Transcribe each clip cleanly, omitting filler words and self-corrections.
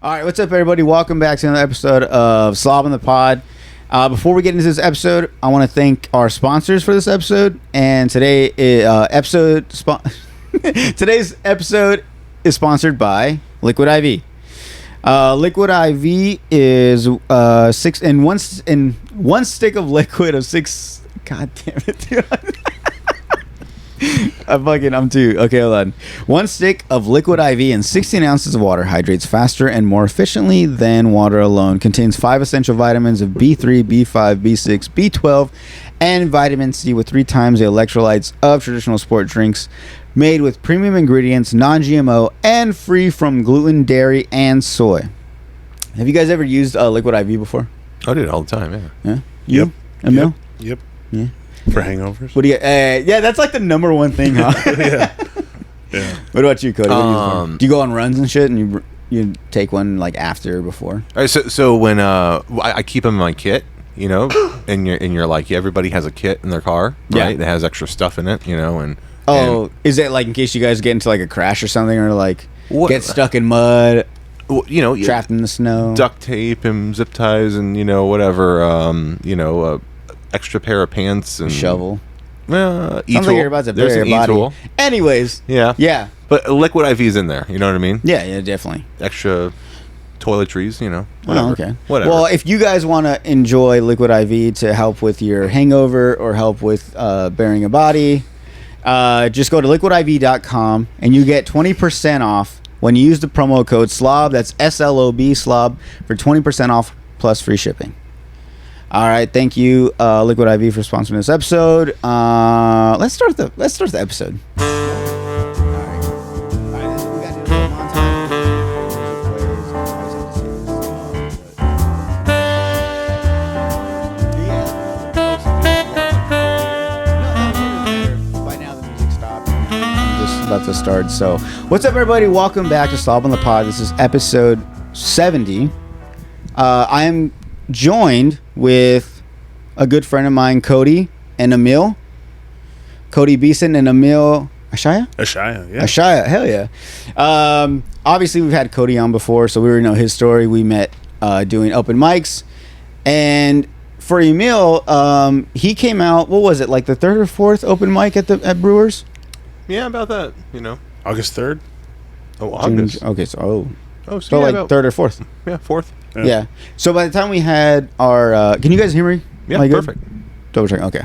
All right, what's up, everybody? Welcome back to another episode of Slob on the Pod. Before we get into this episode, I want to thank our sponsors for this episode. And today's episode is sponsored by Liquid IV. Liquid IV is one stick of liquid of 6. God damn it, dude. I'm too. Okay, hold on. One stick of Liquid IV and 16 ounces of water hydrates faster and more efficiently than water alone. Contains 5 essential vitamins of B3, B5, B6, B12, and vitamin C with 3 times the electrolytes of traditional sport drinks. Made with premium ingredients, non-GMO, and free from gluten, dairy, and soy. Have you guys ever used Liquid IV before? I do it all the time, yeah. Yeah? You? Emil? Yep. Yeah. For hangovers. What do you? Yeah, that's like the number one thing, huh? Yeah. What about you, Cody? What do you use for? Do you go on runs and shit, and you take one like after or before? All right, so when I keep them in my kit, you know, and you're like, everybody has a kit in their car, right? Yeah. That has extra stuff in it, you know, and is it like in case you guys get into like a crash or something, or like get stuck in mud? Well, you know, trapped in the snow, duct tape and zip ties, and whatever, extra pair of pants and shovel. Sounds like you're about to bury your body. E-tool. Anyways, yeah, but Liquid IV's in there. You know what I mean? Yeah, definitely. Extra toiletries, you know. Whatever. Oh, okay. Whatever. Well, if you guys want to enjoy Liquid IV to help with your hangover or help with burying a body, just go to liquidiv.com and you get 20% off when you use the promo code SLOB. That's SLOB, SLOB, for 20% off plus free shipping. All right, thank you, Liquid IV, for sponsoring this episode. Let's start the episode. About to start. So what's up, everybody? Welcome back to Slob on the Pod. This is episode 70. I am joined with a good friend of mine, Cody and Emil. Cody Beeson and Emil Eshaya? Eshaya, yeah. Eshaya, hell yeah. Obviously we've had Cody on before, so we already know his story. We met doing open mics, and for Emil, he came out, what was it, like the 3rd or 4th open mic at Brewers? Yeah, about that, you know. August 3rd? Oh, August. Okay, so so like about 3rd or 4th. Yeah, 4th. Yeah. So by the time we had our, can you guys hear me? Yeah, perfect. Double check. Okay.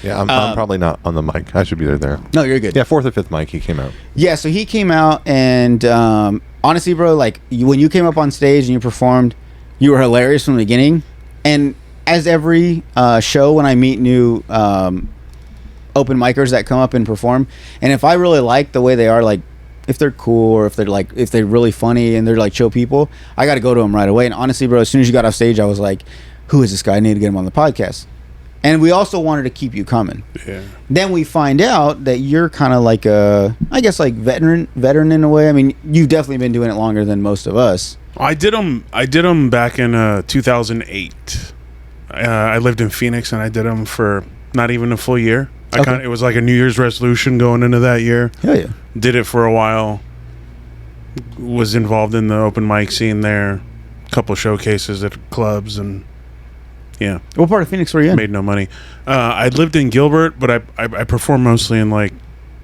Yeah, I'm probably not on the mic. I should be there. No, you're good. Yeah, 4th or 5th mic, he came out. Yeah, so he came out, and honestly, bro, like when you came up on stage and you performed, you were hilarious from the beginning. And as every show, when I meet new open micers that come up and perform, and if I really like the way they are, like if they're cool or if they're really funny and they're like chill people, I got to go to them right away. And honestly, bro, as soon as you got off stage, I was like, who is this guy? I need to get him on the podcast. And we also wanted to keep you coming. Yeah. Then we find out that you're kind of like I guess like veteran in a way. I mean, you've definitely been doing it longer than most of us. I did them back in 2008. I lived in Phoenix, and I did them for not even a full year. It was like a New Year's resolution going into that year. Hell yeah. Did it for a while. Was involved in the open mic scene there. A couple showcases at clubs, and yeah. What part of Phoenix were you in? Made no money. I lived in Gilbert, but I performed mostly in like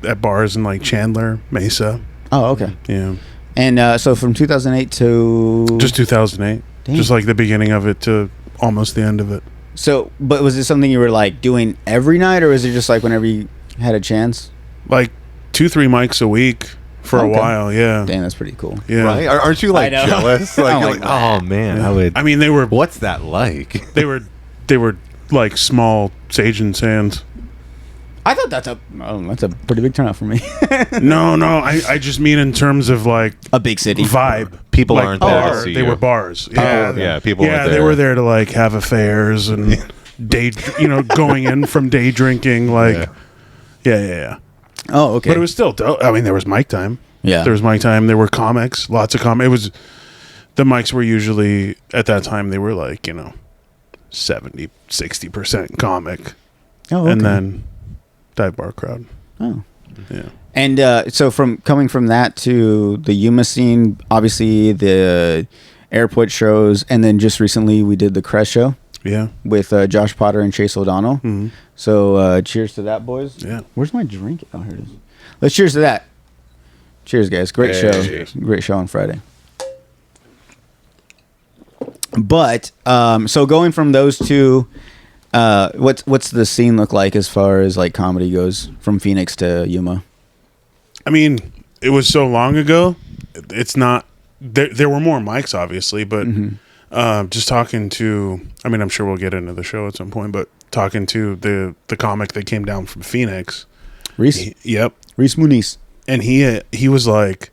at bars in like Chandler, Mesa. Oh, okay. Yeah. And so from 2008 to just 2008. Damn. Just like the beginning of it to almost the end of it. So, but was it something you were like doing every night, or was it just like whenever you had a chance? Like 2-3 mics a week for a while, yeah. Damn, that's pretty cool. Yeah. Right? Aren't you like jealous? Like, you're like, oh man, yeah. I mean, they were. What's that like? They were like small Sage and Sands. I thought that's a pretty big turnout for me. No, I just mean in terms of like a big city vibe. People like aren't there to see They were bars. Yeah, yeah. People. Yeah, weren't there. They were there to like have affairs and going in from day drinking. Like, yeah. Oh, okay. But it was still dope. I mean, there was mic time. Yeah, there was mic time. There were comics. Lots of comics. It was the mics were usually at that time they were like 70-60% comic. Oh, okay. And then dive bar crowd. Oh, Yeah. And so from coming from that to the Yuma scene, obviously the airport shows, and then just recently we did the Crest show. Yeah. With Josh Potter and Chase O'Donnell. Mm-hmm. So cheers to that, boys. Yeah. Where's my drink? Oh, here it is. Let's cheers to that. Cheers, guys. Great show. Cheers. Great show on Friday. But so going from those two, what's the scene look like as far as like comedy goes from Phoenix to Yuma? I mean, it was so long ago. It's not. There were more mics, obviously, but just talking to. I mean, I'm sure we'll get into the show at some point, but talking to the comic that came down from Phoenix, Reese. Yep, Reese Muniz. And he was like,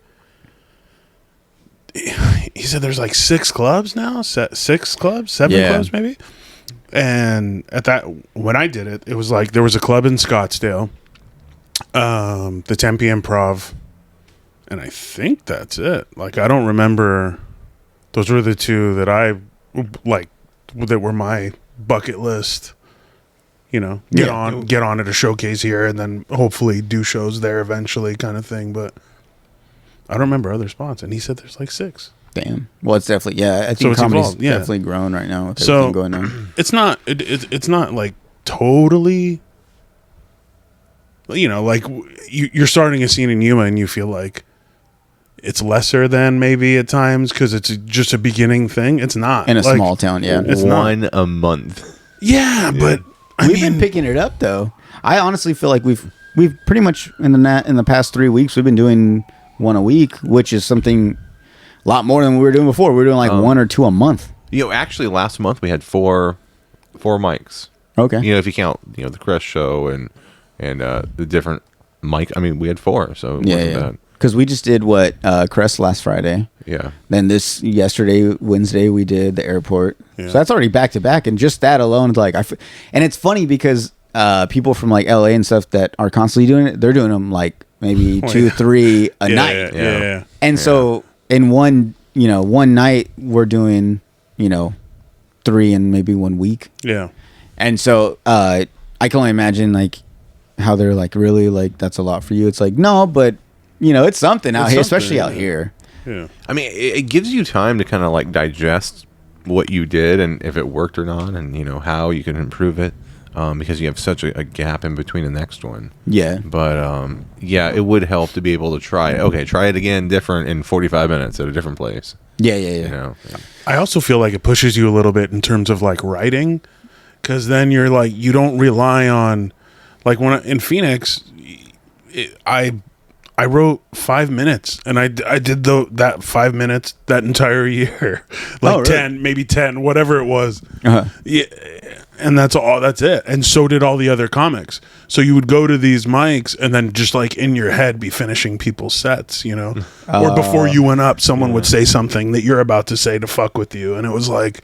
he said there's like 6 clubs now, 7 clubs maybe. And at that, when I did it, it was like there was a club in Scottsdale, the Tempe Improv, and I think that's it. Like I don't remember. Those were the 2 that I like that were my bucket list. You know, get on at a showcase here, and then hopefully do shows there eventually, kind of thing. But I don't remember other spots. And he said there's like 6. Damn. Well, it's definitely I think comedy's definitely grown right now with everything going on. It's not it's not like totally. You know, like you're starting a scene in Yuma, and you feel like it's lesser than maybe at times because it's just a beginning thing. It's not in a small town. Yeah, it's one a month. Yeah, but. We've been picking it up though. I honestly feel like we've pretty much in the past 3 weeks we've been doing one a week, which is something a lot more than we were doing before. We were doing like 1 or 2 a month. You know, actually, last month we had four mics. Okay. You know, if you count, the Crest show and the different mic. I mean, we had 4, so it wasn't bad. Because we just did Crest last Friday. Yeah. Then yesterday, Wednesday, we did the airport. Yeah. So that's already back to back, and just that alone is like and it's funny because people from like LA and stuff that are constantly doing it, they're doing them like maybe 2, 3 a night. Yeah. And so in one night we're doing 3 in maybe 1 week. Yeah. And so I can only imagine like how they're like, really, like that's a lot for you. It's like, no, but it's something out here, especially out here. Yeah. I mean, it gives you time to kind of like digest what you did and if it worked or not, and how you can improve it, because you have such a gap in between the next one. Yeah. But it would help to be able to try it again different in 45 minutes at a different place. Yeah. I also feel like it pushes you a little bit in terms of like writing, because then you're like, you don't rely on, like when in Phoenix, I wrote 5 minutes, and I did that 5 minutes that entire year, like really? 10, maybe 10, whatever it was. Uh-huh. Yeah, and that's all. That's it. And so did all the other comics. So you would go to these mics, and then just like in your head, be finishing people's sets, or before you went up, someone would say something that you're about to say to fuck with you, and it was like,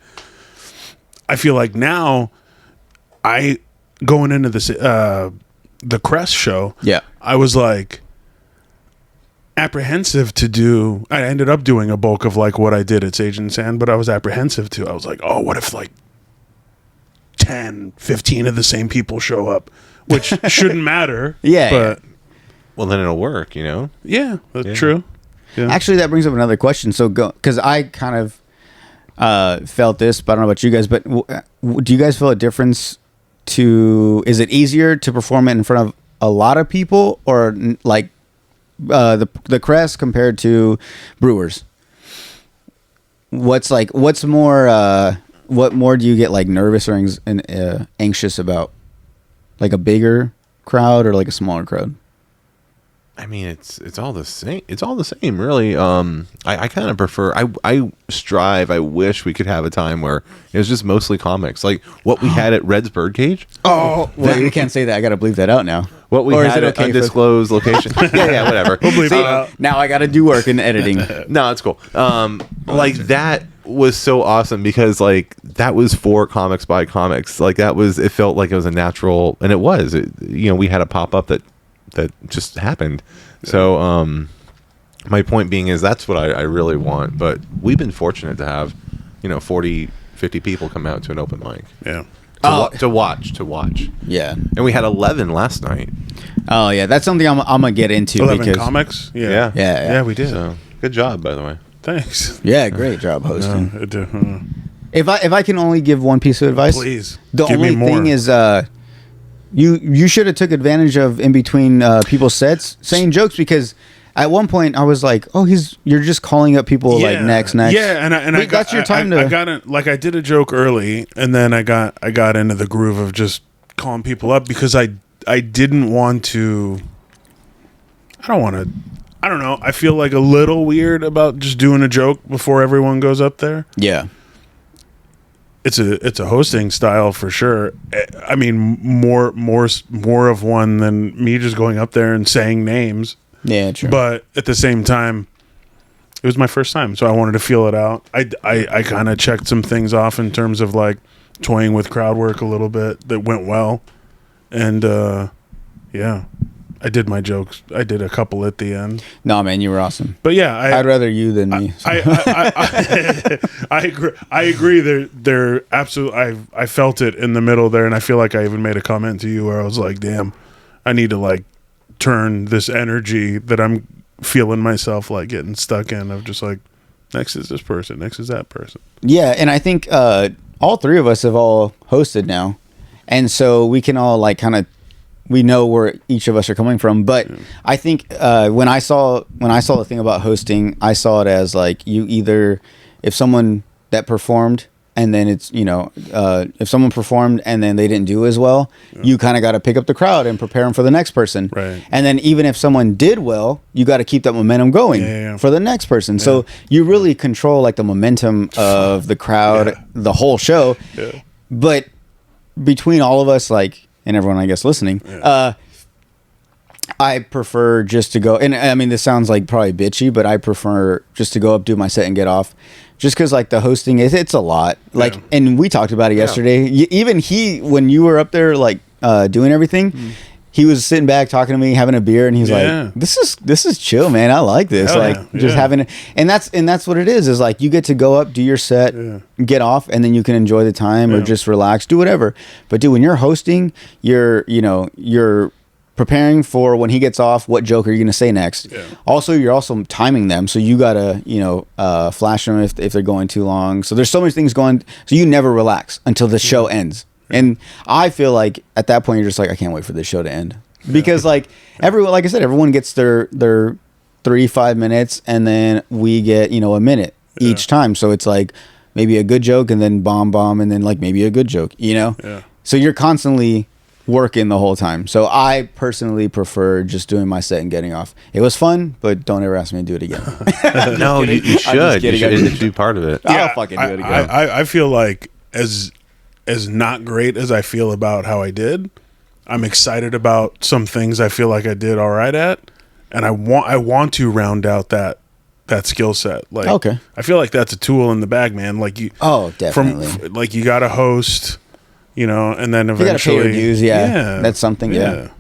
I feel like now, going into this the Crest show, I was like apprehensive to do. I ended up doing a bulk of like what I did at Sage and Sand, but I was apprehensive to. I was like, oh, what if like 10, 15 of the same people show up, which shouldn't matter. But well, then it'll work, Yeah, that's true. Yeah. Actually, that brings up another question. So because I kind of felt this, but I don't know about you guys, but do you guys feel a difference is it easier to perform it in front of a lot of people, or like the Crest compared to Brewers? What more do you get like nervous or anxious about, like a bigger crowd or like a smaller crowd? I mean, it's all the same. It's all the same, really. I kind of prefer. I wish we could have a time where it was just mostly comics, like what we had at Red's Birdcage. Oh, well, you can't say that. I got to bleep that out now. What we had at undisclosed location. Yeah, whatever. We'll bleep it out. Now I got to do work in editing. No, it's cool. Like that was so awesome because like that was for comics by comics. Like that was. It felt like it was a natural, and it was. We had a pop up that just happened. So my point being is that's what I really want. But we've been fortunate to have 40, 50 people come out to an open mic. Yeah. to watch. Yeah. And we had 11 last night. Oh yeah, that's something I'm gonna get into. 11 because comics. Yeah, we did. So good job, by the way. Thanks. Yeah, great job hosting. It, If I can only give one piece of advice, please. The Give only me more. thing is, you should have took advantage of in between people's sets saying jokes, because at one point I was like, oh, you're just calling up people like next. Yeah, and I Wait, that's your time to. I got it. Like I did a joke early, and then I got into the groove of just calling people up because I didn't want to. I don't want to. I don't know. I feel like a little weird about just doing a joke before everyone goes up there. Yeah. It's a hosting style for sure. I mean, more of one than me just going up there and saying names. Yeah, true. But at the same time, it was my first time, so I wanted to feel it out. I kind of checked some things off in terms of like toying with crowd work a little bit that went well, and yeah, I did my jokes. I did a couple at the end. No, man, you were awesome. But yeah, I'd rather you than me. So. I agree. I agree. They're absolutely. I felt it in the middle there, and I feel like I even made a comment to you where I was like, "Damn, I need to like turn this energy that I'm feeling myself like getting stuck in of just like next is this person, next is that person." Yeah, and I think all three of us have all hosted now, and so we can all like kind of. We know where each of us are coming from, but I think when I saw the thing about hosting, I saw it as like you either if someone that performed and then it's if someone performed and then they didn't do as well, you kind of got to pick up the crowd and prepare them for the next person, right? And then even if someone did well, you got to keep that momentum going for the next person. So you really control like the momentum of the crowd, the whole show. Yeah. But between all of us, like. And everyone, I guess, listening, I prefer just to go. And I mean, this sounds like probably bitchy, but I prefer just to go up, do my set, and get off. Just because, like, the hosting it's a lot. Like, and we talked about it yesterday. Even when you were up there, like, doing everything, he was sitting back talking to me, having a beer, and he's like, "This is chill, man. I like this. Just having it." And that's what it is like you get to go up, do your set, get off, and then you can enjoy the time or just relax, do whatever. But dude, when you're hosting, you're preparing for when he gets off, what joke are you going to say next? Also, you're also timing them, so you gotta flash them if they're going too long. So there's so many things going, so you never relax until the show ends. And I feel like at that point you're just like, I can't wait for this show to end, because like everyone gets their 3-5 minutes, and then we get a minute each time. So it's like maybe a good joke and then bomb, and then like maybe a good joke, So you're constantly working the whole time. So I personally prefer just doing my set and getting off. It was fun, but don't ever ask me to do it again. No, you should. You should be part of it. I'll fucking do it again. I feel like as not great as I feel about how I did, I'm excited about some things I feel like I did all right at, and I want to round out that skill set. Like, okay, I feel like that's a tool in the bag, man. Like you, definitely. Like you got to host, and then eventually, you gotta pay your dues. Yeah, that's something. Yeah.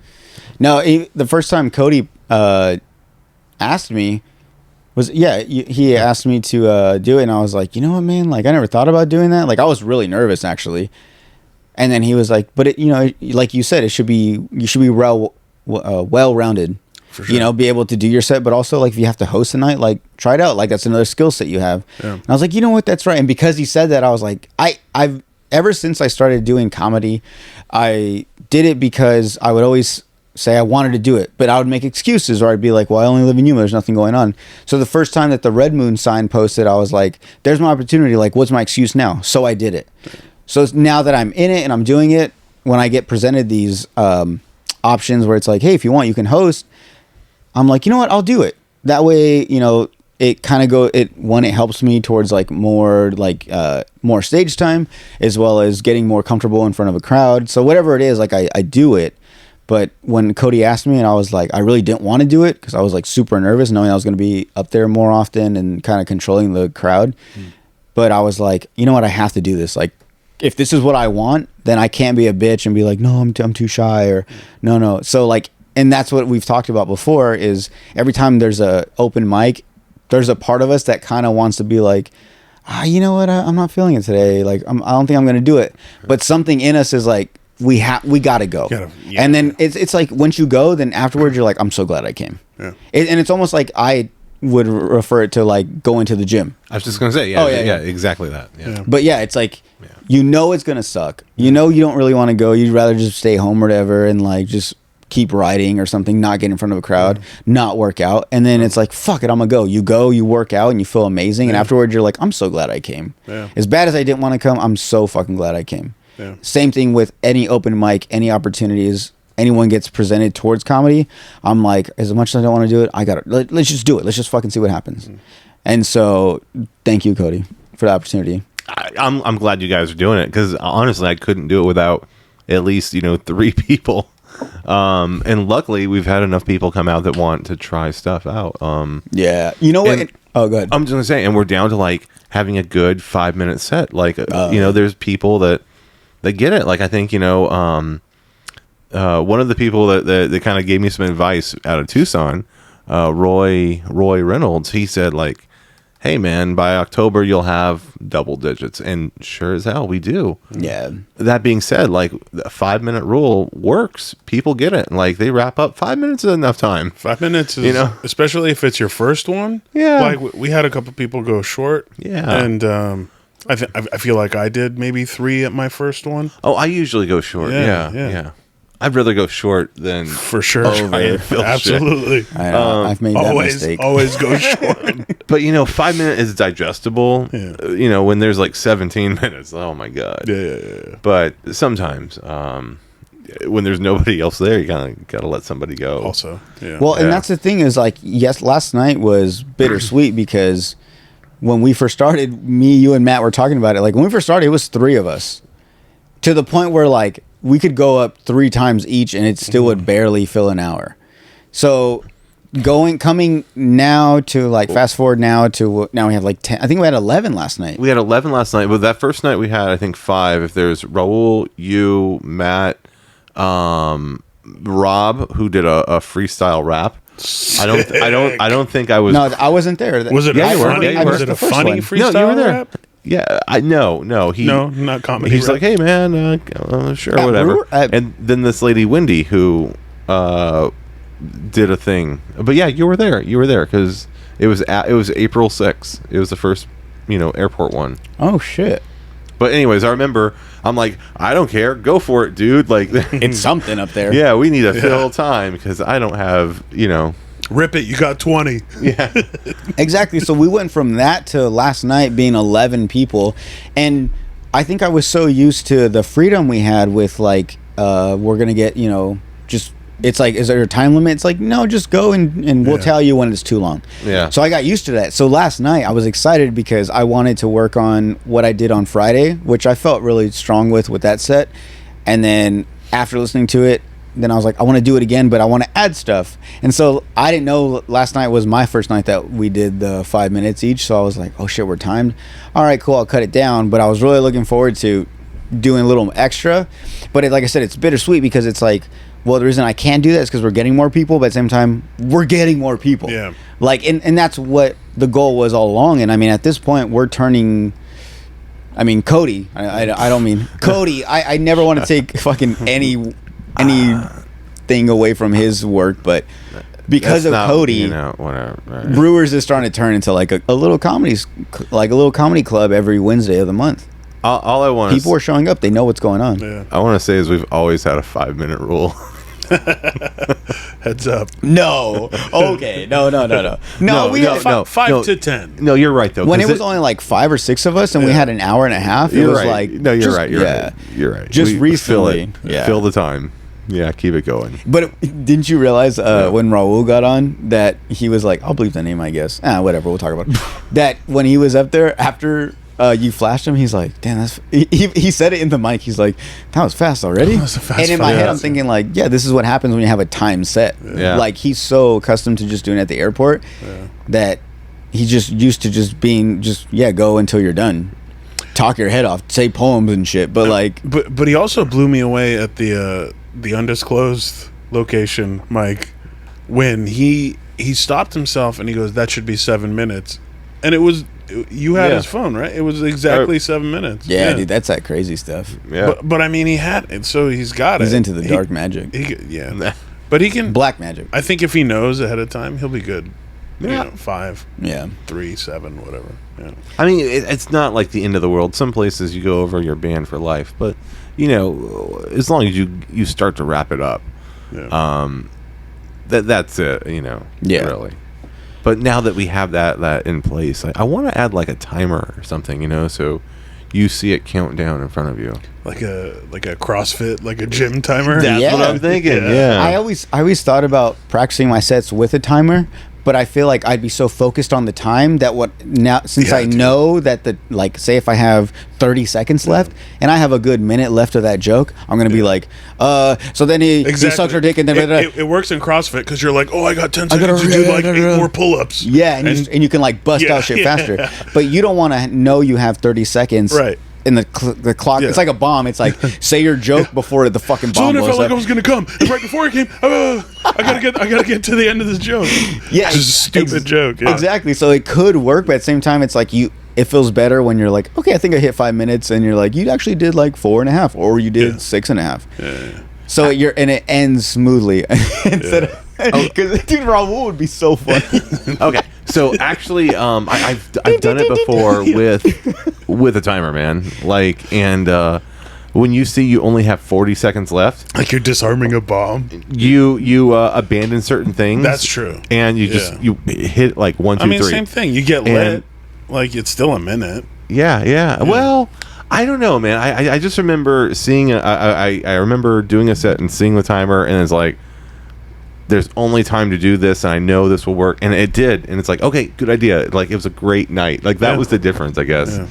No, the first time Cody asked me. He asked me to do it, and I was like, you know what, man? Like, I never thought about doing that. Like, I was really nervous, actually. And then he was like, but like you said, you should be well-rounded. For sure. Be able to do your set, but also, like, if you have to host a night, like, try it out. Like, that's another skill set you have. Yeah. And I was like, you know what? That's right. And because he said that, I was like, I've ever since I started doing comedy, I did it because I would always say I wanted to do it, but I would make excuses, or I'd be like, well, I only live in Yuma, there's nothing going on. So the first time that the Red Moon sign posted, I was like, there's my opportunity, like, what's my excuse now? So I did it. So now that I'm in it and I'm doing it, when I get presented these options where it's like, hey, if you want, you can host, I'm like, you know what, I'll do it. That way, it kind of it helps me towards like more stage time, as well as getting more comfortable in front of a crowd. So whatever it is, like I do it. But when Cody asked me, and I was like, I really didn't want to do it because I was like super nervous, knowing I was going to be up there more often and kind of controlling the crowd. But I was like, you know what, I have to do this. Like, if this is what I want, then I can't be a bitch and be like, no, I'm too shy, or no. So like, and that's what we've talked about before, is every time there's a open mic, there's a part of us that kind of wants to be like, you know what, I'm not feeling it today. Like I don't think I'm gonna do it. But something in us is like we gotta go. And then it's like once you go, then afterwards you're like, I'm so glad I came. And it's almost like I would refer it to like going to the gym. I was just gonna say, yeah, exactly that. Yeah. But yeah, it's like you know it's gonna suck. You know you don't really want to go. You'd rather just stay home or whatever and like just keep riding or something, not get in front of a crowd, not work out. And then it's like, fuck it, I'm gonna go. You go, you work out, and you feel amazing. And afterwards, you're like, I'm so glad I came. As bad as I didn't want to come, I'm so fucking glad I came. Same thing with any open mic, any opportunities, anyone gets presented towards comedy. I'm like, as much as I don't want to do it, let's just do it. Let's just fucking see what happens. And so, thank you, Cody, for the opportunity. I'm glad you guys are doing it, because honestly, I couldn't do it without at least 3 people. And luckily we've had enough people come out that want to try stuff out. You know what? Oh, go ahead. I'm just gonna say, and we're down to like having a good 5-minute set. Like, there's people that get it. Like, I think, one of the people that kind of gave me some advice out of Tucson, Roy Reynolds, he said, like, hey man, by October you'll have double digits, and sure as hell we do. That being said, like, the 5-minute rule works. People get it, and like they wrap up. 5 minutes is enough time. 5 minutes is, especially if it's your first one. Like we had a couple people go short. And I feel like I did maybe 3 at my first one. Oh, I usually go short. Yeah. I'd rather go short than for sure. Absolutely. I've made that mistake. Always go short. But 5 minutes is digestible. When there's like 17 minutes, oh my god. But sometimes, when there's nobody else there, you kind of gotta let somebody go. Also, and that's the thing is, like, yes, last night was bittersweet because when we first started, me, you, and Matt were talking about it. Like, when we first started, it was 3 of us, to the point where like we could go up 3 times each and it still would barely fill an hour. So coming now to like fast forward now we have like 10. I think we had 11 last night. We had 11 last night, but that first night we had, I think, 5. If there's Raul, you, Matt, Rob, who did a freestyle rap. I don't think I was. No, I wasn't there. Was it funny? Was it a funny freestyle no, you were there. rap? Yeah, no, not comedy. He's like, hey man, sure, whatever. And then this lady Wendy, who did a thing. But yeah, you were there because it was April 6th. It was the first airport one. Oh shit. But anyways, I remember, I'm like, I don't care, go for it, dude. Like, it's something up there. Yeah, we need to fill time because I don't have Rip it, you got 20. Yeah. Exactly. So we went from that to last night being 11 people. And I think I was so used to the freedom we had with like, we're going to get, just, it's like, is there a time limit? It's like, no, just go and we'll tell you when it's too long. Yeah. So I got used to that. So last night I was excited because I wanted to work on what I did on Friday, which I felt really strong with that set. And then after listening to it, then I was like, I want to do it again, but I want to add stuff. And so I didn't know last night was my first night that we did the 5 minutes each. So I was like, oh shit, we're timed. All right, cool, I'll cut it down. But I was really looking forward to doing a little extra. But like I said, it's bittersweet because it's like, well, the reason I can't do that is because we're getting more people, but at the same time, we're getting more people. Yeah. Like, and that's what the goal was all along. And I mean, at this point, we're turning... I mean, Cody. I don't mean... Cody, I never want to take fucking anything away from his work, but because of Cody, whatever, right. Brewers is starting to turn into like a little comedy club every Wednesday of the month. All I want, people are showing up. They know what's going on. Yeah. I want to say is we've always had a 5-minute rule. Heads up. No. Okay. No. We had 5 to 10. No, you're right though. When it was only like 5 or 6 of us, and we had an hour and a half. It was right. like you're right. You're right. Just recently, fill the time. Yeah, keep it going. But didn't you realize when Raul got on that he was like, I'll bleep the name, I guess. Whatever, we'll talk about it. That when he was up there after you flashed him, he's like, damn, that's... He said it in the mic. He's like, that was fast already. And in my head, I'm thinking like, yeah, this is what happens when you have a time set. Yeah. Like, he's so accustomed to just doing it at the airport that he's just used to just being go until you're done. Talk your head off, say poems and shit. But like... But he also blew me away at the undisclosed location, Mike, when he stopped himself and he goes, that should be 7 minutes. And it was You had Yeah. his phone, right? It was exactly 7 minutes. Yeah, dude, that's that crazy stuff. Yeah. But I mean, he had it, so he's got it. He's into the dark magic. Yeah. But he can. Black magic. I think if he knows ahead of time, he'll be good. Yeah. 5, Yeah. 3, 7, whatever. Yeah. I mean, it's not like the end of the world. Some places you go over, you're banned for life. But, as long as you start to wrap it up, Yeah. that's it, Yeah. really. But now that we have that in place, I want to add like a timer or something, so you see it count down in front of you. Like a CrossFit, like a gym timer. That's Yeah. what I'm thinking. Yeah. Yeah. I always thought about practicing my sets with a timer, but I feel like I'd be so focused on the time that since I dude. know that say if I have 30 seconds left and I have a good minute left of that joke, I'm gonna be like, so then he sucks her dick and then it works in CrossFit because you're like, oh, I got 10 gotta seconds to do like 8 more pull-ups. yeah, and you can like bust Yeah, out shit yeah. faster, but you don't want to know you have 30 seconds, Right. In the clock, Yeah. it's like a bomb. It's like say your joke before the fucking So bomb then I blows felt like up. I was gonna come, and right before it came, I gotta get to the end of this joke. Yeah, It's just a stupid joke. Yeah. Exactly. So it could work, but at the same time, it's like it feels better when you're like, okay, I think I hit 5 minutes, and you're like, you actually did like 4.5, or you did 6.5. Yeah. So it ends smoothly instead of because dude, Raul would be so funny. Okay, so actually, I've done it before with a timer, man. Like, and when you see you only have 40 seconds left, Like you're disarming a bomb. you abandon certain things. That's true. And you just you hit like 1, 2, 3. Same thing. You get lit, like it's still a minute. Yeah. Well, I don't know, man. I just remember seeing. I remember doing a set and seeing the timer, and it's like, there's only time to do this, and I know this will work, and it did. And it's like, okay, good idea. Like it was a great night. Like that was the difference, I guess. Yeah.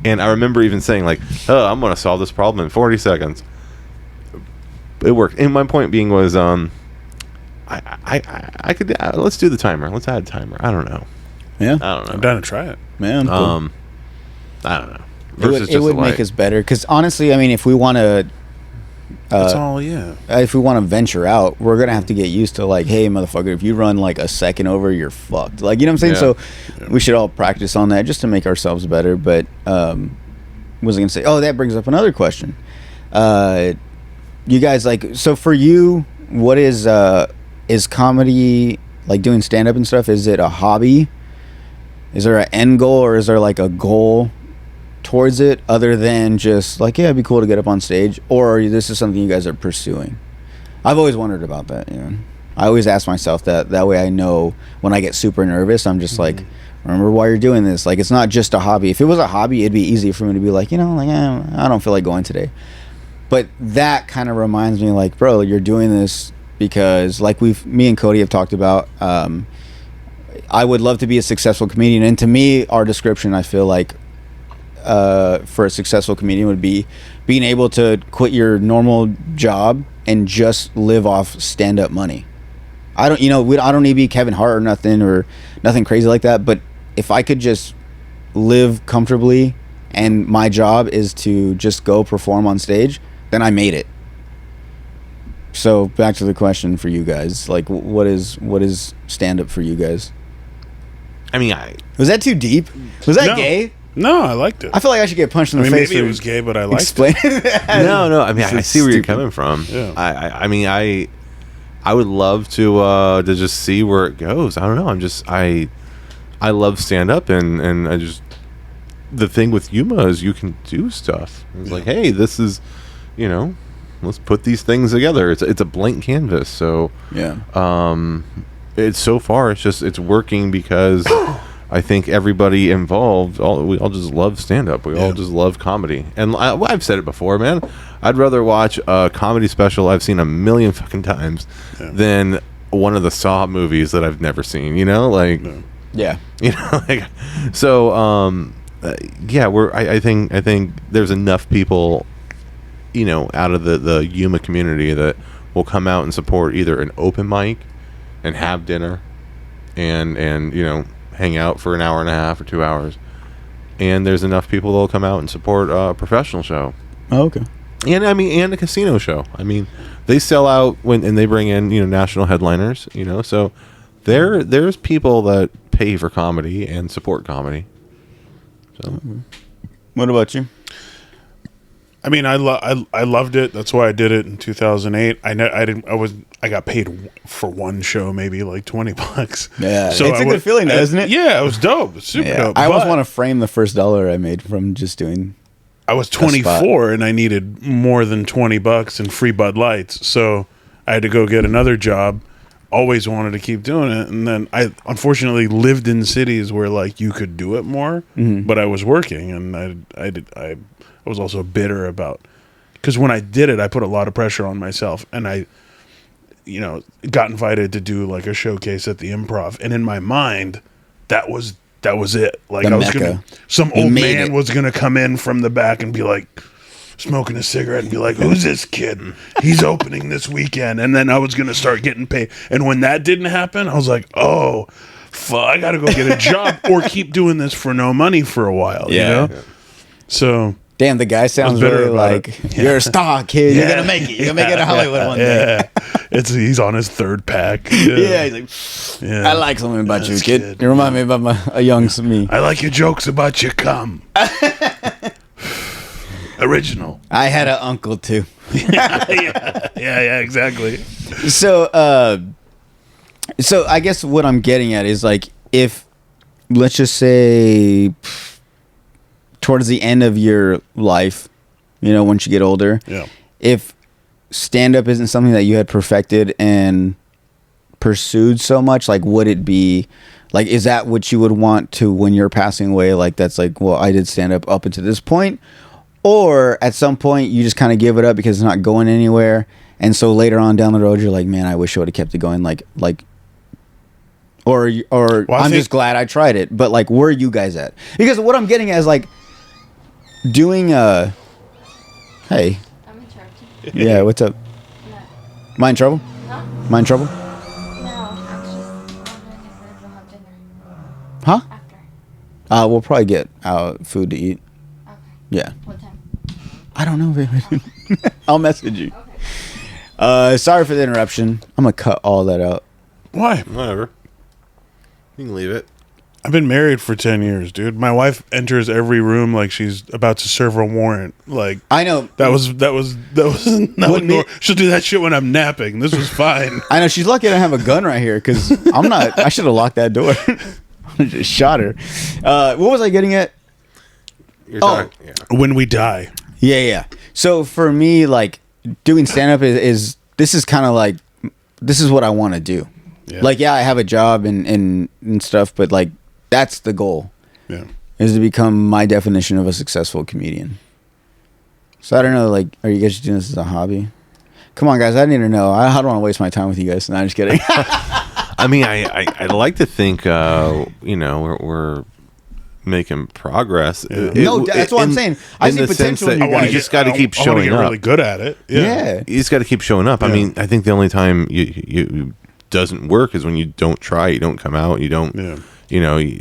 And I remember even saying like, oh, I'm gonna solve this problem in 40 seconds. It worked. And my point being was, I could let's do the timer. Let's add a timer. I don't know. Yeah, I don't know. I'm down to try it. man. Cool. I don't know. It would make us better because honestly, I mean, if we want to. That's all. Yeah. If we want to venture out, we're gonna have to get used to like, hey, motherfucker, if you run like a second over, you're fucked. Like, you know what I'm saying? Yeah. So we should all practice on that just to make ourselves better. But what was I gonna say? Oh, that brings up another question. You guys like so for you, what is comedy like doing stand up and stuff? Is it a hobby? Is there an end goal or is there like a goal towards it other than just like, yeah, it'd be cool to get up on stage, or this is something you guys are pursuing? I've always wondered about that. I always ask myself that way I know when I get super nervous, I'm just like, remember why you're doing this. Like, it's not just a hobby. If it was a hobby, it'd be easy for me to be like, I don't feel like going today. But that kind of reminds me like, bro, you're doing this because like me and Cody have talked about, I would love to be a successful comedian, and to me our description, I feel like for a successful comedian would be being able to quit your normal job and just live off stand-up money. I don't need to be Kevin Hart or nothing crazy like that, but if I could just live comfortably and my job is to just go perform on stage, then I made it. So back to the question for you guys, like what is stand-up for you guys? I mean, Was that too deep? Was that No. gay? No, I liked it. I feel like I should get punched in the face. maybe it for was gay, but I liked it. explaining that. no. I mean, I It's see where you're stupid. coming from. Yeah. I mean, I would love to just see where it goes. I don't know. I love stand up, and I just the thing with Yuma is you can do stuff. It's like, hey, this is, let's put these things together. It's a blank canvas. So Yeah. it's so far it's working because I think everybody involved, we all just love stand-up. We all just love comedy. And I've said it before, man. I'd rather watch a comedy special I've seen a million fucking times than one of the Saw movies that I've never seen, Like, Yeah. like, so, I think there's enough people, out of the Yuma community that will come out and support either an open mic and have dinner and hang out for an hour and a half or 2 hours, and there's enough people that'll come out and support a professional show. Oh, okay. And and a casino show. I mean, they sell out and they bring in national headliners. So there's people that pay for comedy and support comedy. So What about you? I mean, I loved it. That's why I did it in 2008. I got paid for one show, maybe like $20. Yeah, it's a good feeling, though, isn't it? Yeah, it was dope. It's super dope. I always want to frame the first dollar I made from just doing. I was 24 and I needed more than $20 and free Bud Lights, so I had to go get another job. Always wanted to keep doing it, and then I unfortunately lived in cities where like you could do it more, but I was working, and I was also bitter about, because when I did it, I put a lot of pressure on myself, and I, got invited to do like a showcase at the Improv, and in my mind, that was it. Like some old man was gonna come in from the back and be like, smoking a cigarette and be like, who's this kid? He's opening this weekend. And then I was going to start getting paid. And when that didn't happen, I was like, oh, fuck, I got to go get a job or keep doing this for no money for a while, you know? So... Damn, the guy sounds really like, you're a star, kid. You're going to make it. You're going to make it to Hollywood one day. He's on his third pack. Yeah, he's like, I like something about you, kid. You remind me about a young me. I like your jokes about your cum. Original. I had an uncle, too. Yeah, exactly. So I guess what I'm getting at is like, if, let's just say... towards the end of your life, once you get older, if stand-up isn't something that you had perfected and pursued so much, like, would it be, like, is that what you would want to, when you're passing away, like, that's like, well, I did stand-up up until this point, or at some point you just kind of give it up because it's not going anywhere, and so later on down the road, you're like, man, I wish I would have kept it going, or well, I'm just glad I tried it, but, like, where are you guys at? Because what I'm getting at is, like, doing hey. I'm interrupting. Yeah, what's up? No. Am I in trouble? Huh? Am I in trouble? No, I'm just wondering if we'll have dinner. Huh? After. We'll probably get food to eat. Okay. Yeah. What time? I don't know, baby. I'll message you. Okay. Sorry for the interruption. I'm gonna cut all that out. Why? whatever. You can leave it. I've been married for 10 years, dude. My wife enters every room like she's about to serve a warrant. Like, I know. That was she'll do that shit when I'm napping. This was fine. I know she's lucky I don't have a gun right here because I'm not. I should have locked that door. I just shot her. What was I getting at? You're talking, When we die. Yeah. So for me, like, doing stand up is this is kind of like, this is what I want to do. Yeah. Like, I have a job and stuff, but like, that's the goal. Yeah. Is to become my definition of a successful comedian. So I don't know, like, are you guys doing this as a hobby? Come on, guys, I need to know. I don't want to waste my time with you guys. No, I'm just kidding. I mean, I'd like to think, we're making progress. No, that's what I'm saying. I see potential in you guys. You just got to keep showing I want to get up. really good at it. Yeah. You just got to keep showing up. I mean, I think the only time you doesn't work is when you don't try, you don't come out, you don't, you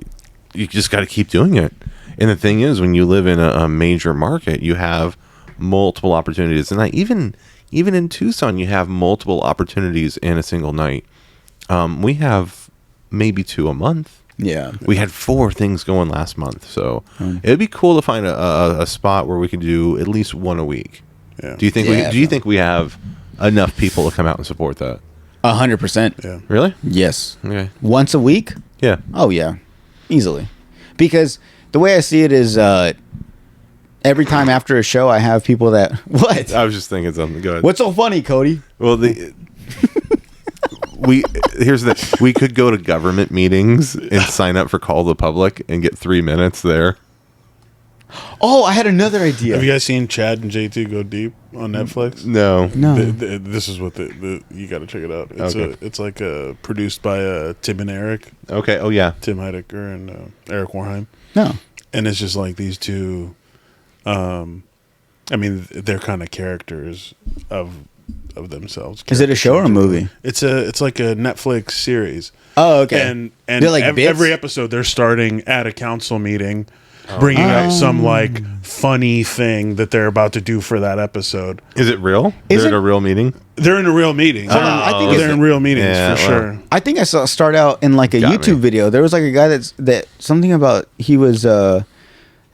just got to keep doing it. And the thing is, when you live in a major market, you have multiple opportunities. And even in Tucson, you have multiple opportunities in a single night. We have maybe 2 a month. Yeah. We had 4 things going last month. So it'd be cool to find a spot where we could do at least 1 a week. Yeah. Do you think we have enough people to come out and support that? 100%. Yeah. Really? Yes. Okay. Once a week? Yeah. Oh, yeah. Easily. Because the way I see it is every time after a show, I have people that... What? I was just thinking something. Go ahead. What's so funny, Cody? Well, we could go to government meetings and sign up for Call the Public and get 3 minutes there. Oh, I had another idea. Have you guys seen Chad and JT Go Deep on Netflix? No. This is what you got to check it out. It's like produced by Tim and Eric. Okay. Oh yeah. Tim Heidecker and Eric Warheim. No. And it's just like these two. I mean, they're kind of characters of themselves. Is it a show or a movie? It's like a Netflix series. Oh, okay. And they're like every episode, they're starting at a council meeting. Bringing up some like funny thing that they're about to do for that episode. Is it real? Is it it a real meeting? They're in a real meeting. I think they're in real meetings for sure. I think I saw start out in like a YouTube video. There was like a guy that something about he was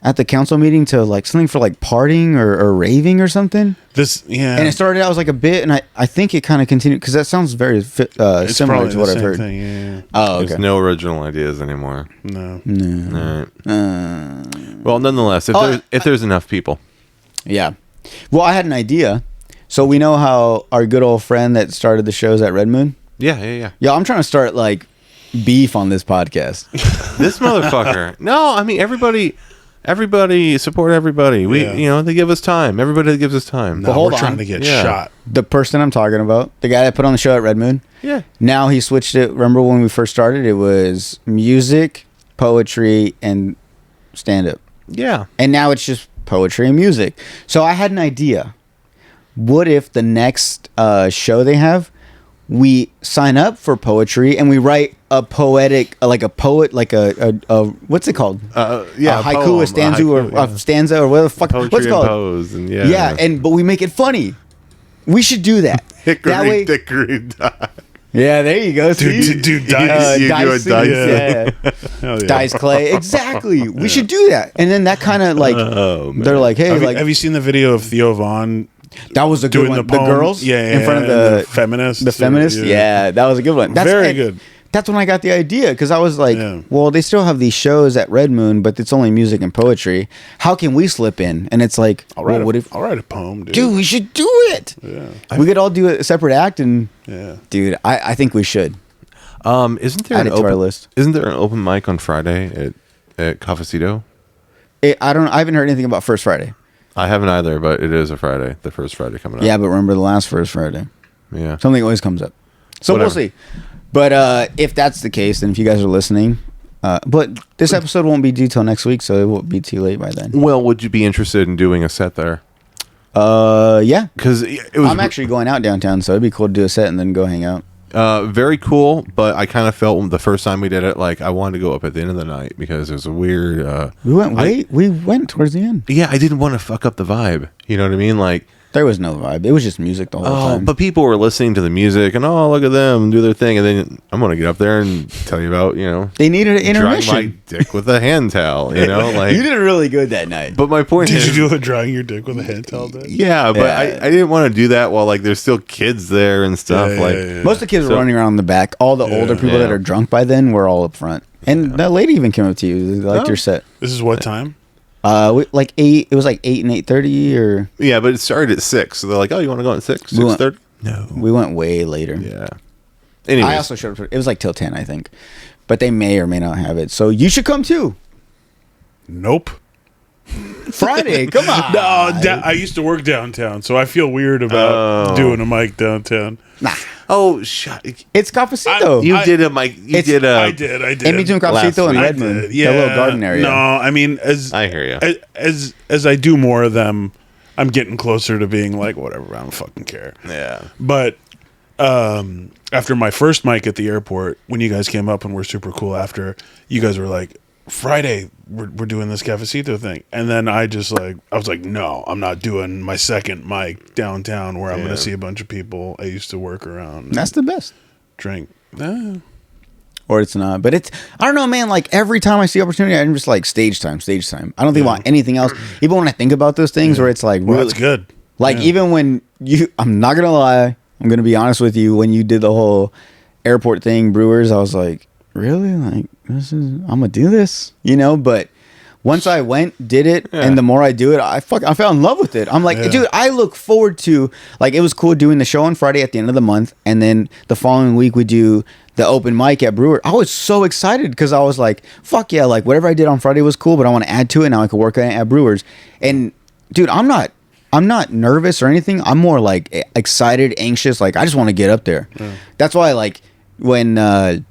at the council meeting to like something for like partying or raving or something. And it started out as like a bit, and I think it kind of continued because that sounds very similar to what I've heard. Thing, yeah. Oh, okay. There's no original ideas anymore. No. All right. Well, nonetheless, if there's enough people. Yeah. Well, I had an idea. So we know how our good old friend that started the shows at Red Moon. Yeah. Yeah, I'm trying to start like beef on this podcast. This motherfucker. No, I mean everybody support everybody. They give us time. Everybody gives us time. No, hold we're on. trying to get shot. The person I'm talking about, the guy that put on the show at Red Moon. Yeah. Now he switched it. Remember when we first started? It was music, poetry, and stand up. Yeah. And now it's just poetry and music. So I had an idea. What if the next show they have, we sign up for poetry and we write a poetic, like a poet, like a what's it called? A haiku, poem, a stanza, a stanza, or whatever the fuck. Poetry What's it called? Prose and but we make it funny. We should do that. Hickory dickory dock. Yeah, there you go. See? Do dice. You do a dice. Yeah. Hell yeah. Dice clay. Exactly. We should do that. And then that kind of like, they're like, hey, Have you seen the video of Theo Vaughn? That was a good doing one. the The poem? girls in front of the feminists. The feminists? Yeah, that was a good one. Very good. That's when I got the idea, because I was like, Yeah. well, they still have these shows at Red Moon, but it's only music and poetry. How can we slip in? And it's like, I'll write a poem, dude. Dude, we should do it. Yeah. We could all do a separate act, and Yeah. dude, I think we should. Isn't there Add it to our list. Isn't there an open mic on Friday at Cafecito? I haven't heard anything about First Friday. I haven't either, but it is a Friday, the first Friday coming up. Yeah, but remember the last First Friday. Yeah. Something always comes up. So Whatever. we'll see. But if that's the case, then if you guys are listening, but this episode won't be due till next week, so it won't be too late by then. Well, would you be interested in doing a set there? Yeah. Because I'm actually going out downtown, so it'd be cool to do a set and then go hang out. very cool, but I kind of felt the first time we did it, like I wanted to go up at the end of the night because it was a weird. We went towards the end. Yeah, I didn't want to fuck up the vibe. You know what I mean? Like, there was no vibe. It was just music the whole time. But people were listening to the music and look at them do their thing, and then I'm gonna get up there and tell you about they needed an intermission. drying my dick with a hand towel. Like you did really good that night. But my point is, Did you do a drying your dick with a hand towel? Yeah, but I didn't want to do that while there's still kids there and stuff. Most of the kids were running around in the back. All the older people that are drunk by then were all up front. And that lady even came up to you. They liked your set. This is what time? Like 8. It was like 8 and 8:30, or but it started at 6. So they're like, you want to go at 6? 6:30? No, we went way later. Yeah. Anyways. I also showed up. It was like till 10, I think, but they may or may not have it. So you should come too. Nope. Friday, come on. No, I used to work downtown, so I feel weird about doing a mic downtown. Nah. Oh, shut. It's Cafecito. You did a mic. You did a. I did. In between Cafecito and Redmond. Yeah, the little garden area. No, I mean, I hear you. As I do more of them, I'm getting closer to being like, whatever, I don't fucking care. Yeah. But after my first mic at the airport, when you guys came up and were super cool after, you guys were like, Friday, we're doing this Cafecito thing. And then I was like, no, I'm not doing my second mic downtown where I'm going to see a bunch of people I used to work around. That's the best. Drink. Or it's not. But it's, I don't know, man, like every time I see opportunity, I'm just like stage time. I don't think about anything else. Even when I think about those things where it's like, well, really, that's good. Like even when I'm not going to lie, I'm going to be honest with you, when you did the whole airport thing, Brewers, I was like, really? Like, I'm going to do this, but once I did it, and the more I do it, I fell in love with it. I'm like, dude, I look forward to, like, it was cool doing the show on Friday at the end of the month, and then the following week we do the open mic at Brewer. I was so excited because I was like, fuck yeah, like whatever I did on Friday was cool, but I want to add to it. Now I can work on it at Brewers. And dude, I'm not nervous or anything. I'm more like excited, anxious. Like I just want to get up there. That's why, like, when the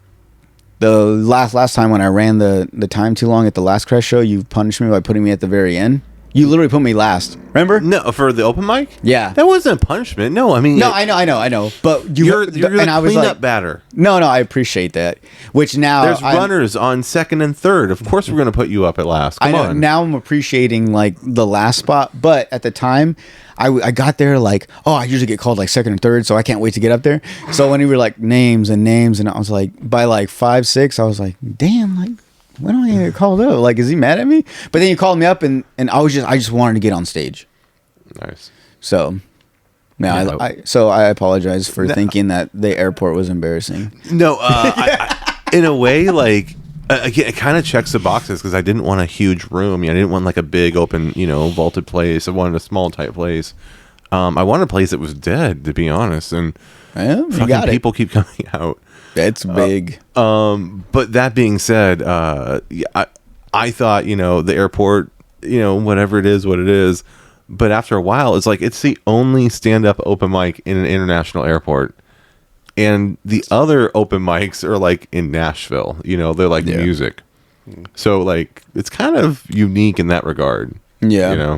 last time when I ran the time too long at the last Crash show, you punished me by putting me at the very end. You literally put me last. Remember? No, for the open mic? Yeah. That wasn't a punishment. No, I mean... No, I know. But you're the I was cleanup like, batter. No, I appreciate that. Which now... There's runners on second and third. Of course we're going to put you up at last. Come on. Now I'm appreciating, like, the last spot. But at the time, I got there like, I usually get called, like, second and third, so I can't wait to get up there. So when you were, like, names, and I was like, by, like, 5, 6, I was like, damn, like... when am I gonna get called up? Like, is he mad at me? But then you called me up, and I just wanted to get on stage. Nice. So, Yeah. I apologize for thinking that the airport was embarrassing. No, in a way, like again, it kind of checks the boxes because I didn't want a huge room. I didn't want like a big open, vaulted place. I wanted a small, tight place. I wanted a place that was dead, to be honest. And You fucking got it. people keep coming out. It's big. But that being said, I thought, the airport, whatever it is, what it is. But after a while, it's like it's the only stand-up open mic in an international airport. And the other open mics are like in Nashville. They're like music. So like it's kind of unique in that regard. Yeah.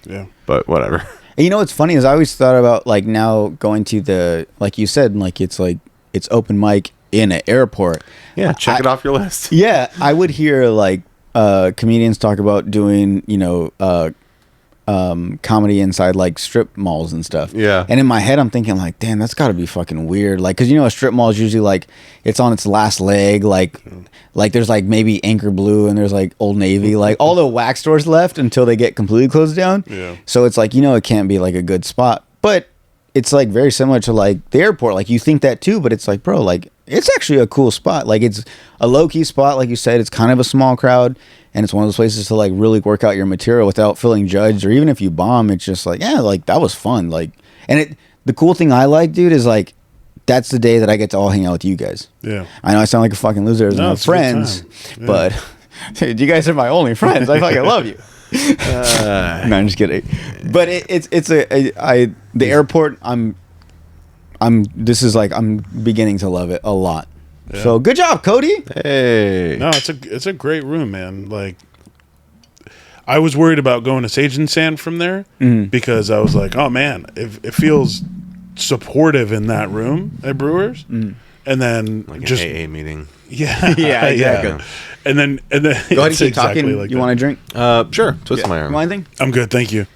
Yeah. But whatever. And what's funny is I always thought about like now going to the, like you said, like it's open mic in an airport. Yeah, check it off your list. Yeah, I would hear like comedians talk about doing comedy inside like strip malls and stuff. Yeah. And in my head I'm thinking like, damn, that's got to be fucking weird. Like, because a strip mall is usually like it's on its last leg. Like there's like maybe Anchor Blue and there's like Old Navy, like all the wax stores left until they get completely closed down. Yeah. So it's like it can't be like a good spot, but it's like very similar to like the airport. Like you think that too, but it's like, bro, like it's actually a cool spot. Like it's a low key spot, like you said. It's kind of a small crowd, and it's one of those places to like really work out your material without feeling judged. Or even if you bomb, it's just like, yeah, like that was fun. Like, and the cool thing I like, dude, is like that's the day that I get to all hang out with you guys. Yeah. I know I sound like a fucking loser as my it's a good friends, time. Yeah. but dude, you guys are my only friends. I fucking love you. No, I'm just kidding. But the airport. I'm beginning to love it a lot. Yeah. So good job, Cody. Hey. No, it's a great room, man. Like, I was worried about going to Sage and Sand from there because I was like, oh man, it feels supportive in that room at Brewers, and then Like just an AA meeting. yeah, Yeah, exactly. And then Go ahead and it's keep exactly talking. like You that. want a drink? Sure. Twist my You arm. want anything? I'm good, thank you.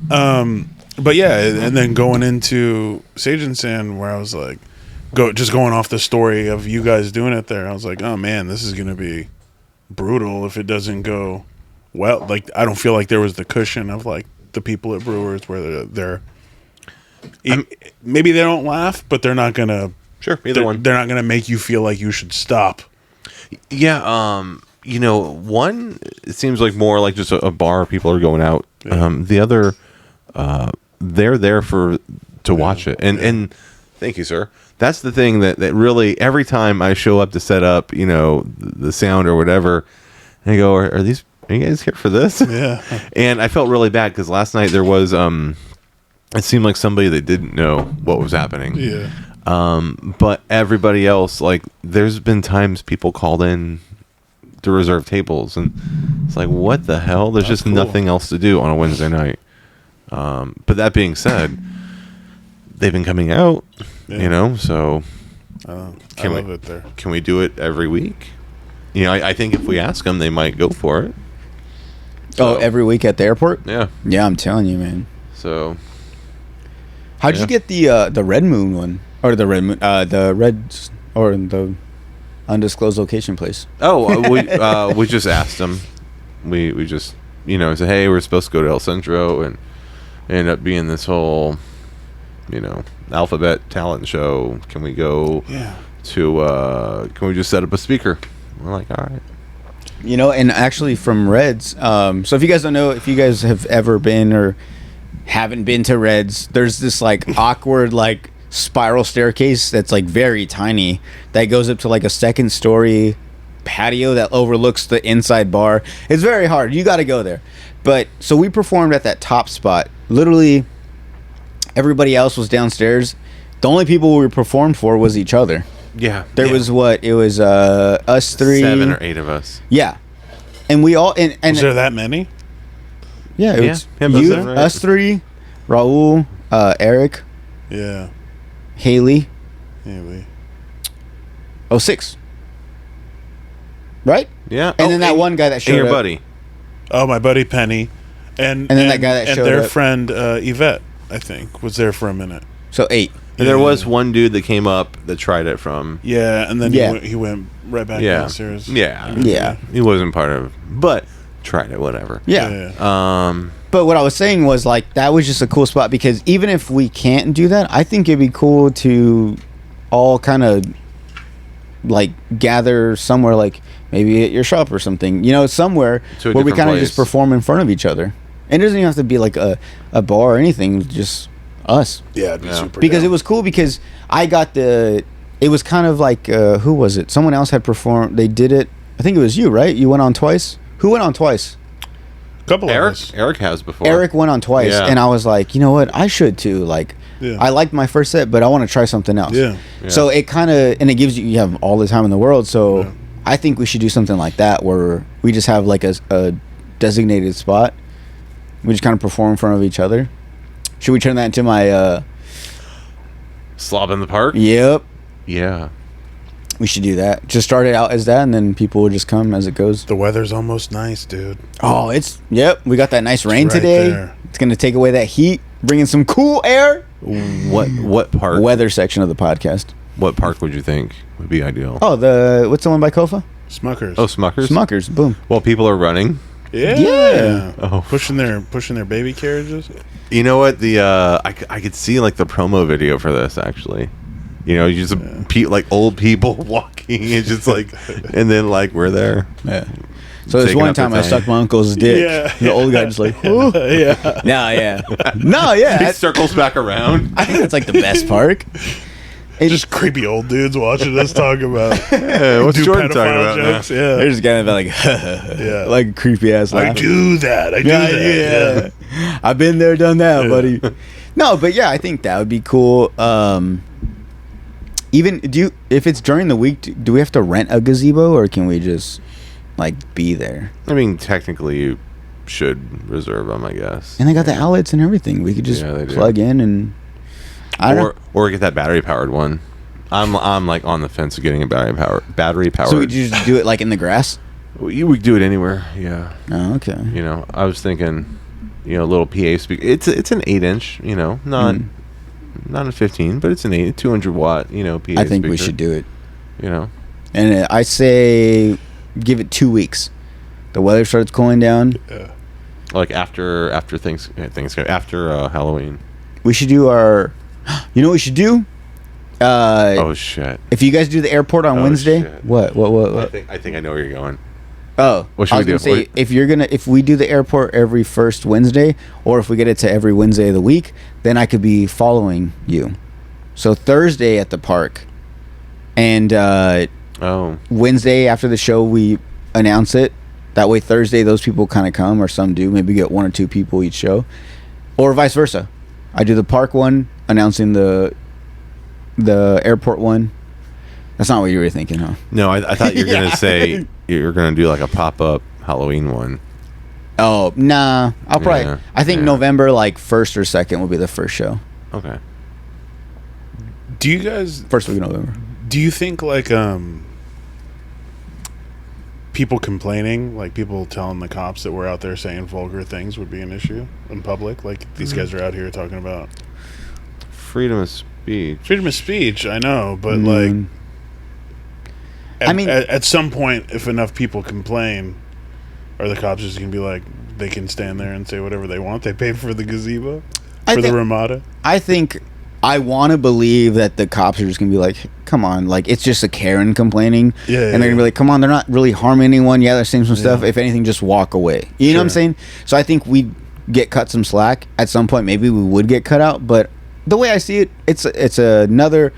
But yeah, and then going into Sage and Sand, where I was like, going off the story of you guys doing it there, I was like, oh man, this is gonna be brutal if it doesn't go well. Like, I don't feel like there was the cushion of like the people at Brewers where they're maybe they don't laugh, but they're not gonna. Sure, either one. They're not gonna make you feel like you should stop. Yeah, one, it seems like more like just a bar. People are going out. Yeah. The other, they're there to watch it. And thank you, sir. That's the thing that really, every time I show up to set up, the sound or whatever, and I go, are you guys here for this? Yeah. And I felt really bad because last night there was, it seemed like somebody that didn't know what was happening. Yeah. But everybody else, like, there's been times people called in to reserve tables, and it's like, what the hell? There's just cool. nothing else to do on a Wednesday night. But that being said, they've been coming out, so I Can love we- it there. can we do it every week? I think if we ask them, they might go for it. Oh, every week at the airport? Yeah. Yeah, I'm telling you, man. So How'd you get the Red Moon one? Or the Red Moon, the undisclosed location place? we just asked them. We just said, hey, we're supposed to go to El Centro, and it ended up being this whole alphabet talent show. Can we go to can we just set up a speaker? We're like, all right. And actually from Reds, so if you guys don't know, if you guys have ever been or haven't been to Reds, there's this like awkward like spiral staircase that's like very tiny that goes up to like a second story patio that overlooks the inside bar. It's very hard. You got to go there. But so we performed at that top spot. Literally everybody else was downstairs. The only people we performed for was each other. Yeah. There was us three, 7 or 8 of us. yeah, and we all and Was there that many? yeah, it was Yeah, about you, 7 or 8. us three, Raul, Eric, Yeah. Haley, Anyway. 06. Right? Yeah. And then that one guy that showed and your up. buddy. Oh, my buddy Penny, and then that guy that and showed their up. friend Yvette, I think, was there for a minute. So 8. And there was one dude that came up that tried it from. Yeah, and then he went right back downstairs. Yeah. He wasn't part of it, but tried it, whatever. Yeah. But what I was saying was, like, that was just a cool spot because even if we can't do that, I think it'd be cool to all kind of, like, gather somewhere, like, maybe at your shop or something, you know, somewhere where we kind of just perform in front of each other. And it doesn't even have to be, like, a bar or anything, just us. Yeah, it'd be super because dope. It was cool because I got it was kind of like, who was it? Someone else had performed, they did it, I think it was you, right? You went on twice? Who went on twice? Couple of us. Eric has before. Eric went on twice, and I was like, you know what? I should too. Like, I liked my first set, but I want to try something else. Yeah. So it kind of, and it gives you have all the time in the world. So I think we should do something like that where we just have like a designated spot. We just kind of perform in front of each other. Should we turn that into my Slob in the Park? Yep. Yeah. We should do that. Just start it out as that, and then people will just come as it goes. The weather's almost nice, dude. Oh, we got that nice rain today. There. It's going to take away that heat, bring in some cool air. What park? Weather section of the podcast. What park would you think would be ideal? Oh, what's the one by Kofa? Smuckers. Oh, Smuckers? Smuckers, boom. Well, people are running. Yeah. Oh, pushing their baby carriages. You know what? I could see like the promo video for this actually. You know, you just like old people walking and just like, and then like we're there. Yeah. So this one time I sucked my uncle's dick. Yeah. The old guy just like, oh. Yeah. No, yeah. He circles back around. I think that's like the best part. Just creepy old dudes watching us talk about what's Jordan talking about jokes. Now? Yeah. They're just kind of like, like a creepy ass laugh. I do that. Yeah. I've been there, done that, buddy. No, but yeah, I think that would be cool. Even if it's during the week, do we have to rent a gazebo or can we just like be there? I mean, technically you should reserve them, I guess. And they got the outlets and everything. We could just plug in and or get that battery powered one. I'm like on the fence of getting a battery powered. So we just do it like in the grass? We could do it anywhere. Yeah. Oh, okay. You know, I was thinking, you know, a little PA speaker. It's an 8-inch. You know, not a 15, but it's an 200 watt. You know, PA. I think speaker. we should do it. You know, and I say give it 2 weeks. The weather starts cooling down. Yeah. Like after Thanksgiving, after Halloween. We should do our. You know what we should do? Oh shit! If you guys do the airport on Wednesday, shit. What? I think I know where you're going. Oh, what should we do? Say, if we do the airport every first Wednesday, or if we get it to every Wednesday of the week, then I could be following you. So Thursday at the park, and Wednesday after the show we announce it. That way Thursday those people kind of come, or some do. Maybe get 1 or 2 people each show, or vice versa. I do the park one, announcing the airport one. That's not what you were thinking, huh? No, I thought you were gonna say you were gonna do like a pop-up Halloween one. Oh nah, I'll probably. I think November, like 1st or 2nd, will be the first show. Okay. Do you guys first week of November? Do you think like people complaining, like people telling the cops that we're out there saying vulgar things, would be an issue in public? Like these guys are out here talking about freedom of speech. Freedom of speech, I know, but like, at some point, if enough people complain, are the cops just gonna be like, they can stand there and say whatever they want? They pay for the gazebo, the Ramada. I think. I want to believe that the cops are just going to be like, come on, like, it's just a Karen complaining. And they're going to be like, come on, they're not really harming anyone. Yeah, they're saying some stuff. If anything, just walk away. You know what I'm saying? So I think we'd get cut some slack. At some point, maybe we would get cut out. But the way I see it, it's another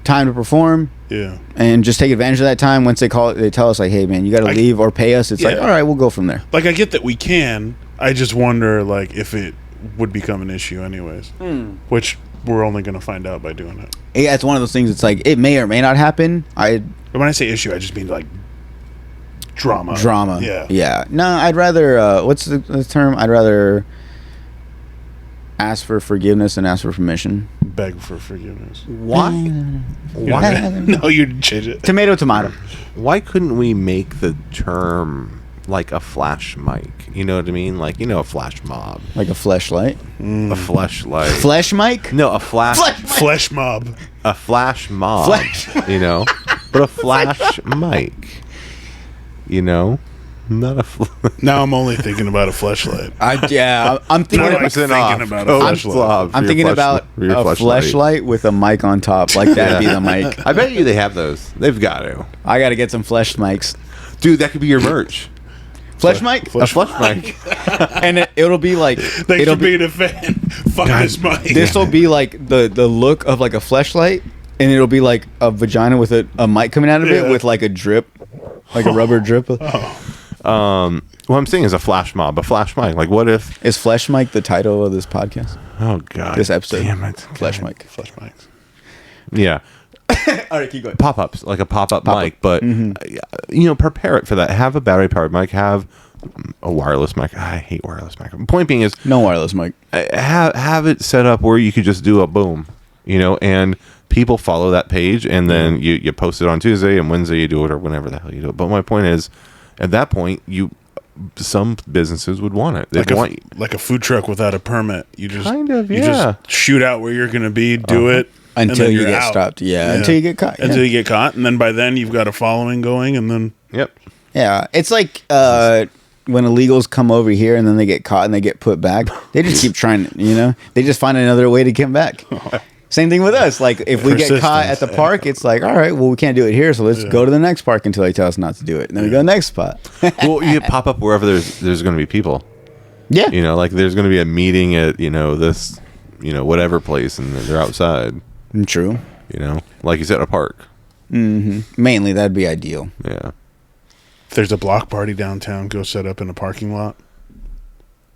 time to perform. Yeah. And just take advantage of that time. Once they tell us, like, hey, man, you got to leave or pay us. It's like, all right, we'll go from there. Like, I get that we can. I just wonder, like, if it would become an issue anyways. Which... we're only going to find out by doing it. Yeah, it's one of those things. It's like it may or may not happen. But when I say issue, I just mean like drama. Yeah. No, I'd rather. What's the term? I'd rather ask for forgiveness and ask for permission. Beg for forgiveness. Why? No, you'd change it. Tomato. Why couldn't we make the term like a flash mic. You know what I mean? Like, you know, a flash mob. Like a fleshlight? A flashlight. Flesh mic? No, a flash. Flesh mob. A flash mob. Flash. You know? But a flash mic. You know? Not a Now I'm only thinking about a fleshlight. I'm thinking, Not like percent thinking off. about Oh, a it's fleshlight. off. I'm Your thinking flash- about your a flashlight. fleshlight with a mic on top. Like, that'd be the mic. I bet you they have those. They've got to. I got to get some flesh mics. Dude, that could be your merch. Flesh mic? A flash mic. And it'll be like... Thanks it'll for being a fan. Fuck this mic. This will be like the look of like a fleshlight, and it'll be like a vagina with a mic coming out of it with like a drip, like a rubber drip. What I'm saying is a flash mob, a flash mic. Like, what if... Is Flesh Mic the title of this podcast? Oh, God. This episode? Damn it. Flesh Mic. Flesh mics. Yeah. All right, keep going. Pop-ups, like a pop-up mic, but, you know, prepare it for that. Have a battery-powered mic. Have a wireless mic. I hate wireless mic. Point being is... No wireless mic. Have it set up where you could just do a boom, you know, and people follow that page, and then you post it on Tuesday, and Wednesday you do it, or whenever the hell you do it. But my point is, at that point, some businesses would want it. They'd want like a food truck without a permit. You just Kind of, you yeah. just shoot out where you're going to be, do it and Until then you you're get out. stopped. Yeah, until you get caught. Until yeah. you get caught, and then by then you've got a following going, and then Yep. Yeah, it's like when illegals come over here and then they get caught and they get put back. They just keep trying, you know? They just find another way to come back. Same thing with us. Like, if we get caught at the park, it's like, all right, well, we can't do it here, so let's go to the next park until they tell us not to do it. And then we go to the next spot. Well, you pop up wherever there's going to be people. Yeah. You know, like there's going to be a meeting at, you know, this, you know, whatever place, and they're outside. True. You know, like you said, a park. Mainly, that'd be ideal. Yeah. if there's a block party downtown, go set up in a parking lot.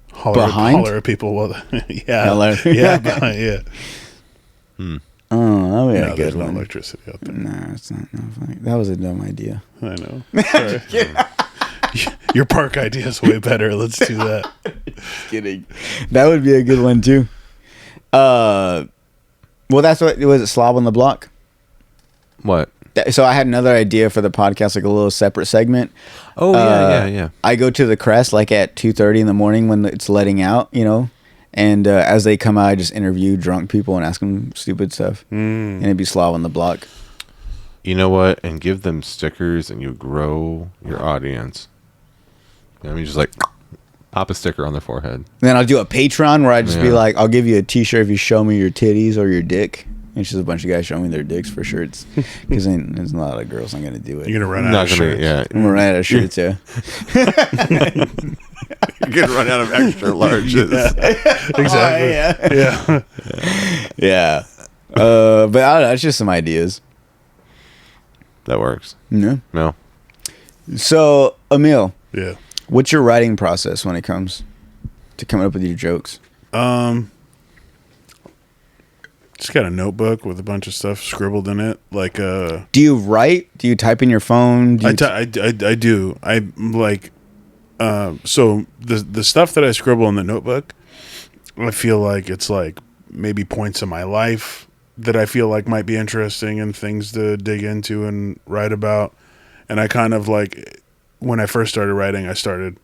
Behind? Holler at people. Well, yeah, Holler. yeah, behind, yeah. Oh, that'd be No, a there's good no one. electricity out there. No, it's not. No, funny. That was a dumb idea. I know. Sorry. Your park idea is way better. Let's do that. Kidding. That would be a good one too. Well, that's what was it. Slob on the block. What? So I had another idea for the podcast, like a little separate segment. Oh yeah. I go to the Crest like at 2:30 in the morning when it's letting out, you know, and as they come out, I just interview drunk people and ask them stupid stuff, and it'd be Slob on the block. You know what? And give them stickers, and you grow your audience. I mean, just like pop a sticker on their forehead. And then I'll do a Patreon where I just be Yeah. like, I'll give you a T-shirt if you show me your titties or your dick. And it's just a bunch of guys showing me their dicks for shirts, because there's a lot of girls not gonna do it. You're gonna run out Not of gonna, shirts. yeah. I'm gonna run out of shirts, yeah. You're gonna run out of extra larges. Exactly. yeah. Yeah. Yeah. But I don't know. It's just some ideas. That works. Yeah. No. So, Emil, Yeah. what's your writing process when it comes to coming up with your jokes? Just got a notebook with a bunch of stuff scribbled in it. Like, Do you write? Do you type in your phone? Do you I do. I like, so the stuff that I scribble in the notebook, I feel like it's like maybe points in my life that I feel like might be interesting and things to dig into and write about. And I kind of like, when I first started writing, I started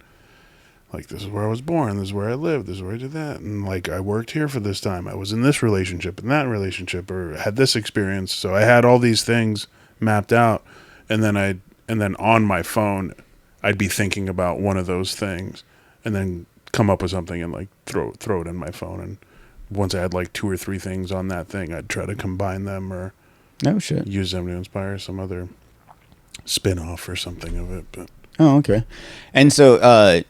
like, this is where I was born, this is where I lived, this is where I did that. And like, I worked here for this time. I was in this relationship and that relationship, or had this experience. So I had all these things mapped out. And then on my phone, I'd be thinking about one of those things and then come up with something and like throw it in my phone. And once I had like 2 or 3 things on that thing, I'd try to combine them or No shit. use them to inspire some other spin-off or something of it. But Oh, okay. And so,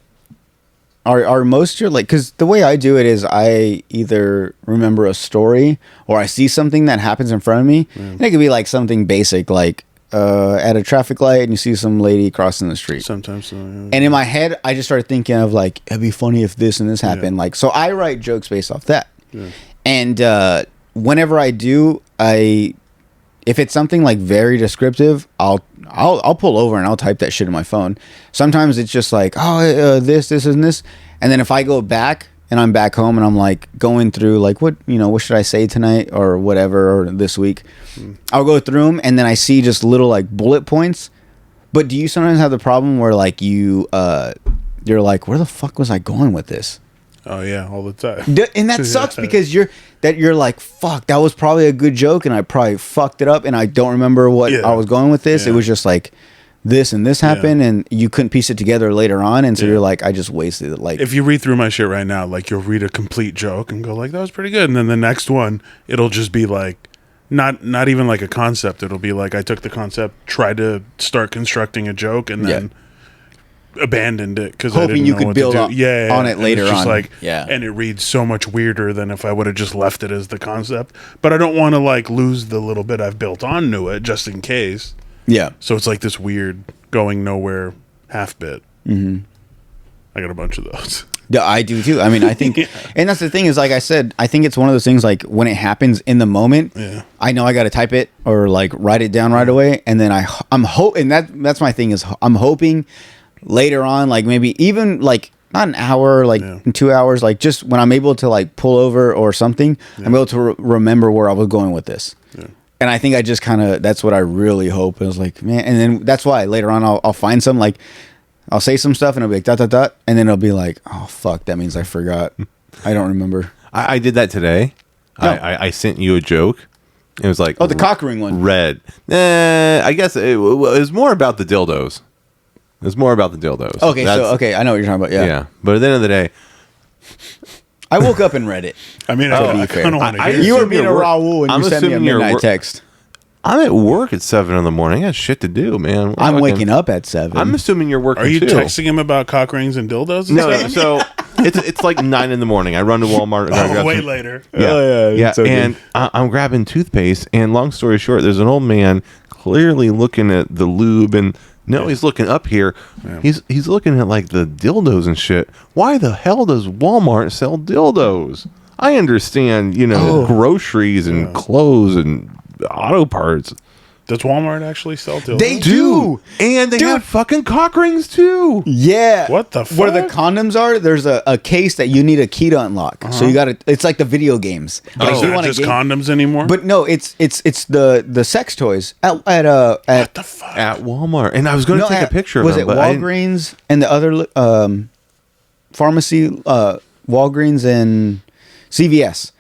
are most your, like, because the way I do it is I either remember a story or I see something that happens in front of me. And it could be like something basic, like at a traffic light and you see some lady crossing the street. sometimes so, yeah. And in my head, I just started thinking of like, it'd be funny if this and this happened. Like, so I write jokes based off that. Yeah. And whenever I do, if it's something like very descriptive, I'll pull over and I'll type that shit in my phone. Sometimes it's just like, this, and this. And then if I go back and I'm back home and I'm like going through like, what should I say tonight or whatever, or this week, I'll go through them and then I see just little like bullet points. But do you sometimes have the problem where like you're like, where the fuck was I going with this? Oh yeah, all the time. And that sucks because you're like, fuck, that was probably a good joke and I probably fucked it up and I don't remember what I was going with this. It was just like this and this happened and you couldn't piece it together later on, and so you're like, I just wasted it. Like, if you read through my shit right now, like you'll read a complete joke and go like, that was pretty good, and then the next one it'll just be like not even like a concept. It'll be like I took the concept, tried to start constructing a joke, and then abandoned it because I didn't you know could what build to do. on it later it's just on. Like, and it reads so much weirder than if I would have just left it as the concept. But I don't want to like lose the little bit I've built onto it just in case. Yeah. So it's like this weird going nowhere half bit. Mm-hmm. I got a bunch of those. Yeah, I do too. I mean, I think, and that's the thing is, like I said, I think it's one of those things like when it happens in the moment, I know I got to type it or like write it down right away. And then I'm hoping that's my thing is I'm hoping later on, like maybe even like not an hour, like in 2 hours, like just when I'm able to like pull over or something, I'm able to remember where I was going with this. Yeah. And I think I just kind of, that's what I really hope. I was like, man, and then that's why later on I'll find some, like I'll say some stuff and it'll be like dot dot dot, and then it'll be like, oh fuck, that means I forgot. I don't remember. I did that today. No. I sent you a joke. It was like, oh, the cock ring one. Red. I guess it was more about the dildos. It was more about the dildos. Okay, I know what you're talking about. Yeah. Yeah. But at the end of the day, I woke up and read it. I mean, I kind of want to hear you were being a Raul and you sent me a midnight text. I'm at work at 7 in the morning. I got shit to do, man. I'm waking up at 7. I'm assuming you're working. Are you too. texting him about cock rings and dildos? No, so it's like 9 in the morning. I run to Walmart. Way later. Yeah. And I'm grabbing toothpaste. And long story short, there's an old man clearly looking at the lube, and he's looking up here. Yeah. He's looking at like the dildos and shit. Why the hell does Walmart sell dildos? I understand, groceries and clothes and auto parts. Does Walmart actually sell dildos? They do. And they have fucking cock rings too. Yeah. What the fuck? Where the condoms are, there's a case that you need a key to unlock. So you got to, it's like the video games. Like, you want just condoms anymore? But no, it's the sex toys at what the fuck? At Walmart. And I was going to take a picture of them. Was it Walgreens and the other pharmacy, Walgreens and CVS?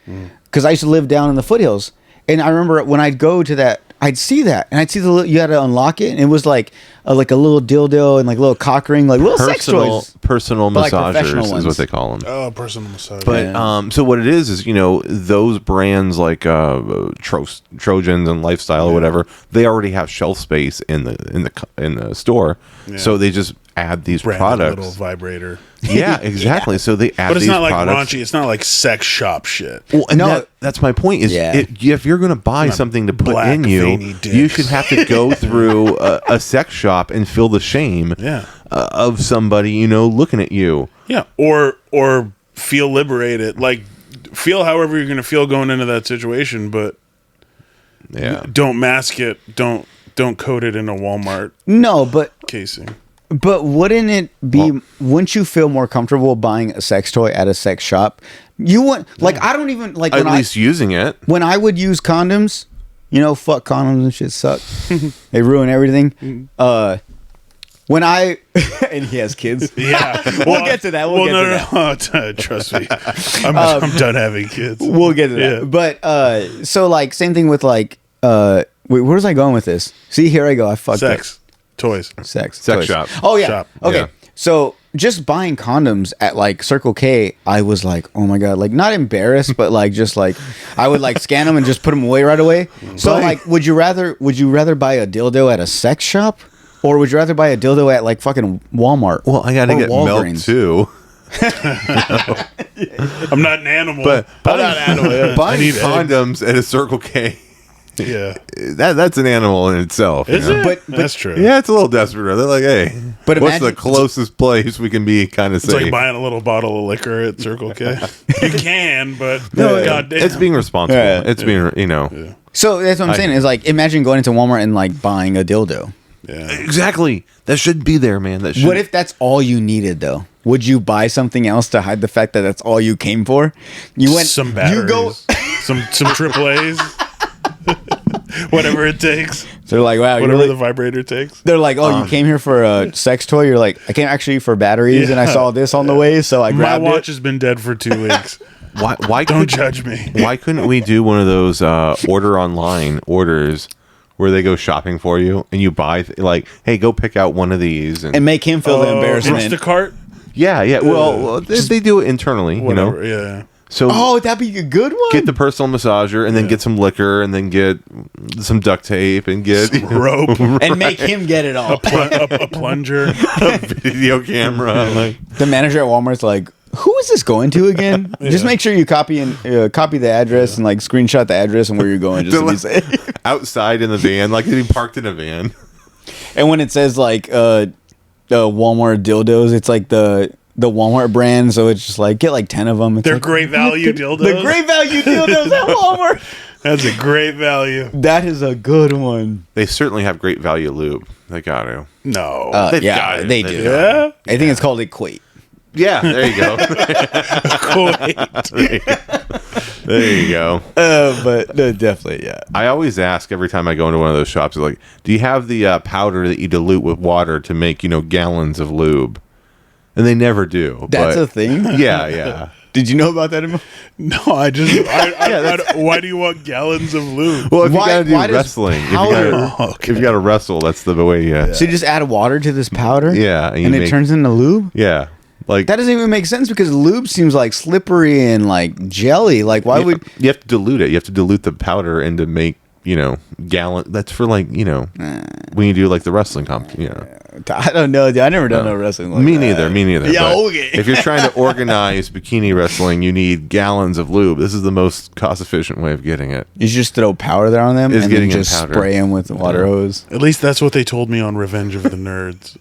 Because I used to live down in the foothills. And I remember when I'd go to that, I'd see that, and I'd see you had to unlock it, and it was like a little dildo and like a little cock ring, like little sex toys. Personal massagers is what they call them. Oh, personal massage. But so what it is those brands like Trojans and Lifestyle or whatever, they already have shelf space in the store, so they just add these products. Little vibrator. Yeah, exactly. So they add. But it's these not like products. raunchy. It's not like sex shop shit. Well, and that's my point. Is if you're going to buy something to put in you should have to go through a sex shop and feel the shame of somebody looking at you. Yeah, or feel liberated. Like feel however you're going to feel going into that situation, but don't mask it. Don't coat it in a Walmart. No, but casing. But wouldn't it be? Wouldn't you feel more comfortable buying a sex toy at a sex shop? You want I don't even like at least using it. When I would use condoms, fuck condoms and shit suck. They ruin everything. When I and he has kids. Yeah, we'll get to that. We'll get to that. Trust me, I'm done having kids. We'll get to that. But so like same thing with like wait, where was I going with this? See, here I go. I fucked sex. Up. Toys. Sex toys. shop. Oh yeah. Shop. Okay. Yeah. So just buying condoms at like Circle K, I was like, oh my god, like not embarrassed, but like just like I would like scan them and just put them away right away. So like, would you rather buy a dildo at a sex shop, or would you rather buy a dildo at like fucking Walmart? Well, I got to get milk too. I'm not an animal. But I'm not an animal. Buying condoms at a Circle K. Yeah, that's an animal in itself. Is it? But that's true. Yeah, it's a little desperate. They're like, hey, but what's the closest place we can be kind of safe? It's like buying a little bottle of liquor at Circle K. You can, but goddamn, it's being responsible. It's being, Yeah. So that's what I'm saying. Is like imagine going into Walmart and like buying a dildo. Yeah, exactly. That should be there, man. That should. What if that's all you needed though? Would you buy something else to hide the fact that that's all you came for? You went some batteries, you go some AAA's. Whatever it takes. So they're like, wow, Whatever the vibrator takes. they're like, oh, you came here for a sex toy? You're like, I came actually for batteries, and I saw this on the way, so I My grabbed watch it. has been dead for 2 weeks. Why Don't judge me. Why couldn't we do one of those order online orders where they go shopping for you and you buy like, hey, go pick out one of these And make him feel the embarrassment. Instacart? yeah. Well, they do it internally, Whatever, yeah. So Oh, that'd be a good one. get the personal massager and then get some liquor and then get some duct tape and get Rope. and make him get it all. a plunger. a video camera. Like, The manager at Walmart's like, who is this going to again? Just make sure you copy the address and like screenshot the address and where you're going, just to be safe. outside in the van, like he parked in a van. And when it says like Walmart dildos, it's like the Walmart brand, so it's just like get like 10 of them. It's They're like, great value dildos. the great value dildos at Walmart. That's a great value. That is a good one. They certainly have great value lube. They got to. No. They've Yeah, got it. they They've do. got Yeah? I think it's called Equate. Yeah, there you go. There you go. But definitely, yeah. I always ask every time I go into one of those shops, like, do you have the powder that you dilute with water to make, gallons of lube? And they never do. That's but, a thing? Yeah. Did you know about that, Emil? No, why do you want gallons of lube? Well, if Why- you got to do why does wrestling, powder- if you got to wrestle, that's the way you. So you just add water to this powder? Yeah, And, you it make- turns into lube? Yeah, like That doesn't even make sense because lube seems like slippery and like jelly. Like, why would... you have to dilute it? You have to dilute the powder and to make gallon. That's for like when you do like the wrestling comp. I don't know, dude. I never done no wrestling like Me that. neither. Yeah, But okay. If you're trying to organize bikini wrestling, you need gallons of lube. This is the most cost-efficient way of getting it. You just throw powder there on them Is and getting then in just powder. spray them with the water hose. At least that's what they told me on Revenge of the Nerds.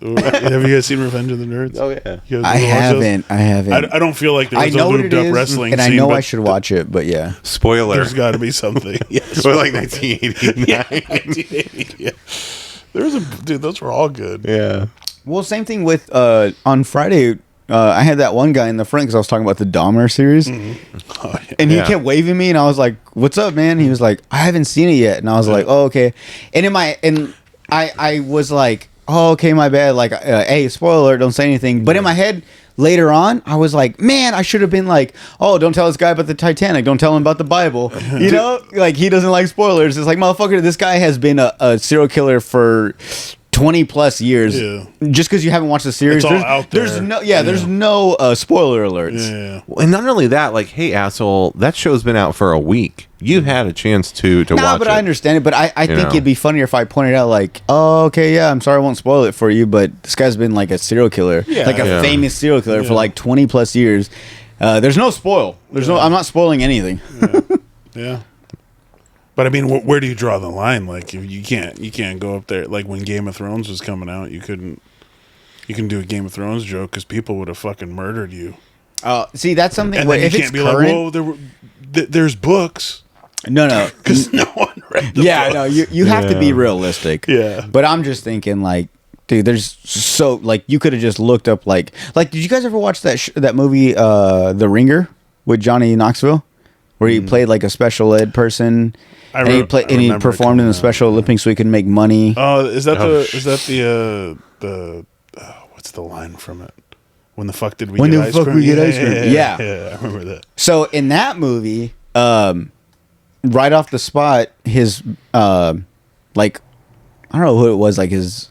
Have you guys seen Revenge of the Nerds? Oh yeah. You guys I ever watch those? haven't. I don't feel like there I was a know what it lubed up is, wrestling and I scene, know I but should watch it, but yeah. Spoiler. There's got to be something. Yes. Or like 1989. Yeah. Dude, those were all good. Yeah. Well, same thing with on Friday. I had that one guy in the front because I was talking about the Dahmer series, Oh, yeah. and he Yeah. kept waving me, and I was like, "What's up, man?" He was like, "I haven't seen it yet," and I was like, "Oh, okay." And I was like, "Oh, okay, my bad." Like, hey, spoiler alert, don't say anything. But in my head, later on, I was like, "Man, I should have been like, oh, don't tell this guy about the Titanic. Don't tell him about the Bible." You know, like he doesn't like spoilers. It's like, motherfucker, this guy has been a serial killer for 20 plus years. Yeah. Just because you haven't watched the series, It's all there's, out there's there. no there's no spoiler alerts. Yeah. And not only that, like, hey, asshole, that show's been out for a week. You've had a chance to watch But it. I understand it. But I think know? it'd be funnier if I pointed out, like, oh, okay, yeah, I'm sorry, I won't spoil it for you, but this guy's been like a serial killer, like a Yeah. famous serial killer for like 20 plus years. There's no spoil. There's no. I'm not spoiling anything. Yeah. But I mean, where do you draw the line? Like, if you can't go up there. Like when Game of Thrones was coming out, you couldn't do a Game of Thrones joke because people would have fucking murdered you. See, that's something. And Where, then if you it's can't be current, like, whoa, there's books no. because no one read the Yeah, book. no. You have to be Yeah. realistic. Yeah. But I'm just thinking, like, dude, there's so like you could have just looked up like did you guys ever watch that movie The Ringer with Johnny Knoxville, where he played like a special ed person? And he I he remember it performed in coming the out. Special Olympics so he could make money. Oh, is that Oh, the what's the line from it? When the fuck did we When get the ice fuck cream? we get ice cream? Yeah. I remember that. So in that movie, right off the spot, his like I don't know who it was, like his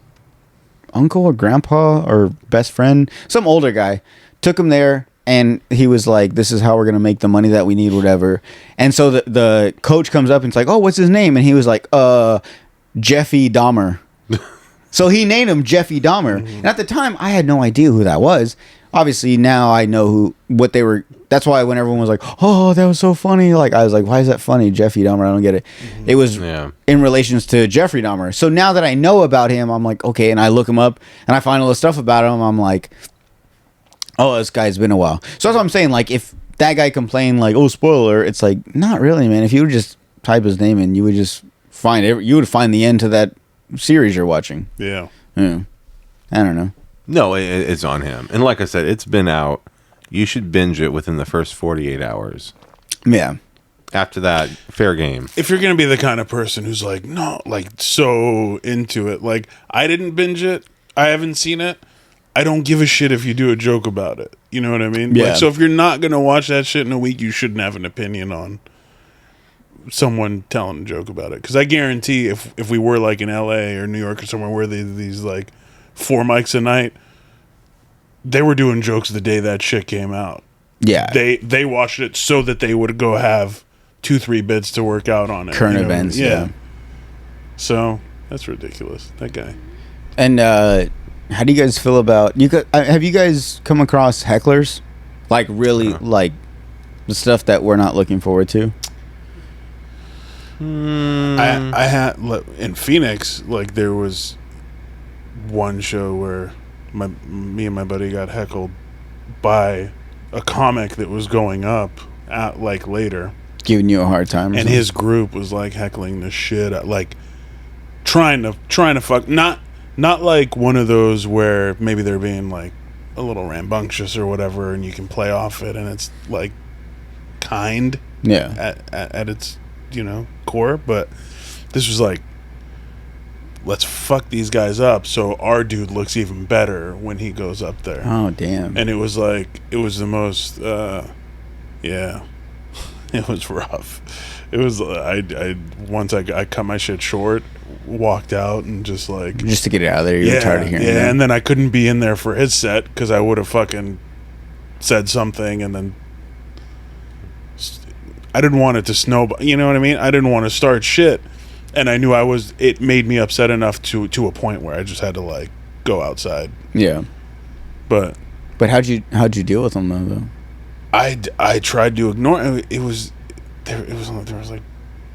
uncle or grandpa or best friend, some older guy, took him there. And he was like, "This is how we're gonna make the money that we need, whatever." And so the coach comes up and it's like, "Oh, what's his name?" And he was like, Jeffy Dahmer." So he named him Jeffy Dahmer. And at the time, I had no idea who that was. Obviously, now I know what they were. That's why when everyone was like, "Oh, that was so funny," like I was like, "Why is that funny, Jeffy Dahmer?" I don't get it. It was in relations to Jeffrey Dahmer. So now that I know about him, I'm like, okay, and I look him up and I find all the stuff about him. I'm like, oh, this guy's been a while. So that's what I'm saying. Like, if that guy complained, like, oh, spoiler, it's like, not really, man. If you would just type his name in, you would just find you would find the end to that series you're watching. Yeah. Yeah. I don't know. No, it's on him. And like I said, it's been out. You should binge it within the first 48 hours. Yeah. After that, fair game. If you're gonna be the kind of person who's like, no, like so into it, like I didn't binge it, I haven't seen it, I don't give a shit if you do a joke about it. You know what I mean? Yeah. Like, so if you're not gonna watch that shit in a week, you shouldn't have an opinion on someone telling a joke about it. Because I guarantee, if we were like in LA or New York or somewhere where these like 4 mics a night, they were doing jokes the day that shit came out. Yeah. They watched it so that they would go have 2-3 bits to work out on it. Current events, yeah. So that's ridiculous. That guy. And how do you guys feel about have you guys come across hecklers? Like really like the stuff that we're not looking forward to? I had in Phoenix, like there was one show where me and my buddy got heckled by a comic that was going up at like later. Giving you a hard time, and his group was like heckling the shit out, like trying to fuck, not like one of those where maybe they're being like a little rambunctious or whatever, and you can play off it, and it's like kind, at its core. But this was like, let's fuck these guys up so our dude looks even better when he goes up there. Oh damn! And it was like, it was the most, it was rough. It was once I cut my shit short, walked out, and just to get it out of there. You're tired of hearing that. And then I couldn't be in there for his set because I would have fucking said something, and then I didn't want it to snowball. You know what I mean? I didn't want to start shit, and I knew it made me upset enough to a point where I just had to like go outside. Yeah. But how'd you deal with them though? I tried to ignore it. There was like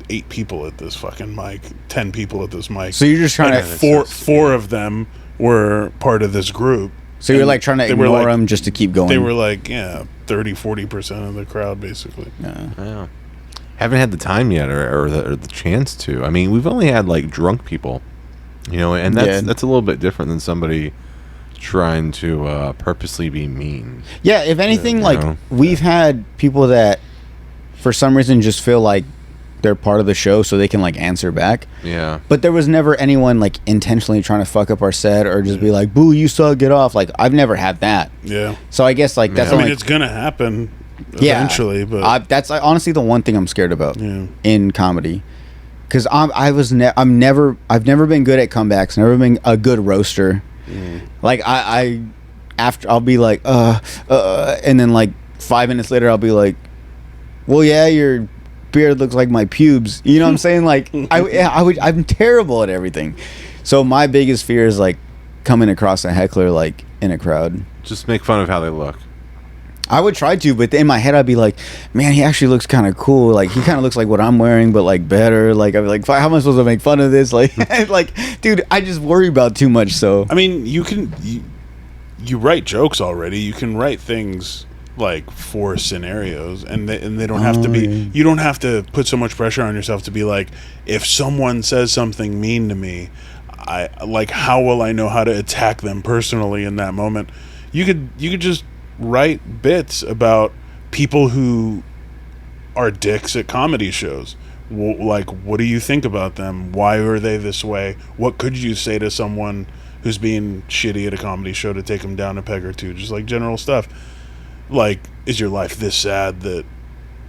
8 people at this fucking mic, 10 people at this mic. So you're just trying to four of them were part of this group. So you're like trying to ignore them just to keep going. They were like 30-40% of the crowd basically. Yeah. Haven't had the time yet or the chance to. I mean, we've only had like drunk people, and that's a little bit different than somebody trying to purposely be mean. Yeah, if anything, we've had people that for some reason just feel like they're part of the show so they can like answer back. Yeah. But there was never anyone like intentionally trying to fuck up our set or just be like, boo, you suck, get off. Like I've never had that. Yeah. So I guess like that's it's gonna happen eventually, but that's honestly the one thing I'm scared about in comedy. Because I've never been good at comebacks, never been a good roaster. Like after I'll be like and then like 5 minutes later I'll be like, well yeah, your beard looks like my pubes. You know what I'm saying? Like I'm terrible at everything. So my biggest fear is like coming across a heckler like in a crowd. Just make fun of how they look. I would try to, but in my head I'd be like, man, he actually looks kind of cool. Like he kind of looks like what I'm wearing, but like better. Like I'd be like, how am I supposed to make fun of this? Like, like, dude, I just worry about too much. So I mean, you write jokes already. You can write things like for scenarios, and they don't have to be. You don't have to put so much pressure on yourself to be like, if someone says something mean to me, how will I know how to attack them personally in that moment? You could just write bits about people who are dicks at comedy shows. Like, what do you think about them? Why are they this way? What could you say to someone who's being shitty at a comedy show to take them down a peg or two? Just like general stuff. Like, is your life this sad that,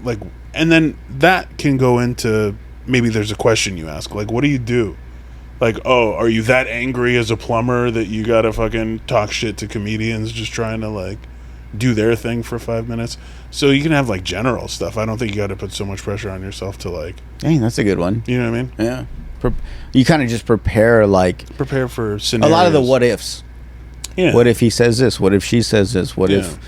like, and then that can go into, maybe there's a question you ask, like, what do you do? Like, oh, are you that angry as a plumber that you gotta fucking talk shit to comedians just trying to like do their thing for 5 minutes? So you can have like general stuff. I don't think you gotta put so much pressure on yourself to like, dang, that's a good one. You know what I mean? Yeah. You kind of just prepare for scenarios. A lot of the what ifs. Yeah. What if he says this? What if she says this? What if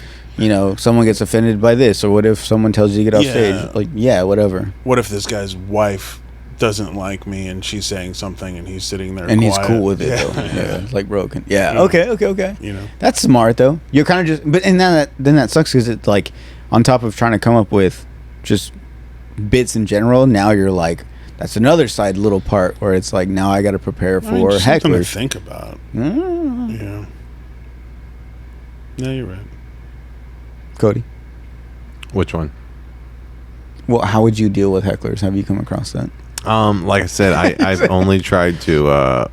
someone gets offended by this? Or what if someone tells you to get off stage? Like, whatever. What if this guy's wife doesn't like me and she's saying something and he's sitting there and quiet. He's cool with it though. Yeah. Like broken. Yeah. Okay. That's smart though. You're kind of just, but and then that sucks because it's like on top of trying to come up with just bits in general. Now you're like, that's another side little part where it's like now I got to prepare for hecklers. Something to think about. Yeah. No, you're right. Cody, which one? Well, how would you deal with hecklers? Have you come across that? Like I said, I've only tried to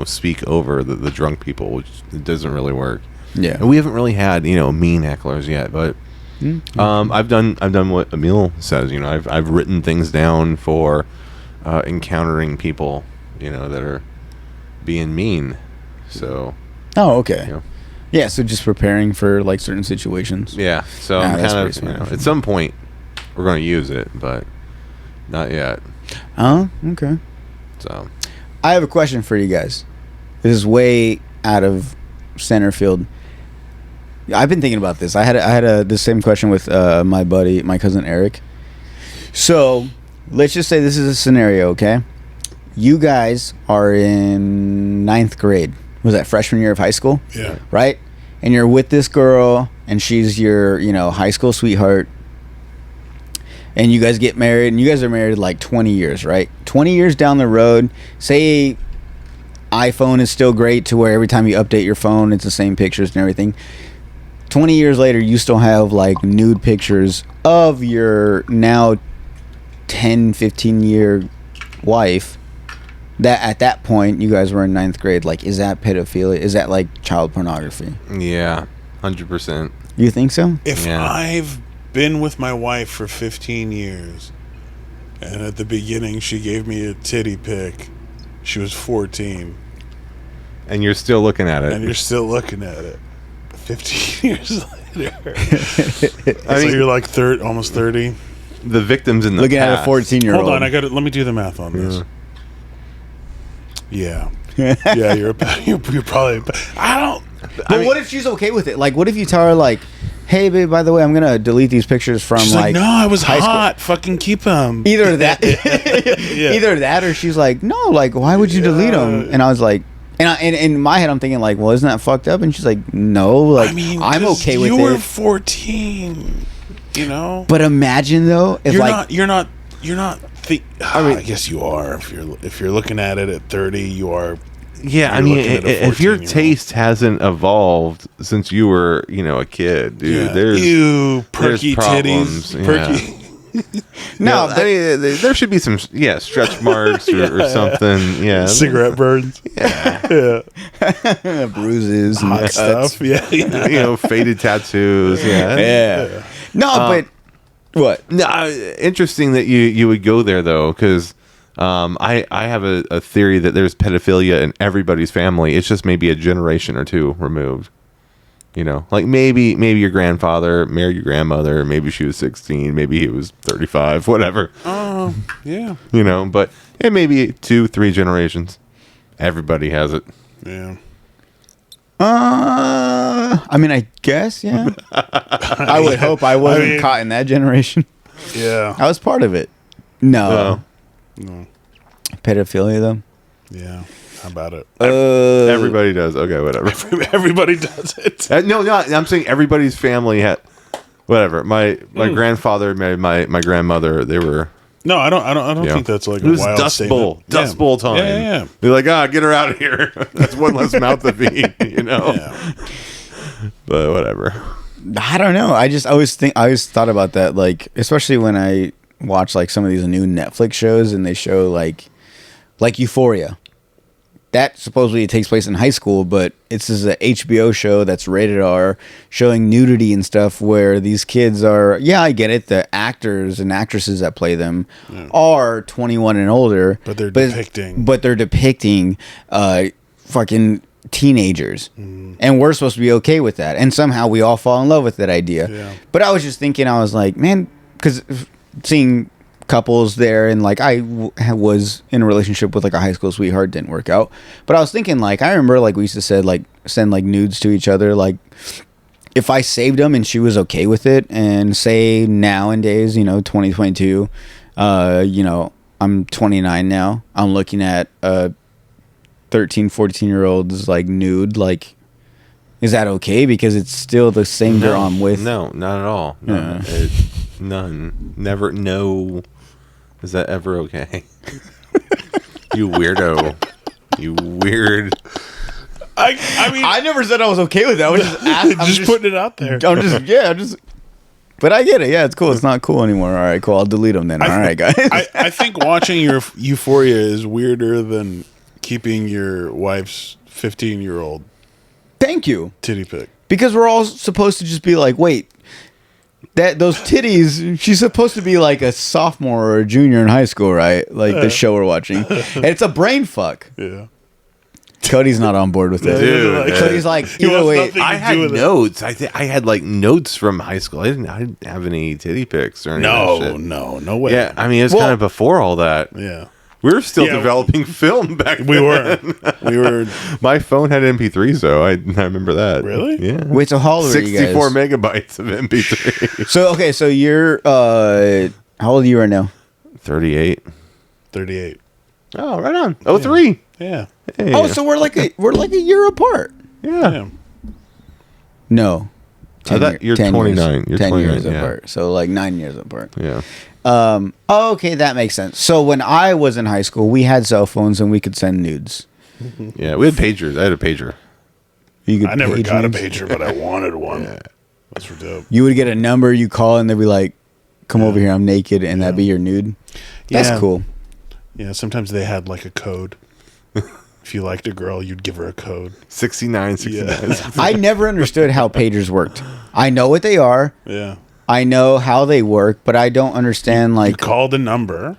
speak over the drunk people, which it doesn't really work. Yeah. And we haven't really had mean hecklers yet, but I've done what Emil says. I've written things down for encountering people that are being mean. So. Oh, okay. Yeah, so just preparing for like certain situations. Yeah. So I'm that's kind pretty smart. of at some point we're going to use it, but not yet. Oh, okay. So I have a question for you guys. This is way out of center field. I've been thinking about this. I had the same question with my cousin Eric. So let's just say this is a scenario, okay? You guys are in 9th grade. Was that freshman year of high school? Yeah. Right? And you're with this girl, and she's your, high school sweetheart. And you guys get married, and you guys are married like 20 years, right? 20 years down the road, say iPhone is still great to where every time you update your phone, it's the same pictures and everything. 20 years later, you still have like nude pictures of your now 10, 15-year wife. That at that point, you guys were in 9th grade. Like, is that pedophilia? Is that like child pornography? yeah, 100%. You think so? If Yeah. I've been with my wife for 15 years, and at the beginning she gave me a titty pic, she was 14, And you're still looking at it. and you're still looking at it 15 years later. I So mean, you're like almost 30. the victims in the Looking at a past. 14-year-old. Hold on, let me do the math on this. Yeah. Yeah, you're probably. I don't. But what if she's okay with it? Like, what if you tell her, like, hey, babe, by the way, I'm going to delete these pictures from, She's like, no, I was high school. hot. Fucking keep them. Either that, Yeah. either that, or she's like, no, like, why would you delete them? And I was like, and in my head, I'm thinking, like, well, isn't that fucked up? And she's like, no, like, I mean, I'm 'cause okay with you were it. 14, But imagine though, if you're not. I guess you are. If you're looking at it at 30, you are. Yeah, I You're mean, looking at a if your 14-year-old. taste hasn't evolved since you were, a kid, dude, Ew, perky problems, titties, perky. no, I mean, there should be some, stretch marks or something. Yeah, Cigarette burns. Yeah. bruises and Hot cuts. stuff. Yeah. faded tattoos. Yeah. No, but what? No, interesting that you would go there though, because I have a theory that there's pedophilia in everybody's family. It's just maybe a generation or two removed. Like maybe your grandfather married your grandmother. Maybe she was 16. Maybe he was 35. Whatever. Yeah. But maybe 2-3 generations. Everybody has it. Yeah. I mean, I guess, yeah. I would hope I wasn't caught in that generation. Yeah. I was part of it. No. Pedophilia, though. Yeah. How about it? Everybody does. Okay, whatever. Everybody does it. No, I'm saying everybody's family had. Whatever. My grandfather married my grandmother. They were. No, I don't think that's like It was a wild Dust statement. Bowl. Dust Bowl time. Yeah. They're like, get her out of here. That's one less mouth to feed, Yeah. But whatever. I don't know. I always thought about that, like, especially when I watch like some of these new Netflix shows and they show like Euphoria. That supposedly takes place in high school, but it's a HBO show that's rated R, showing nudity and stuff where these kids are, I get it, the actors and actresses that play them are 21 and older. But they're depicting fucking teenagers. And we're supposed to be okay with that. And somehow we all fall in love with that idea. Yeah. But I was just thinking, I was like, man, because seeing couples there, and like I was in a relationship with like a high school sweetheart, didn't work out, but I was thinking, like, I remember like we used to send like nudes to each other, like if I saved them and she was okay with it, and say nowadays, 2022, I'm 29 now, I'm looking at 13-14-year-olds like nude, like, is that okay? Because it's still the same girl I'm with. No, not at all. No, none. Never. No. Is that ever okay? You weirdo. You weird. I mean, I never said I was okay with that. I was just just putting it out there. I'm just But I get it. Yeah, it's cool. It's not cool anymore. All right, cool. I'll delete them then. All right, guys. I think watching your Euphoria is weirder than keeping your wife's 15-year-old Thank you. titty pic. Because we're all supposed to just be like, wait, those titties, she's supposed to be like a sophomore or a junior in high school, right? Like the show we're watching. And it's a brain fuck. Yeah. Cody's not on board with it. Dude, Cody's like, either wants way, nothing. I do had with it. notes. I had like notes from high school. I didn't have any titty pics or anything. No way. Yeah, I mean it's kind of before all that. Yeah. We were still Yeah, developing film back then. We were. My phone had MP3s though. I remember that. Really? Yeah. wait, so how old are you guys? 64 megabytes of MP3. So, okay, so you're, how old are you right now? 38. 38. Oh, right on. 03. Yeah. Hey. Oh, so we're like a year apart. yeah. Yeah. No. I thought you're 29. Years, You're 10 years 29, yeah. apart. So like 9 years apart. Yeah. Okay, that makes sense. So when I was in high school, we had cell phones and we could send nudes. Yeah, we had pagers. I had a pager. You could I never page got a nudes. pager, but I wanted one. That's for dope. You would get a number, you call, and they'd be like, "Come over here, I'm naked," and that'd be your nude. That's Yeah. cool. Yeah, sometimes they had like a code. If you liked a girl, you'd give her a code. 69. I never understood how pagers worked. I know what they are. Yeah. I know how they work, but I don't understand You like. called a number.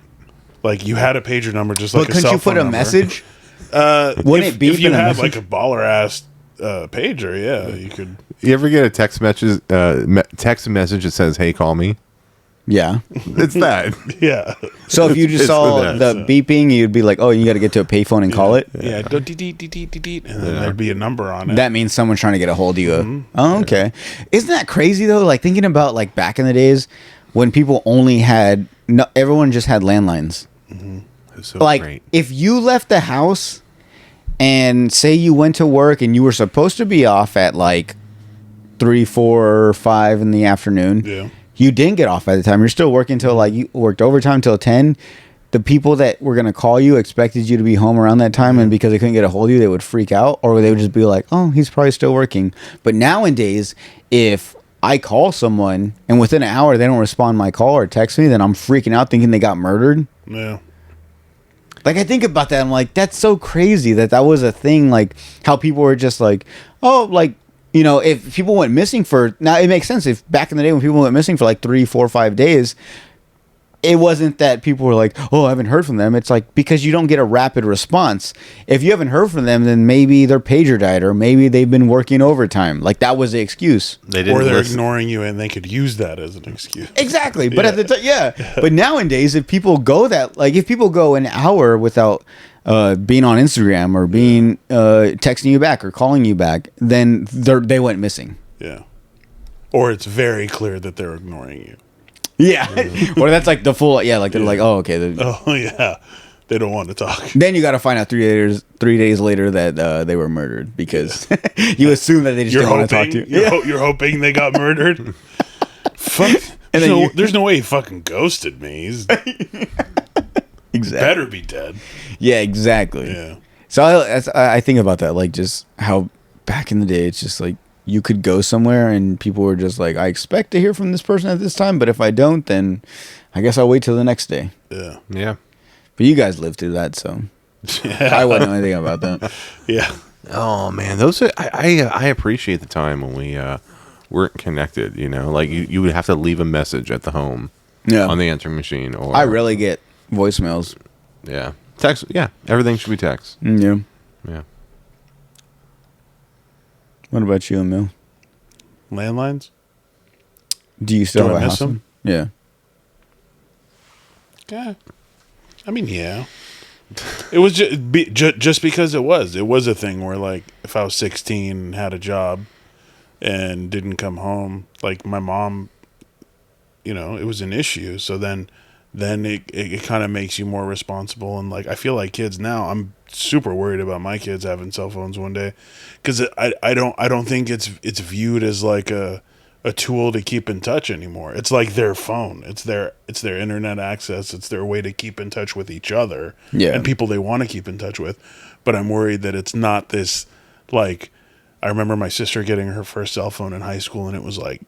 Like you had a pager number just like But a couldn't cell you phone put a number. message? Wouldn't it beep if you in a had message? like a baller ass pager, yeah, you could. You ever get a text message that says, "Hey, call me"? Yeah. It's that. Yeah. So if you just It's saw the the beeping, you'd be like, "Oh, you got to get to a payphone and call it." Yeah. And then there'd be a number on it. That means someone's trying to get a hold of you. Mm-hmm. Oh, okay. Isn't that crazy though? Like thinking about like back in the days when people only had everyone just had landlines. It was so Like great. if you left the house and say you went to work and you were supposed to be off at like 3, 4, or 5 in the afternoon. Yeah. You didn't get off at the time. You're still working till like you worked overtime till 10. The people that were gonna call you expected you to be home around that time, and because they couldn't get a hold of you, they would freak out, or they would just be like, "Oh, he's probably still working." But nowadays, if I call someone and within an hour they don't respond to my call or text me, then I'm freaking out, thinking they got murdered. Yeah. Like I think about that, I'm like, that's so crazy that was a thing. Like how people were just like, oh, like. You know, if people went missing now it makes sense. If back in the day when people went missing for like 3, 4, 5 days, it wasn't that people were like, oh, I haven't heard from them. It's like because you don't get a rapid response. If you haven't heard from them, then maybe their pager died or maybe they've been working overtime. Like that was the excuse. They didn't Or they're listen. ignoring you, and they could use that as an excuse. Exactly. But at the time, yeah. But nowadays, if people go if people go an hour without being on Instagram or being texting you back or calling you back, then they went missing. Yeah. Or it's very clear that they're ignoring you. Yeah. Or that's like the full, like they're like, oh, okay. Oh yeah, they don't want to talk. Then you got to find out 3 days later that they were murdered because you assume that they just didn't want to talk to you. You're hoping they got murdered. Fuck. And then There's no way he fucking ghosted me. He's Exactly. better be dead. Yeah, exactly. Yeah. So I think about that, like just how back in the day, it's just like you could go somewhere and people were just like, I expect to hear from this person at this time, but if I don't, then I guess I'll wait till the next day. Yeah. Yeah. But you guys lived through that, so I wouldn't know anything about that. Yeah. Oh man, those are, I appreciate the time when we weren't connected. You know, like you would have to leave a message at the home Yeah. on the answering machine, or I rarely get voicemails. yeah, text. Yeah, everything should be text. Yeah. Yeah. What about you, Emil? Landlines? Do you still Do I have a miss house? them? Yeah. Yeah. I mean, yeah. It was just because it was a thing where, like, if I was 16 and had a job and didn't come home, like my mom, you know, it was an issue. So then it kind of makes you more responsible. And like, I feel like kids now, I'm super worried about my kids having cell phones one day, because I don't think it's viewed as like a tool to keep in touch anymore. It's like their phone. It's their internet access. It's their way to keep in touch with each other and people they want to keep in touch with. But I'm worried that it's not this, like, I remember my sister getting her first cell phone in high school, and it was like,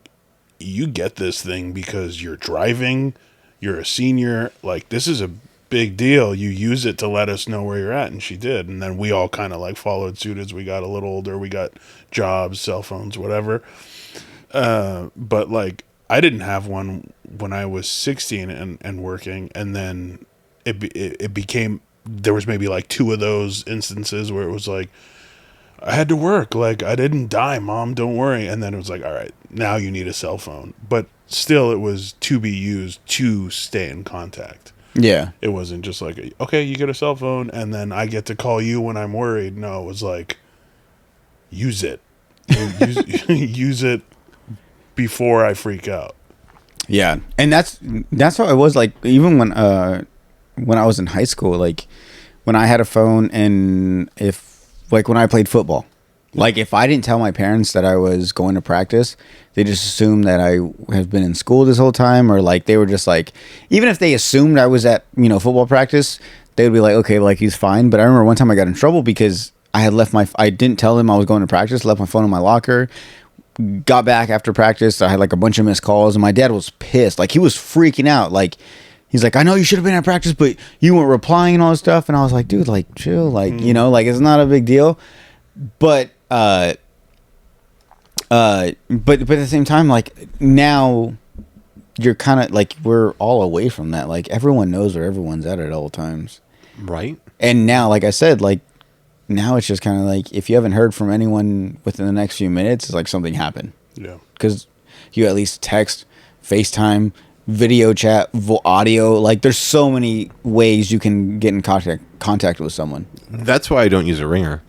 you get this thing because you're driving, you're a senior, like this is a big deal. You use it to let us know where you're at. And she did. And then we all kind of like followed suit as we got a little older. We got jobs, cell phones, whatever. But like, I didn't have one when I was 16 and working. And then it became, there was maybe like 2 of those instances where it was like, I had to work. Like, I didn't die, Mom. Don't worry. And then it was like, all right, now you need a cell phone. But still, it was to be used to stay in contact. Yeah. It wasn't just like, okay, you get a cell phone, and then I get to call you when I'm worried. No, it was like, use it. Use it before I freak out. Yeah. And that's how it was. Like, even when I was in high school, like, when I had a phone and when I played football, like if I didn't tell my parents that I was going to practice, they just assumed that I have been in school this whole time, or like they were just like, even if they assumed I was at, football practice, they would be like, okay, like he's fine. But I remember one time I got in trouble because I didn't tell them I was going to practice, left my phone in my locker, got back after practice. I had like a bunch of missed calls and my dad was pissed. Like he was freaking out. Like, he's like, I know you should have been at practice, but you weren't replying and all this stuff. And I was like, dude, like, chill. Like, like, it's not a big deal. But at the same time, like, now you're kind of, like, we're all away from that. Like, everyone knows where everyone's at all times. Right. And now, like I said, like, now it's just kind of like, if you haven't heard from anyone within the next few minutes, it's like something happened. Yeah. Because you at least text, FaceTime, video chat, audio. Like, there's so many ways you can get in contact with someone. That's why I don't use a ringer.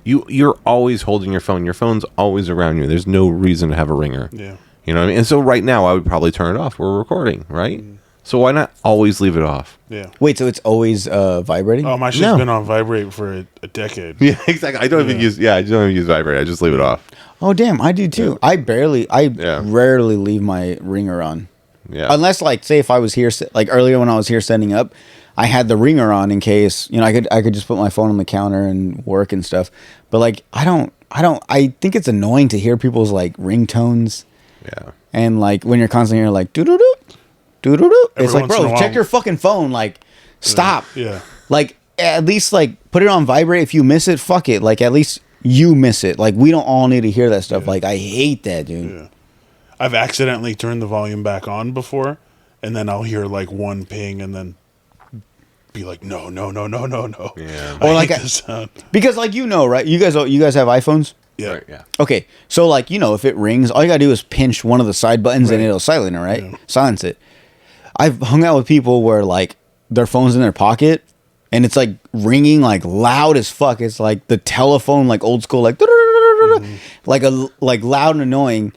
You're always holding your phone. Your phone's always around you. There's no reason to have a ringer. Yeah. You know what I mean? And so right now, I would probably turn it off. We're recording, right? So why not always leave it off? Yeah. Wait, so it's always vibrating? Oh, my shit's been on vibrate for a decade. Yeah, exactly. I don't even use vibrate. I just leave it off. Oh, damn, I do too. Yeah. I rarely leave my ringer on. Yeah. Unless, like, say if I was here, like earlier when I was here setting up, I had the ringer on in case, I could just put my phone on the counter and work and stuff. But like, I think it's annoying to hear people's like ringtones. Yeah. And like when you're constantly hearing like doo-doo-doo, doo-doo-doo. It's like, once in a bro, while. check your fucking phone. Like, stop. Yeah. Like, at least like put it on vibrate. If you miss it, fuck it. Like, at least you miss it. Like, we don't all need to hear that stuff. Like, I hate that, dude. Yeah. I've accidentally turned the volume back on before, and then I'll hear like one ping and then be like, no. Yeah. Or like, this sound. because like, right? You guys have iPhones? Yeah. Right, yeah. Okay, so like, if it rings, all you gotta do is pinch one of the side buttons and it'll silence it, right? Yeah. Silence it. I've hung out with people where like their phone's in their pocket and it's like ringing like loud as fuck. It's like the telephone, like old school, like like loud and annoying.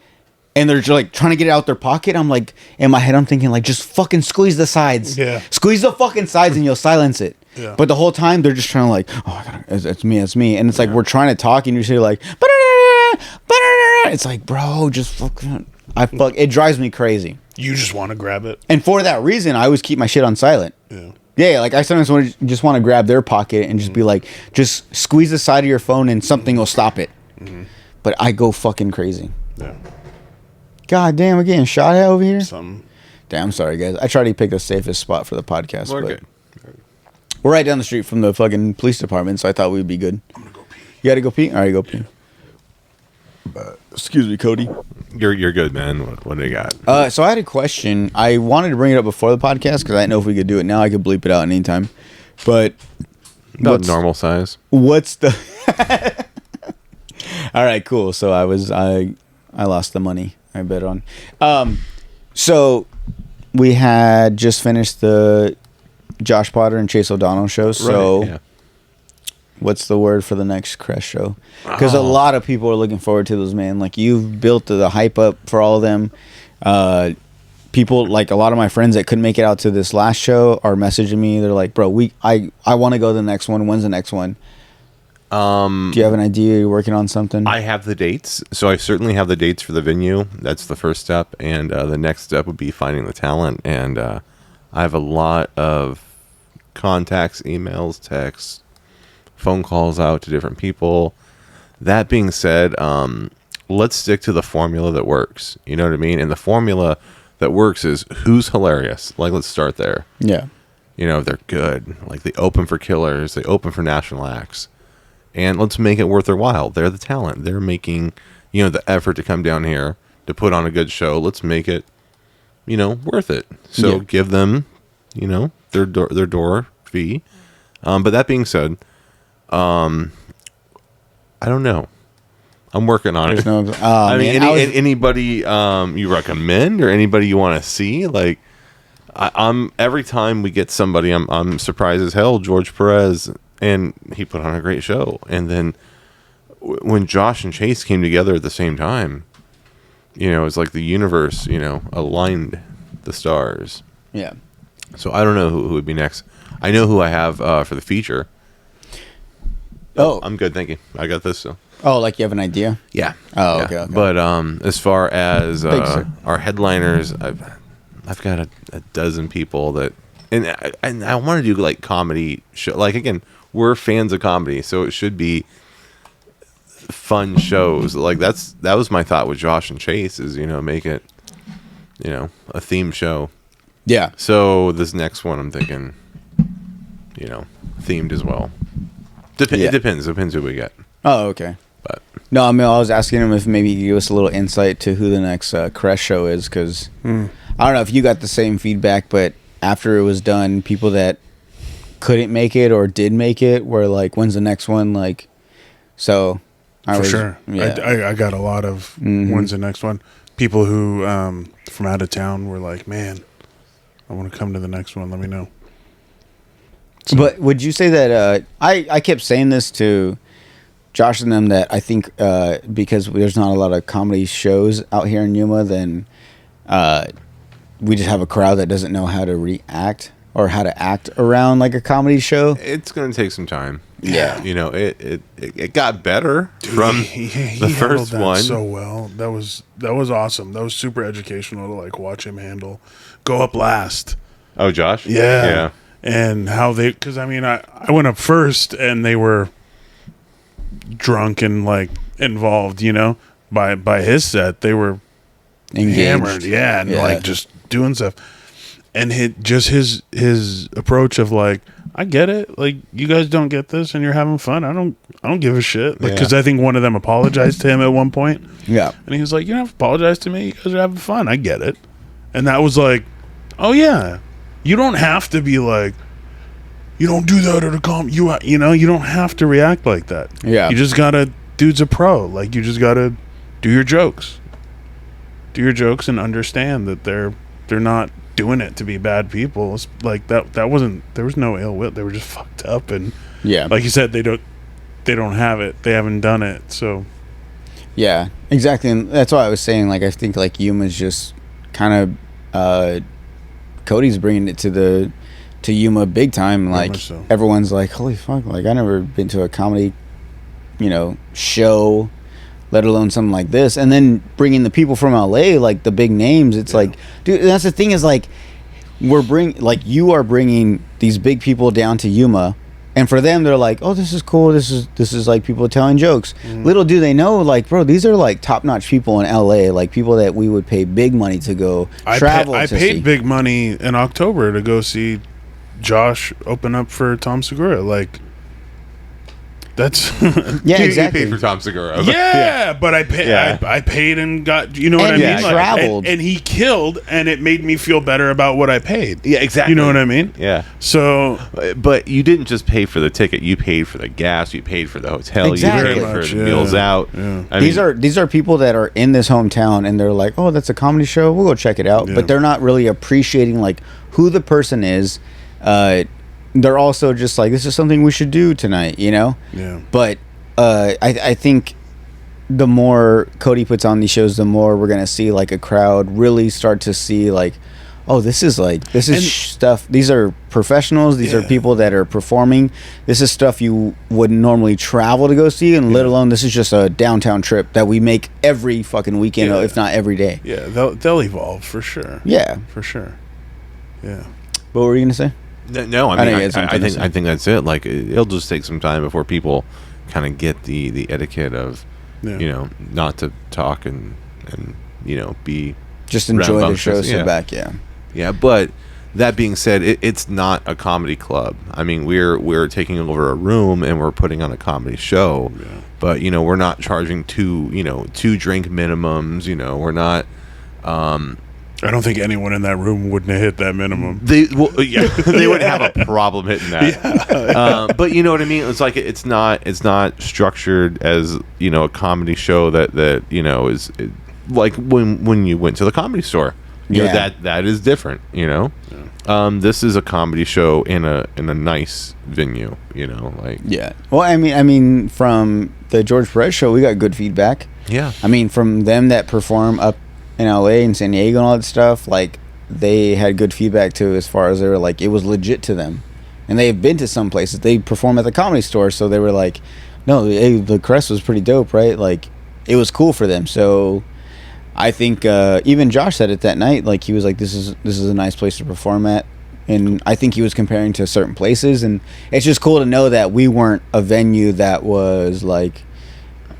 And they're just like trying to get it out their pocket. I'm like, in my head, I'm thinking like, just fucking squeeze the sides. Yeah. Squeeze the fucking sides and you'll silence it. Yeah. But the whole time they're just trying to like, oh, it's me. And it's like, we're trying to talk and you're like, it's like, bro, just fucking, it drives me crazy. You just want to grab it. And for that reason, I always keep my shit on silent. Yeah. Yeah, like I sometimes just want to grab their pocket and just be like, just squeeze the side of your phone and something will stop it. But I go fucking crazy. Yeah. God damn, we're getting shot at over here. Some. Damn, I'm sorry, guys. I try to pick the safest spot for the podcast. We're but good. we're right down the street from the fucking police department, so I thought we'd be good. I'm gonna go pee. You gotta go pee? All right, go pee. Excuse me, Cody. You're good, man. What do you got? So I had a question. I wanted to bring it up before the podcast because I didn't know if we could do it now. I could bleep it out anytime. But About normal size. what's the... All right, cool. So I lost the money I bet on. So we had just finished the Josh Potter and Chase O'Donnell show. So Right, yeah. what's the word for the next Crest show? Because a lot of people are looking forward to those, man. Like, you've built the hype up for all of them. People, like a lot of my friends that couldn't make it out to this last show are messaging me. They're like, bro, I want to go to the next one. When's the next one? Do you have an idea? You're working on something? I have the dates, so I certainly have the dates for the venue. That's the first step, and the next step would be finding the talent. And I have a lot of contacts, emails, texts, phone calls out to different people. That being said, let's stick to the formula that works. You know what I mean? And the formula that works is who's hilarious. Like, let's start there. Yeah. You know, they're good. Like, they open for killers. They open for national acts. And let's make it worth their while. They're the talent. They're making, you know, the effort to come down here to put on a good show. Let's make it, you know, worth it. So give them, you know, their door fee. But that being said, I don't know. I'm working on it. I mean, anybody you recommend or anybody you want to see? Like, I'm every time we get somebody, I'm surprised as hell. George Perez, and he put on a great show. And then when Josh and Chase came together at the same time, you know, it's like the universe, you know, aligned the stars. Yeah. So I don't know who would be next. I know who I have for the feature. Oh, I'm good, thank you. I got this. So. Oh, like you have an idea? Yeah. Oh, yeah. okay. But as far as our headliners, I've got a dozen people that, and I want to do like comedy show. Like, again, we're fans of comedy, so it should be fun shows. Like that was my thought with Josh and Chase is, you know, make it, you know, a themed show. Yeah. So this next one, I'm thinking, you know, themed as well. It depends who we get. Oh, okay. But no, I mean, I was asking him if maybe he could give us a little insight to who the next Crest show is, because I don't know if you got the same feedback, but after it was done, people that couldn't make it or did make it were like, "When's the next one?" Like, so For sure. Yeah. I got a lot of when's the next one. People who from out of town were like, "Man, I want to come to the next one. Let me know." So. But would you say that I kept saying this to Josh and them, that I think because there's not a lot of comedy shows out here in Yuma, then we just have a crowd that doesn't know how to react or how to act around like a comedy show. It's going to take some time. Yeah. You know, it got better from the first that one. So well. That was awesome. That was super educational to like watch him go up last. Oh, Josh? Yeah. Yeah. And how because I mean, I went up first and they were drunk and like involved, you know, by his set. They were Engaged. hammered. Yeah. And like just doing stuff. And his approach of like, I get it. Like, you guys don't get this and you're having fun. I don't give a shit. Like, because I think one of them apologized to him at one point. Yeah. And he was like, you don't have to apologize to me. You guys are having fun. I get it. And that was like, oh, yeah. You don't have to be like, you don't do that at a you know, you don't have to react like that. Yeah. You just got to, dude's a pro. Like, you just got to do your jokes. Do your jokes and understand that they're not doing it to be bad people. It's like that wasn't, there was no ill will. They were just fucked up. And Yeah. like you said, they don't have it. They haven't done it. So Yeah, exactly. And that's why I was saying, like, I think like Yuma's just kind of Cody's bringing it to Yuma big time. Like, so. Everyone's like, holy fuck, like, I never been to a comedy, you know, show, let alone something like this. And then bringing the people from LA, like the big names, it's like, dude, that's the thing is, like, you are bringing these big people down to Yuma, and for them, they're like, oh, this is cool. This is like people telling jokes. Little do they know, like, bro, these are like top-notch people in LA, like people that we would pay big money to go travel I to paid see. big money in October to go see Josh open up for Tom Segura. Like, that's Yeah, exactly. You paid for Tom Segura. yeah, but I paid. Yeah. I paid and got. You know what I And mean? he Like, traveled. and he killed, and it made me feel better about what I paid. Yeah, exactly. You know what I mean? Yeah. So But you didn't just pay for the ticket. You paid for the gas. You paid for the hotel. Exactly. You paid Very for much, the yeah. meals out. Yeah. I These mean, are people that are in this hometown, and they're like, oh, that's a comedy show, we'll go check it out. Yeah. But they're not really appreciating like who the person is. They're also just like, this is something we should do tonight, you know? yeah. But I think the more Cody puts on these shows, the more we're gonna see like a crowd really start to see like, oh, this is stuff. These are professionals. These are people that are performing. This is stuff you wouldn't normally travel to go see, and let alone this is just a downtown trip that we make every fucking weekend, if not every day. Yeah, they'll evolve for sure. Yeah. For sure. Yeah. What were you gonna say? no, I I know mean, you had something to I think say. that's it. Like, it'll just take some time before people kind of get the etiquette of, Yeah. You know, not to talk and you know, be Just enjoy the show, rambunctious. sit back, yeah. Yeah, but that being said, it's not a comedy club. I mean, we're taking over a room and we're putting on a comedy show. Yeah. But, you know, we're not charging two drink minimums. You know, we're not. I don't think anyone in that room wouldn't have hit that minimum. They wouldn't have a problem hitting that. But you know what I mean. It's like it's not structured as, you know, a comedy show that you know is like when you went to the Comedy Store. You know, that is different. You know, this is a comedy show in a nice venue. You know, like Yeah. Well, I mean, from the George Perez show, we got good feedback. yeah. I mean, from them that perform up in LA and San Diego and all that stuff, like they had good feedback too, as far as they were like, it was legit to them. And they've been to some places. They perform at the Comedy Store, so they were like, no, the crest was pretty dope, right? Like, it was cool for them. So I think even Josh said it that night. Like, he was like, this is a nice place to perform at. And I think he was comparing to certain places. And it's just cool to know that we weren't a venue that was like,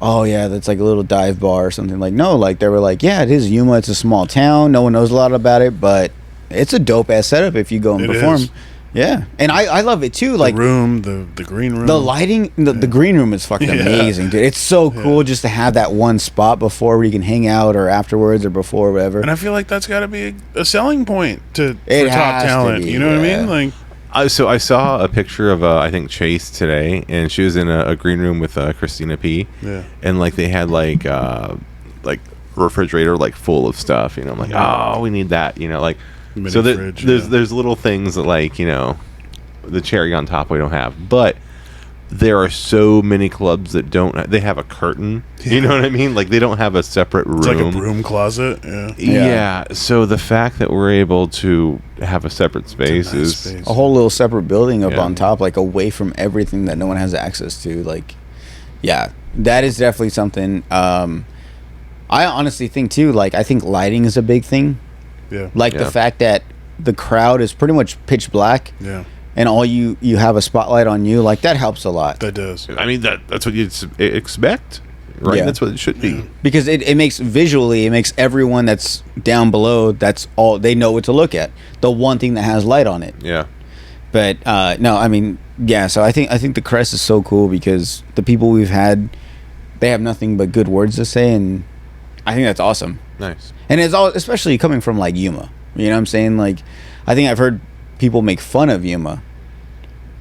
oh yeah, that's like a little dive bar or something. Like, no, like they were like, yeah, it is Yuma. It's a small town. No one knows a lot about it, but it's a dope ass setup if you go and perform. Is. Yeah, and I love it too. Like The room, the green room. the lighting, the green room is fucking amazing, dude. It's so cool just to have that one spot before where you can hang out or afterwards or before or whatever. And I feel like that's got to be a selling point for It top has to talent. be, You know what I yeah. mean? Like, So I saw a picture of I think Chase today, and she was in a green room with Christina P. Yeah. And like they had like refrigerator like full of stuff. You know, I'm like, oh, we need that. You know, like Mini so fridge, there's little things that, like, you know, the cherry on top we don't have, but there are so many clubs that don't. They have a curtain. You know what I mean? Like they don't have a separate room. it's like a broom closet. Yeah. Yeah. So the fact that we're able to have a separate space nice is space. a whole little separate building up Yeah. on top, like away from everything that no one has access to. Like, yeah, that is definitely something. I honestly think too. Like, I think lighting is a big thing. Yeah. Like Yeah. the fact that the crowd is pretty much pitch black, Yeah. and all you have a spotlight on you. Like, that helps a lot. That does. I mean that's what you'd expect, right? Yeah. That's what it should be. Because it makes visually, it makes everyone that's down below, that's all they know what to look at, the one thing that has light on it. Yeah. But no, I mean, yeah, so I think the crest is so cool because the people we've had, they have nothing but good words to say, and I think that's awesome. Nice. And it's all, especially coming from like Yuma, you know what I'm saying? Like, I think I've heard people make fun of Yuma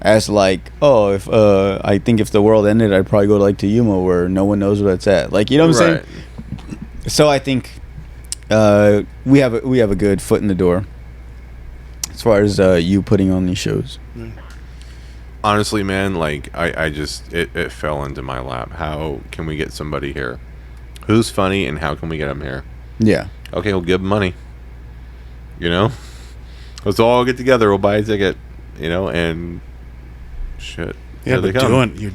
as like, oh, if I think if the world ended, I'd probably go like to Yuma where no one knows where it's at. Like, you know what I'm saying? So I think we have a good foot in the door as far as you putting on these shows. Honestly, man, like I just it fell into my lap. How can we get somebody here who's funny, and how can we get them here? Yeah. Okay, we'll give them money. You know, let's all get together. We'll buy a ticket. You know, and shit. Yeah, here they but come.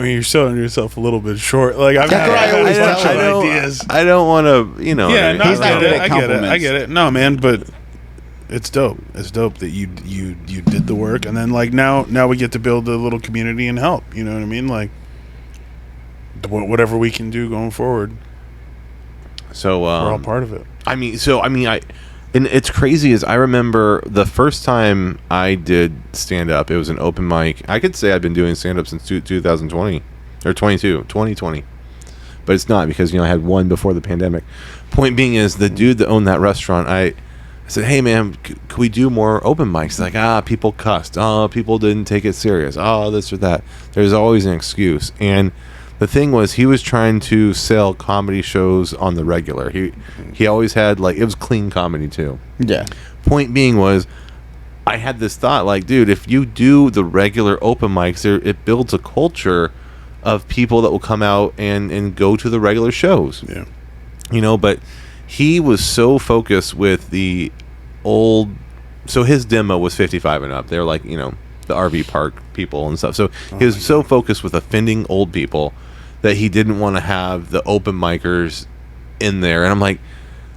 you're selling yourself a little bit short. Like, I've That's had what I always a bunch tell of him. ideas. I don't want to, you know. Yeah, what I no, mean? He's not good at I get it. I compliments. get it. No, man, but it's dope. It's dope that you did the work, and then like now we get to build a little community and help. You know what I mean? Like, whatever we can do going forward, So we're all part of it. And it's crazy is I remember the first time I did stand up, it was an open mic. I could say I've been doing stand up since 2020 or 2020. But it's not, because, you know, I had one before the pandemic. Point being is, the dude that owned that restaurant, I said, hey man, could we do more open mics? He's like, people cussed. Oh, people didn't take it serious. Oh, this or that. There's always an excuse. And the thing was, he was trying to sell comedy shows on the regular. He always had, like, it was clean comedy too. Yeah. Point being was, I had this thought, like, dude, if you do the regular open mics, it builds a culture of people that will come out and go to the regular shows. Yeah. You know, but he was so focused with the old, so his demo was 55 and up. They're like, you know, the RV park people and stuff. So he was so focused with offending old people that he didn't want to have the open micers in there. And I'm like,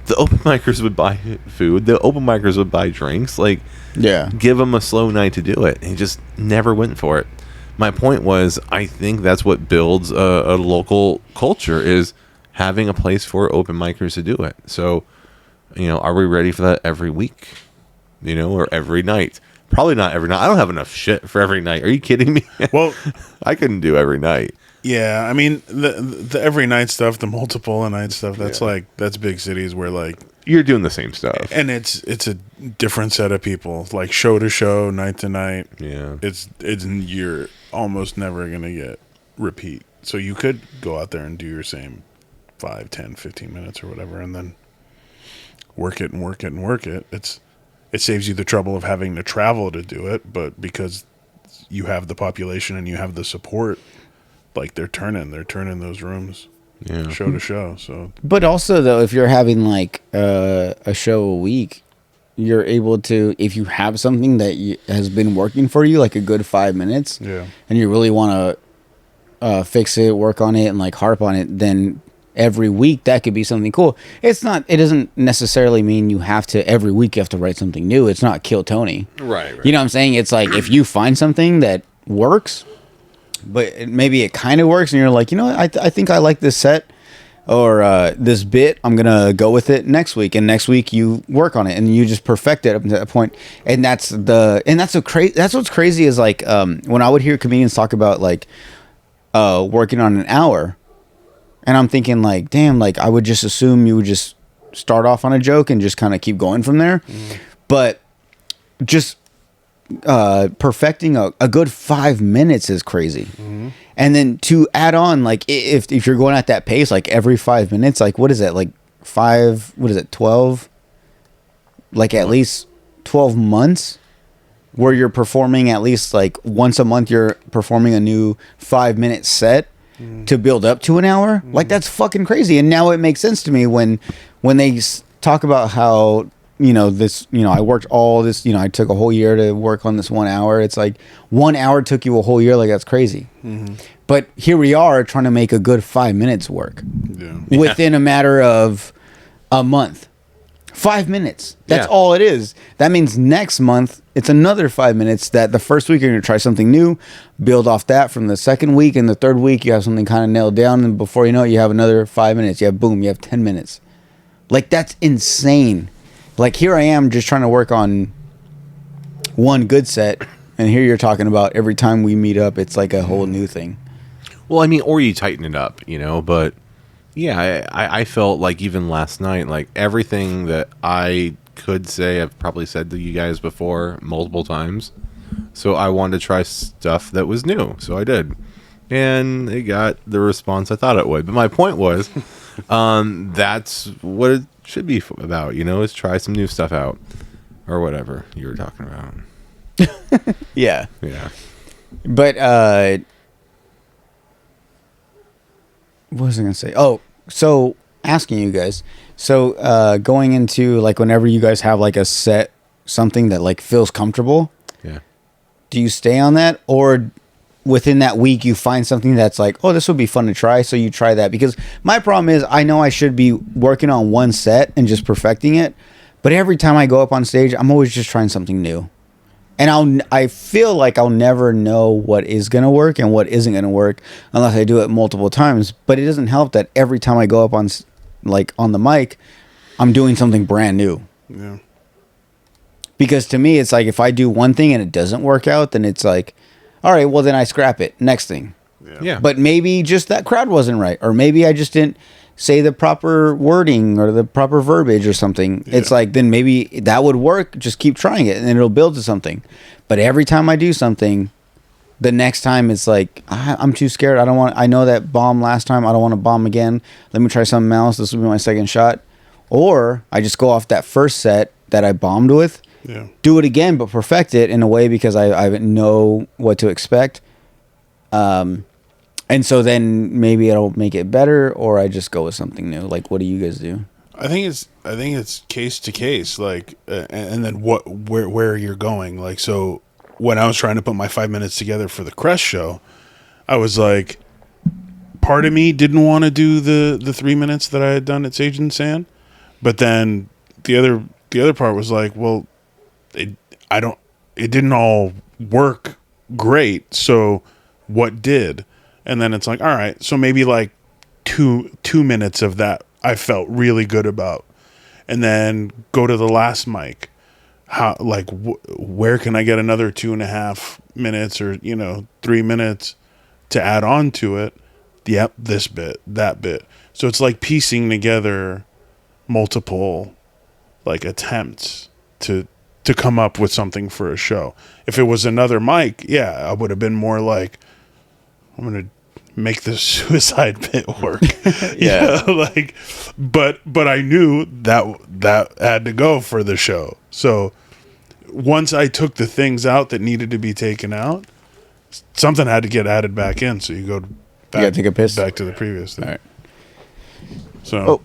the open micers would buy food, the open micers would buy drinks, like, Yeah. give him a slow night to do it. And he just never went for it. my point was, I think that's what builds a local culture, is having a place for open micers to do it. So, are we ready for that every week? Or every night? Probably not every night. I don't have enough shit for every night. Are you kidding me? Well, I couldn't do every night. yeah, I mean the every night stuff, the multiple a night stuff. That's big cities where like You're doing the same stuff. and it's a different set of people, like show to show, night to night. Yeah. It's you're almost never gonna get repeat. So you could go out there and do your same 5, 10, 15 minutes or whatever, and then work it and work it and work it. It saves you the trouble of having to travel to do it, but because you have the population and you have the support, like they're turning those rooms, show to show. So, but also though, if you're having like a show a week, you're able to, if you have something that has been working for you, like a good 5 minutes, and you really want to fix it, work on it, and like harp on it, then every week that could be something cool. It doesn't necessarily mean you have to every week you have to write something new. It's not Kill Tony, Right. You know what I'm saying? It's like if you find something that works, but maybe it kind of works, and you're like, I think I like this set or this bit. I'm gonna go with it next week, and next week you work on it and you just perfect it up to that point. And that's what's crazy is like when I would hear comedians talk about like working on an hour. And I'm thinking like, damn, like I would just assume you would just start off on a joke and just kind of keep going from there. But just perfecting a good 5 minutes is crazy. And then to add on, like if you're going at that pace, like every 5 minutes, like what is that? Like 12? Like at least 12 months where you're performing at least like once a month, you're performing a new 5-minute set. To build up to an hour, like that's fucking crazy. And now it makes sense to me when they talk about how this, I worked all this, I took a whole year to work on this 1 hour. It's like 1 hour took you a whole year, like that's crazy. But here we are trying to make a good 5 minutes work within a matter of a month. 5 minutes. That's all it is. That means next month it's another 5 minutes. That the first week you're going to try something new, build off that. From the second week and the third week you have something kind of nailed down, and before you know it, you have another 5 minutes. You have 10 minutes. Like that's insane. Like here I am just trying to work on one good set, and here you're talking about every time we meet up it's like a whole new thing. Well, I mean, or you tighten it up, but yeah, I felt like even last night, like everything that I could say, I've probably said to you guys before multiple times. So I wanted to try stuff that was new. So I did. And it got the response I thought it would. But my point was, that's what it should be about, is try some new stuff out. Or whatever you were talking about. Yeah. Yeah. But, what was I going to say? Oh, so asking you guys. So going into like whenever you guys have like a set, something that like feels comfortable. Yeah. Do you stay on that, or within that week you find something that's like, oh, this would be fun to try, so you try that? Because my problem is I know I should be working on one set and just perfecting it, but every time I go up on stage, I'm always just trying something new. And I feel like I'll never know what is going to work and what isn't going to work unless I do it multiple times. But it doesn't help that every time I go up on the mic, I'm doing something brand new. Yeah. Because to me, it's like if I do one thing and it doesn't work out, then it's like, all right, well, then I scrap it. Next thing. Yeah. But maybe just that crowd wasn't right. Or maybe I just didn't say the proper wording or the proper verbiage or something. Yeah. It's like, then maybe that would work. Just keep trying it and then it'll build to something. But every time I do something, the next time it's like, I'm too scared. I know that bomb last time. I don't want to bomb again. Let me try something else. This will be my second shot. Or I just go off that first set that I bombed with. Yeah. Do it again, but perfect it in a way because I know what to expect. And so then maybe it'll make it better, or I just go with something new. Like, what do you guys do? I think it's case to case, like, and then where you're going. Like, so when I was trying to put my 5 minutes together for the Crest show, I was like, part of me didn't want to do the 3 minutes that I had done at Sage and Sand, but then the other part was like, well, it didn't all work great, so what did, and then it's like, all right, so maybe like two minutes of that I felt really good about, and then go to the last mic. How like where can I get another 2.5 minutes or 3 minutes to add on to it? Yep, this bit, that bit. So it's like piecing together multiple like attempts to come up with something for a show. If it was another mic, yeah, I would have been more like, I'm gonna make this suicide bit work. Yeah. Like, but I knew that had to go for the show. So once I took the things out that needed to be taken out, something had to get added back in. So you go back, You gotta take a piss? back to the previous thing. All right. So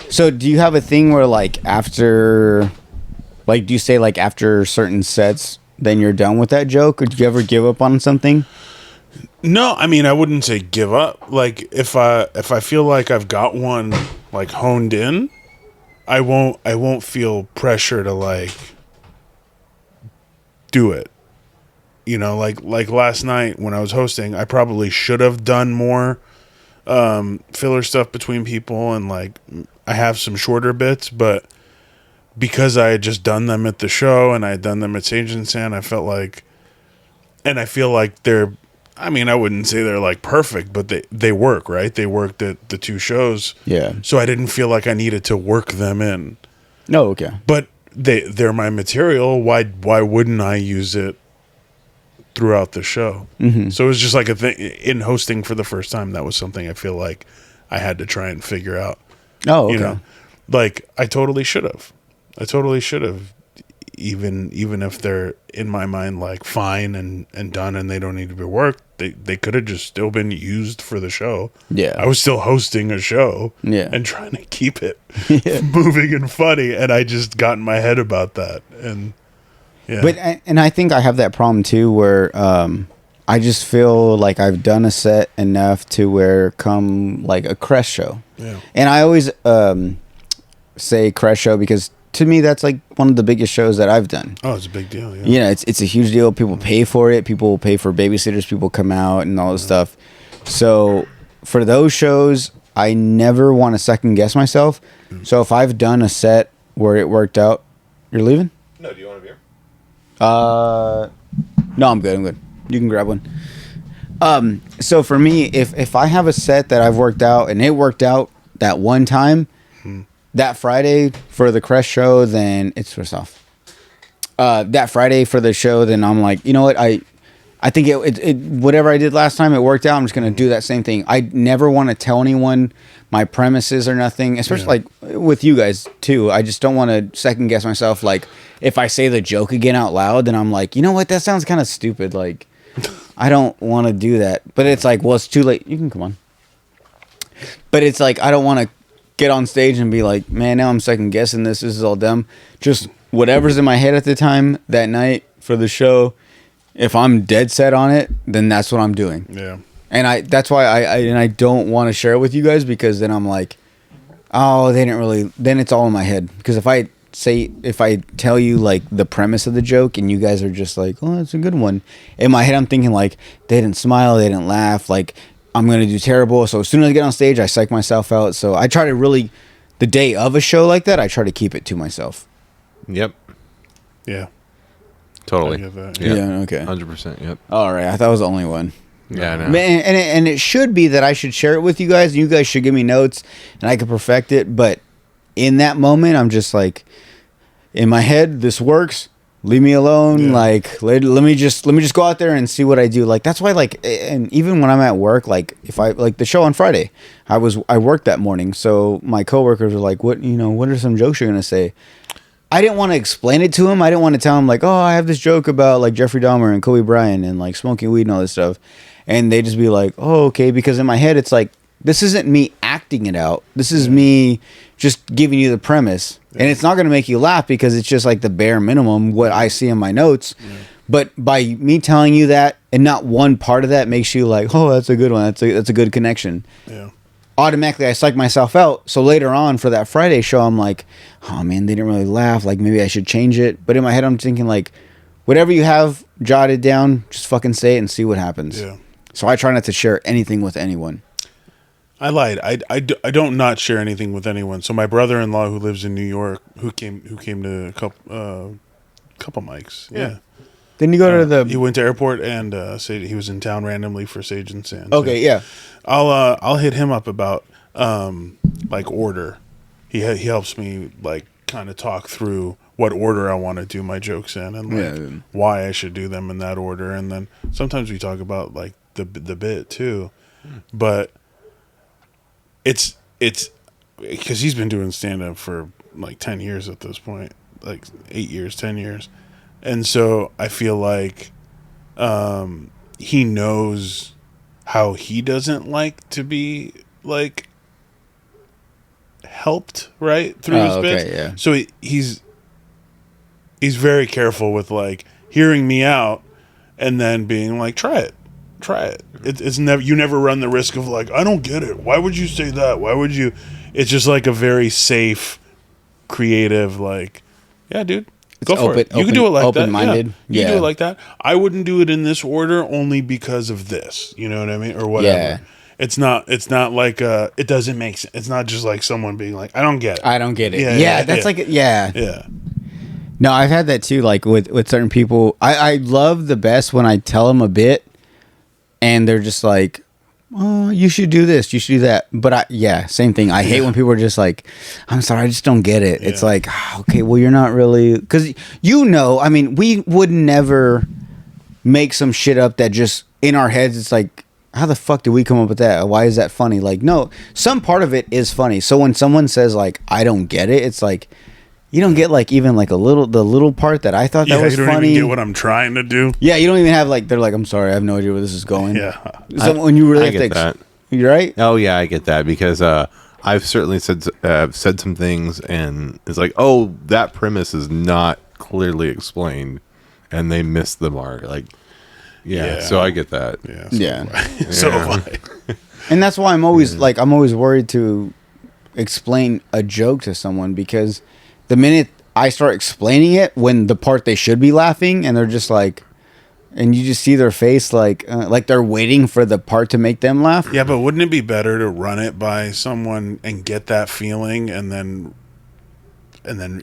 So do you have a thing where like after, like, do you say like after certain sets, then you're done with that joke, or do you ever give up on something? no, I mean, I wouldn't say give up. Like if I feel like I've got one like honed in, I won't feel pressure to like do it. Like last night when I was hosting, I probably should have done more filler stuff between people, and like I have some shorter bits, but because I had just done them at the show and I had done them at Sage and Sand, I felt like, and I feel like they're, I mean, I wouldn't say they're like perfect, but they work, right? They worked at the 2 shows. Yeah. So I didn't feel like I needed to work them in. No, okay. But they're my material. Why wouldn't I use it throughout the show? Mm-hmm. So it was just like a thing in hosting for the first time. That was something I feel like I had to try and figure out. Oh, okay. Like I totally should have. Even if they're in my mind like fine and done and they don't need to be worked, they could have just still been used for the show. Yeah. I was still hosting a show. Yeah. And trying to keep it moving and funny, and I just got in my head about that. And yeah. But and I think I have that problem too, where I just feel like I've done a set enough to where come like a Crest show. Yeah. And I always say Crest show because to me that's like one of the biggest shows that I've done. Oh, it's a big deal. Yeah. You know, it's a huge deal. People pay for it. People pay for babysitters. People come out and all this stuff. So for those shows, I never want to second guess myself. So if I've done a set where it worked out, you're leaving? No, do you want a beer? No, I'm good. You can grab one. So for me, if I have a set that I've worked out and it worked out that one time, that Friday for the Crest show, then it's first off. That Friday for the show, then I'm like, you know what? I think it whatever I did last time, it worked out. I'm just gonna do that same thing. I never want to tell anyone my premises or nothing, especially like with you guys too. I just don't want to second guess myself. Like if I say the joke again out loud, then I'm like, you know what? That sounds kind of stupid. Like I don't want to do that. But it's like, well, it's too late. You can come on. But it's like I don't want to get on stage and be like, man, now I'm second guessing this. This is all dumb. Just whatever's in my head at the time that night for the show. If I'm dead set on it, then that's what I'm doing. Yeah. And that's why I don't want to share it with you guys, because then I'm like, oh, they didn't really. Then it's all in my head. Because if I tell you like the premise of the joke and you guys are just like, oh, that's a good one. In my head, I'm thinking like they didn't smile, they didn't laugh. Like I'm gonna do terrible. So as soon as I get on stage, I psych myself out. So I try to really, the day of a show like that, I try to keep it to myself. Yep. Yeah. Totally. I get that. Yeah. Okay. 100%. Yep. All right. I thought I was the only one. Yeah, I know. Man, and it should be that I should share it with you guys, and you guys should give me notes, and I could perfect it. But in that moment, I'm just like, in my head, this works. Leave me alone. Yeah. Like, let me just go out there and see what I do. Like that's why, like, and even when I'm at work, like if I like the show on Friday, I worked that morning, so my coworkers were like, what are some jokes you're gonna say? I didn't want to explain it to him. I didn't want to tell him like, oh, I have this joke about like Jeffrey Dahmer and Kobe Bryant and like smoking weed and all this stuff. And they just be like, oh, okay. Because in my head, it's like, this isn't me acting it out. This is me just giving you the premise. Yeah. And it's not going to make you laugh because it's just like the bare minimum, what I see in my notes. Yeah. But by me telling you that, and not one part of that makes you like, oh, that's a good one. That's a good connection. Yeah. Automatically I psych myself out. So later on for that Friday show, I'm like, oh man, they didn't really laugh. Like maybe I should change it. But in my head, I'm thinking like, whatever you have jotted down, just fucking say it and see what happens. Yeah. So I try not to share anything with anyone. I lied. I don't not share anything with anyone. So my brother-in-law who lives in New York, who came to a couple mics. Yeah. Then you go to He went to airport and said he was in town randomly for Sage and Sand. Okay, yeah. I'll hit him up about like order. He helps me like kind of talk through what order I want to do my jokes in and like why I should do them in that order. And then sometimes we talk about like the bit too, but it's because he's been doing stand up for like 10 years at this point, like 8 years, 10 years. And so I feel like he knows how he doesn't like to be like helped right through his bits. Yeah. So he's very careful with like hearing me out and then being like, try it. It's never, you never run the risk of like, I don't get it. Why would you say that? Why would you? It's just like a very safe, creative, like, yeah, dude. Go for it. You can do it like that. Open-minded. Yeah. You can do it like that. I wouldn't do it in this order only because of this. You know what I mean? Or whatever. Yeah. It's not like it doesn't make sense. It's not just like someone being like, I don't get it. I don't get it. Yeah, that's like Yeah. No, I've had that too. Like with certain people, I love the best when I tell them a bit, and they're just like, "Oh, you should do this, you should do that." But same thing. I hate when people are just like, "I'm sorry, I just don't get it." Yeah. It's like, okay, well, you're not really, because I mean, we would never make some shit up that just in our heads. It's like, how the fuck did we come up with that? Why is that funny? Like, no, some part of it is funny. So when someone says like, I don't get it, it's like, you don't get like even like the little part that I thought that was funny. You don't funny. even get what I'm trying to do. Yeah, you don't even have like, they're like, I'm sorry, I have no idea where this is going. Yeah. So when you really I have to, get that. You're right. Oh yeah, I get that because I've certainly said some things and it's like, oh, that premise is not clearly explained, and they missed the mark. Like, yeah. So I get that. Yeah. So have I. And that's why I'm always like, I'm always worried to explain a joke to someone, because the minute I start explaining it when the part they should be laughing, and they're just like, and you just see their face like they're waiting for the part to make them laugh. Yeah, but wouldn't it be better to run it by someone and get that feeling, and then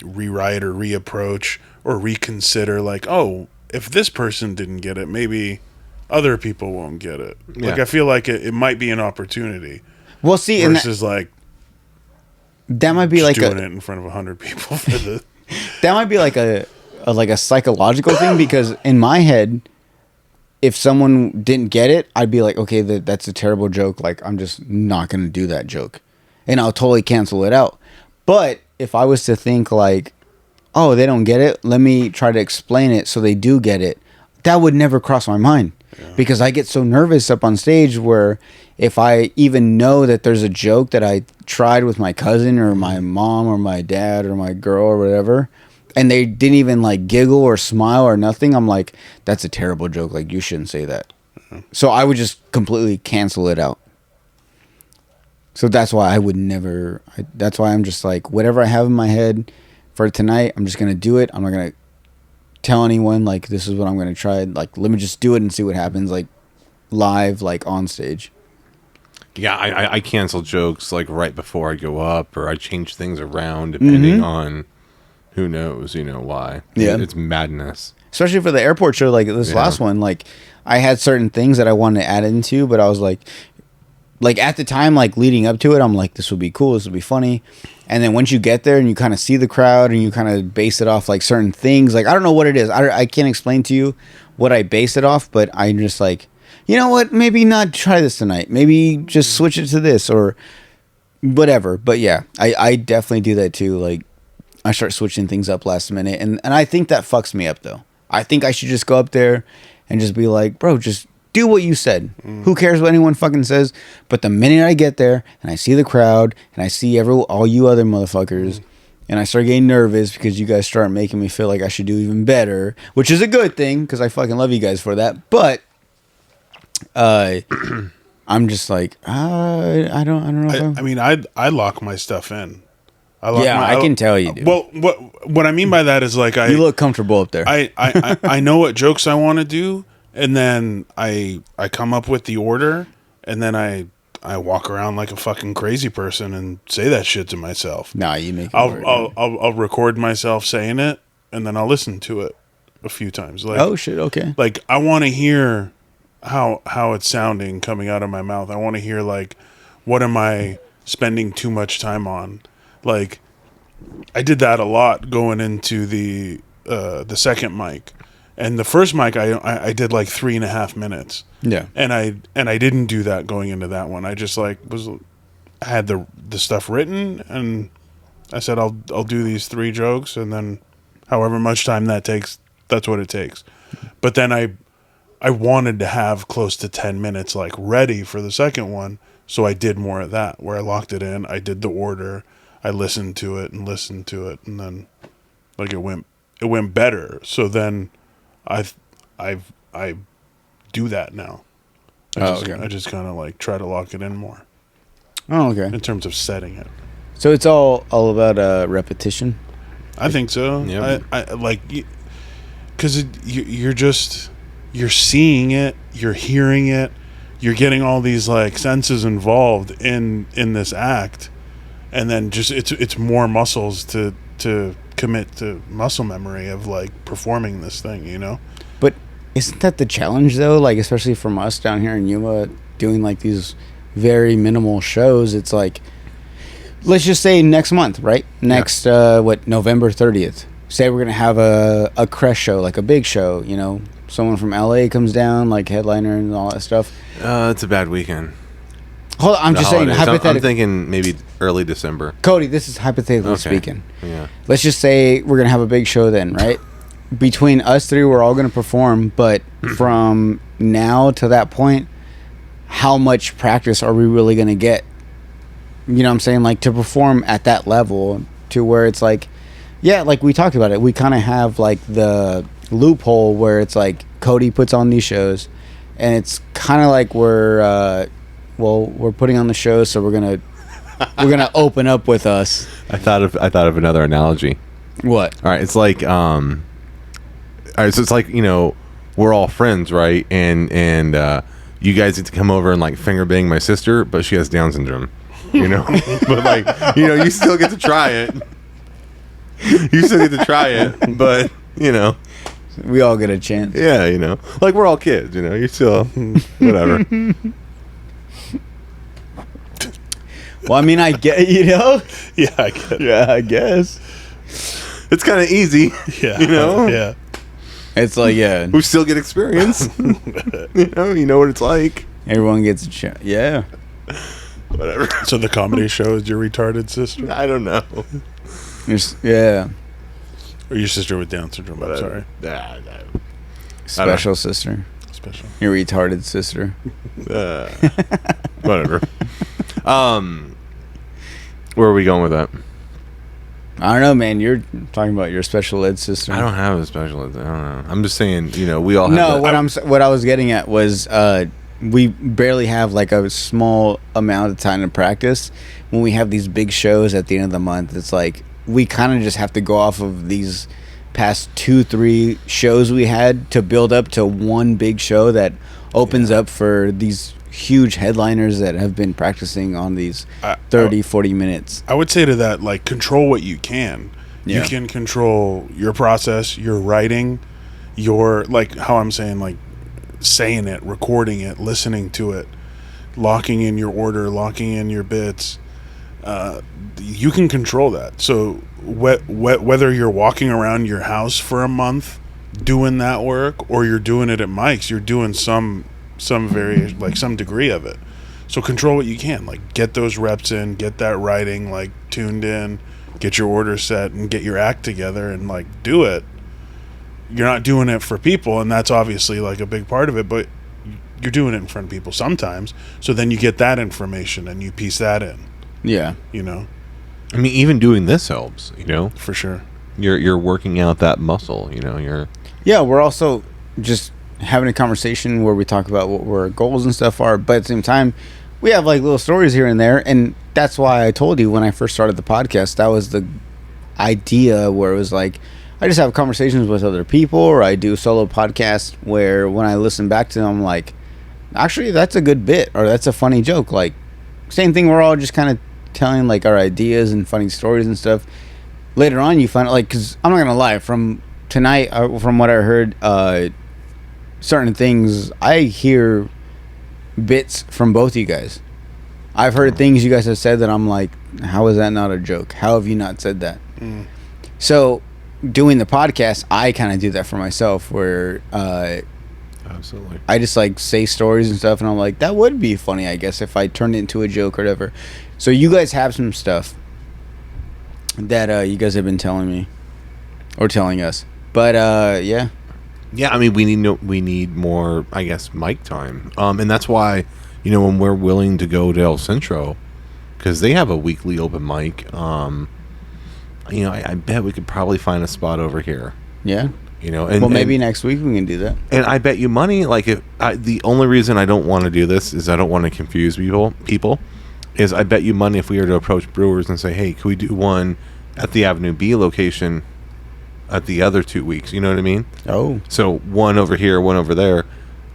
rewrite or reapproach or reconsider? Like, oh, if this person didn't get it, maybe other people won't get it. Yeah. Like, I feel like it might be an opportunity. Well, see, versus like that might be like doing it in front of 100 people for the. That might be like a psychological thing, because in my head, if someone didn't get it, I'd be like, okay, that's a terrible joke. Like, I'm just not going to do that joke, and I'll totally cancel it out. But if I was to think like, oh, they don't get it, let me try to explain it so they do get it, that would never cross my mind. Because I get so nervous up on stage where if I even know that there's a joke that I tried with my cousin or my mom or my dad or my girl or whatever, and they didn't even like giggle or smile or nothing, I'm like, that's a terrible joke. Like, you shouldn't say that. So I would just completely cancel it out. So that's why I would never, that's why I'm just like, whatever I have in my head for tonight, I'm just going to do it. I'm not going to tell anyone like, this is what I'm going to try. Like, let me just do it and see what happens, like live, like on stage. Yeah, I cancel jokes like right before I go up, or I change things around depending on who knows, why. Yeah. It's madness. Especially for the airport show, like this last one, like I had certain things that I wanted to add into, but I was like at the time, like leading up to it, I'm like, this will be cool, this will be funny. And then once you get there and you kind of see the crowd and you kind of base it off like certain things, like I don't know what it is. I can't explain to you what I base it off, but I'm just like, you know what? Maybe not try this tonight. Maybe just switch it to this or whatever. But yeah, I definitely do that too. Like, I start switching things up last minute. And I think that fucks me up, though. I think I should just go up there and just be like, bro, just do what you said. Who cares what anyone fucking says? But the minute I get there and I see the crowd and I see all you other motherfuckers, and I start getting nervous because you guys start making me feel like I should do even better, which is a good thing because I fucking love you guys for that. But I'm just like, I don't know. I mean, I lock my stuff in. I can tell you, dude. Well, what I mean by that is like you look comfortable up there. I know what jokes I want to do, And then I come up with the order, and then I walk around like a fucking crazy person and say that shit to myself. Nah, you make it work. I'll record myself saying it, and then I'll listen to it a few times. Like, oh shit, okay. like I want to hear how it's sounding coming out of my mouth. I want to hear like, what am I spending too much time on? Like, I did that a lot going into the second mic. And the first mic, I did like 3.5 minutes. Yeah. And I didn't do that going into that one. I just like had the stuff written, and I said I'll do these 3 jokes, and then however much time that takes, that's what it takes. But then I wanted to have close to 10 minutes like ready for the second one, so I did more of that where I locked it in. I did the order. I listened to it, and then like it went better. So then I do that now. I just kind of like try to lock it in more. Oh, okay. In terms of setting it. So it's all about repetition. I think so. Yeah. I like, because you're seeing it, you're hearing it, you're getting all these like senses involved in this act, and then just it's more muscles to commit to muscle memory of like performing this thing, you know. But isn't that the challenge though? Like especially from us down here in Yuma doing like these very minimal shows. It's like, let's just say next month, right? Next November 30th. Say we're gonna have a crest show, like a big show, you know. Someone from LA comes down, like headliner and all that stuff. It's a bad weekend. Hold on, I'm just saying hypothetically. I'm thinking maybe early December. Cody, this is hypothetically speaking. Yeah. Let's just say we're gonna have a big show then, right? Between us 3, we're all gonna perform, but from now to that point, how much practice are we really gonna get? You know what I'm saying? Like to perform at that level to where it's like, yeah, like we talked about it. We kind of have like the loophole where it's like Cody puts on these shows, and it's kind of like we're putting on the show, so we're gonna open up with us. I thought of another analogy. What? All right, it's like all right, so it's like, you know, we're all friends, right? And you guys get to come over and like finger bang my sister, but she has Down syndrome, you know. But like, you know, you still get to try it. You still get to try it, but you know, we all get a chance. Yeah, you know, like we're all kids, you know. You're still whatever. Well, I mean, I get, you know. Yeah, I get it. Yeah, I guess it's kind of easy. Yeah, you know. Yeah, it's like we still get experience. You know what it's like. Everyone gets a chance. Yeah. Whatever. So the comedy show is your retarded sister? I don't know. Yeah. Or your sister with Down syndrome? I'm sorry. Special sister. Special. Your retarded sister. Whatever. Where are we going with that? I don't know, man. You're talking about your special ed sister. I don't have a special ed. I don't know. I'm just saying, you know, we all have no, what I was getting at was we barely have like a small amount of time to practice. When we have these big shows at the end of the month, it's like we kind of just have to go off of these past 2-3 shows we had to build up to one big show that opens up for these huge headliners that have been practicing on these 30-40 minutes. I would say to that, like, control what you can. Yeah. You can control your process, your writing, your, like, how I'm saying, like, saying it, recording it, listening to it, locking in your order, locking in your bits. You can control that. So whether you're walking around your house for a month doing that work, or you're doing it at Mike's, you're doing some very, like, some degree of it. So control what you can, like, get those reps in, get that writing, like, tuned in, get your order set, and get your act together, and, like, do it. You're not doing it for people, and that's obviously, like, a big part of it, but you're doing it in front of people sometimes. So then you get that information and you piece that in. Yeah. You know? I mean, even doing this helps, you know? For sure. You're working out that muscle, you know? Yeah, we're also just having a conversation where we talk about what our goals and stuff are, but at the same time, we have like little stories here and there, and that's why I told you when I first started the podcast, that was the idea where it was like, I just have conversations with other people, or I do solo podcasts where when I listen back to them, I'm like, actually, that's a good bit, or that's a funny joke. Like, same thing. We're all just kind of telling like our ideas and funny stories and stuff. Later on, you find like, because I'm not gonna lie, from tonight, from what I heard, certain things I hear bits from both of you guys. I've heard things you guys have said that I'm like, how is that not a joke? How have you not said that? So doing the podcast, I kind of do that for myself, where Absolutely. I just like say stories and stuff, and I'm like, that would be funny, I guess, if I turned it into a joke or whatever. So you guys have some stuff that you guys have been telling me or telling us, but yeah. Yeah, I mean, we need more, I guess, mic time, and that's why, you know, when we're willing to go to El Centro, because they have a weekly open mic. You know, I bet we could probably find a spot over here. Yeah. You know, and well, maybe next week we can do that. And I bet you money, like, the only reason I don't want to do this is I don't want to confuse people. Is I bet you money if we were to approach brewers and say, hey, can we do one at the Avenue B location at the other 2 weeks? You know what I mean? Oh. So one over here, one over there.